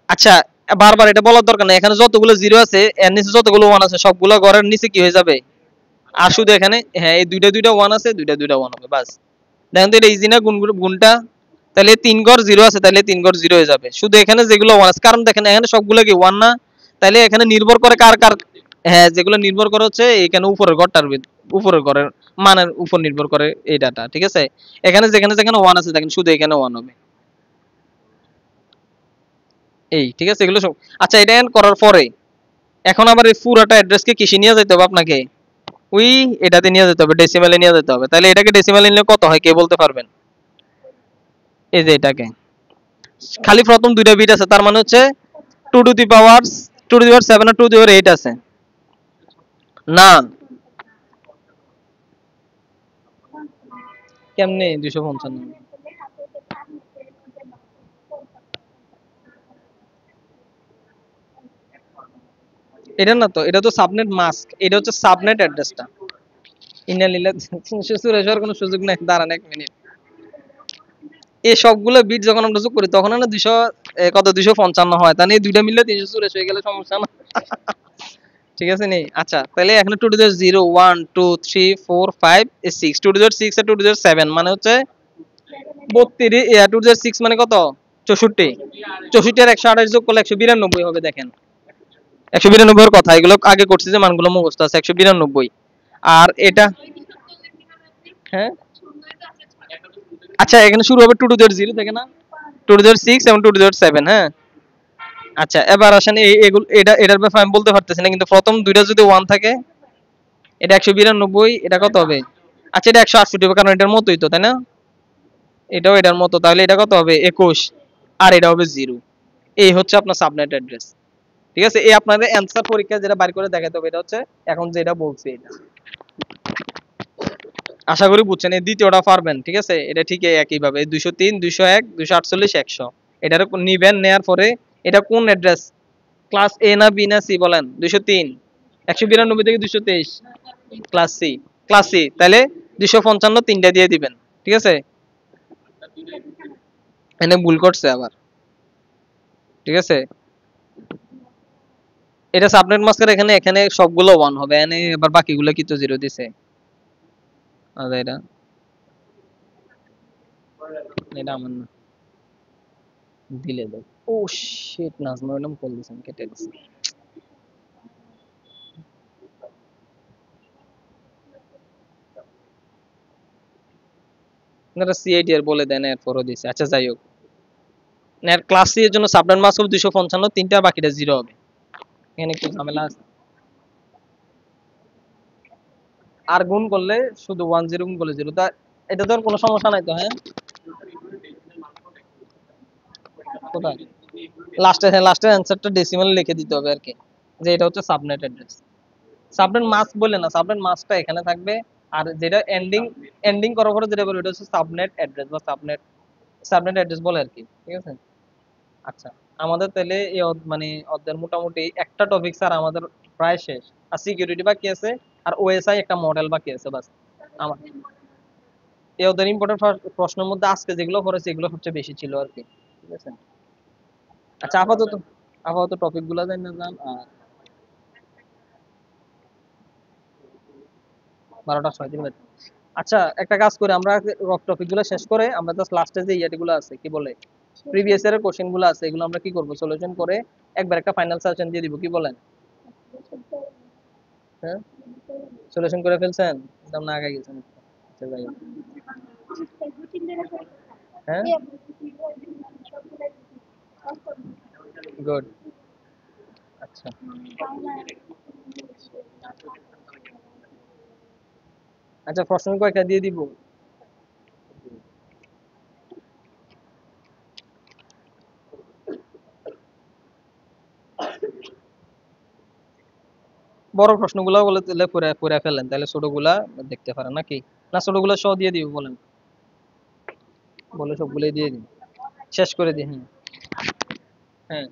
আচ্ছা, বারবার এটা বলার দরকার নেই, এখানে যতগুলো 0 আছে এর নিচে যতগুলো 1 আছে সবগুলো ঘরের নিচে কি হয়ে যাবে? আর শুধু এখানে, হ্যাঁ, এই দুইটা দুইটা 1 আছে, দুইটা দুইটা 1 হবে, বাস। দেখেন তো এটা ইজি না গুণটা? তাহলে 3 ঘর 0 আছে, তাহলে 3 ঘর 0 হয়ে যাবে। শুধু এখানে যেগুলো 1 আছে, কারণ দেখেন এখানে সবগুলো কি 1 না? তাহলে এখানে নির্ভর করে কার কার, হ্যাঁ, যেগুলো নির্ভর করে হচ্ছে এখানে উপরের ঘরটার উপরের ঘরের মানের উপর নির্ভর করে এই ডাটা, ঠিক আছে? এখানে যেখানে যেখানে 1 আছে দেখেন শুধু এখানে 1 হবে। এই ঠিক আছে, এগুলো সব। আচ্ছা, এটা এন্ড করার পরে এখন আবার এই পুরোটা অ্যাড্রেসকে কিসে নিয়ে যেতে হবে আপনাকে? ওই এটাতে নিয়ে যেতে হবে, ডেসিমালে নিয়ে যেতে হবে। তাহলে এটাকে ডেসিমালে নিলে কত হয় কে বলতে পারবেন? এই যে এটাকে, খালি প্রথম দুইটা বিট আছে, তার মানে হচ্ছে 2 to the power 2 to the power 7 আর 2 টু দি পাওয়ার 8 আছে না? কেমনে 255? এটা না তো, এটা তো সাবনেট মাস্ক, এটা হচ্ছে সাবনেট অ্যাড্রেসটা। ইনালিল্লাহ, 384 কোনো সুযোগ নাই, দাঁড়ান 1 মিনিট। এই সবগুলো বিট যখন আমরা যোগ করি তখন না 200 কত 255 হয়, তাহলে এই দুইটা মিলে 384 হয়ে গেলে সমস্যা না। ঠিক আছে নি? আচ্ছা, তাহলে এখানে 2 টু দি 0 1 2 3 4 5 6, 2 টু দি 6 আর 2 টু দি 7 মানে হচ্ছে 32, 2 টু দি 6 মানে কত? 64। 64 আর 128 যোগ করলে 192 হবে। দেখেন 192 এর কথা, এগুলো আগে করছি যে মানগুলো মুখস্থ আছে, 192। আর এটা, হ্যাঁ, আচ্ছা, এখানে শুরু হবে 2 টু দি 0 থেকে না? 2 টু দি 6 এবং 2 টু দি 7, হ্যাঁ। আচ্ছা, এবার আসেন এগুলো, এটার ব্যাপারে আমি বলতে পারতেছি না, কিন্তু প্রথম দুইটা যদি 1 থাকে এটা 192, এটা কত হবে? আচ্ছা, এটা 168 হবে, কারণ এটার মতোই তো, তাই না? এটাও এটার মতো, তাহলে এটা কত হবে? 21। আর এটা হবে 0। এই হচ্ছে আপনার সাবনেট অ্যাড্রেস, ঠিক আছে? এই আপনাদের অ্যান্সার পরীক্ষা যেটা বাইর করে দেখাতে হবে, এটা হচ্ছে এখন যেটা বলছি এটা। আশা করি বুঝছেন, এই দ্বিতীয়টা পারবেন, ঠিক আছে? এটা ঠিক একই ভাবে 203 201 248 100 এটার নিবেন, নেয়ার পরে এটা কোন অ্যাড্রেস, ক্লাস এ না বি না সি বলেন? 203, 192 থেকে 223 ক্লাস সি, ক্লাস সি। তাহলে 255 তিনটা দিয়ে দিবেন, ঠিক আছে? এনে ভুল করছে আবার, ঠিক আছে? এটা সাবনেট মাস্কের, এখানে এখানে সবগুলো 1 হবে, এনে এবার বাকিগুলো কি তো 0 দিছে। আচ্ছা, এটা এটা আমার না, দিলে দেখ। ও শিট, নাজমা ম্যাডাম কল দিছেন, কেটে দিছে। আপনারা সিআইডি এর বলে দেন, এরপরও দিছে। আচ্ছা, যাই হোক, এর ক্লাস সি এর জন্য সাবনেট মাস্ক হবে 255, তিনটা, বাকিটা 0 হবে। এখানে একটু ঝামেলা আছে। আর গুণ করলে শুধু 10 গুণ করলে 0, তা এটা তো আর কোনো সমস্যা নাই তো, হ্যাঁ? কোথায়? লাস্টে, হ্যাঁ, লাস্টের অ্যান্সারটা ডেসিমাল লিখে দিতে হবে আর কি, যে এটা হচ্ছে সাবনেট অ্যাড্রেস। সাবনেট মাস্ক বলে না, সাবনেট মাস্কটা এখানে থাকবে। আর যেটা এন্ডিং এন্ডিং করার পরে যেটা বলবে এটা হচ্ছে সাবনেট অ্যাড্রেস বা সাবনেট, সাবনেট অ্যাড্রেস বলে আর কি, ঠিক আছে? আচ্ছা, আমাদের তাহলে এই মানে অধ্যায়ের মোটামুটি একটা টপিক স্যার আমাদের প্রায় শেষ। আর সিকিউরিটি বাকি আছে, আর ওএসআই একটা মডেল বাকি আছে, বাস। আমার এই অধ্যায়ের ইম্পর্টেন্ট প্রশ্নের মধ্যে আজকে যেগুলো পড়েছে এগুলো সবচেয়ে বেশি ছিল আর কি, ঠিক আছে? আচ্ছা, আপাতত আপাতত টপিক গুলা জানি না যান। আর 12টা 37 মিনিট। আচ্ছা, একটা কাজ করে আমরা টপিক গুলো শেষ করে আমরা জাস্ট লাস্টে যে ইয়াটি গুলো আছে কি বলে প্রিভিয়াস ইয়ারের কোশ্চেন গুলো আছে এগুলো আমরা কি করবো, সলিউশন করে একবার একটা ফাইনাল সাজেশন দিয়ে দিব, কি বলেন? হ্যাঁ, সলিউশন করে ফেলছেন? একদম না আগে গেছেন। আচ্ছা, যাই হোক। হ্যাঁ, গুড। আচ্ছা, আচ্ছা, প্রশ্ন কয়েকটা দিয়ে দিব। বড় প্রশ্নগুলো বলে তাহলে পড়ে পড়ে ফেলেন, তাহলে ছোটগুলা দেখতে পারেন নাকি? না, ছোটগুলো সহ দিয়ে দিব বলেন? বলে সবগুলোই দিয়ে দিন, শেষ করে দিই। হ্যাঁ, হ্যাঁ।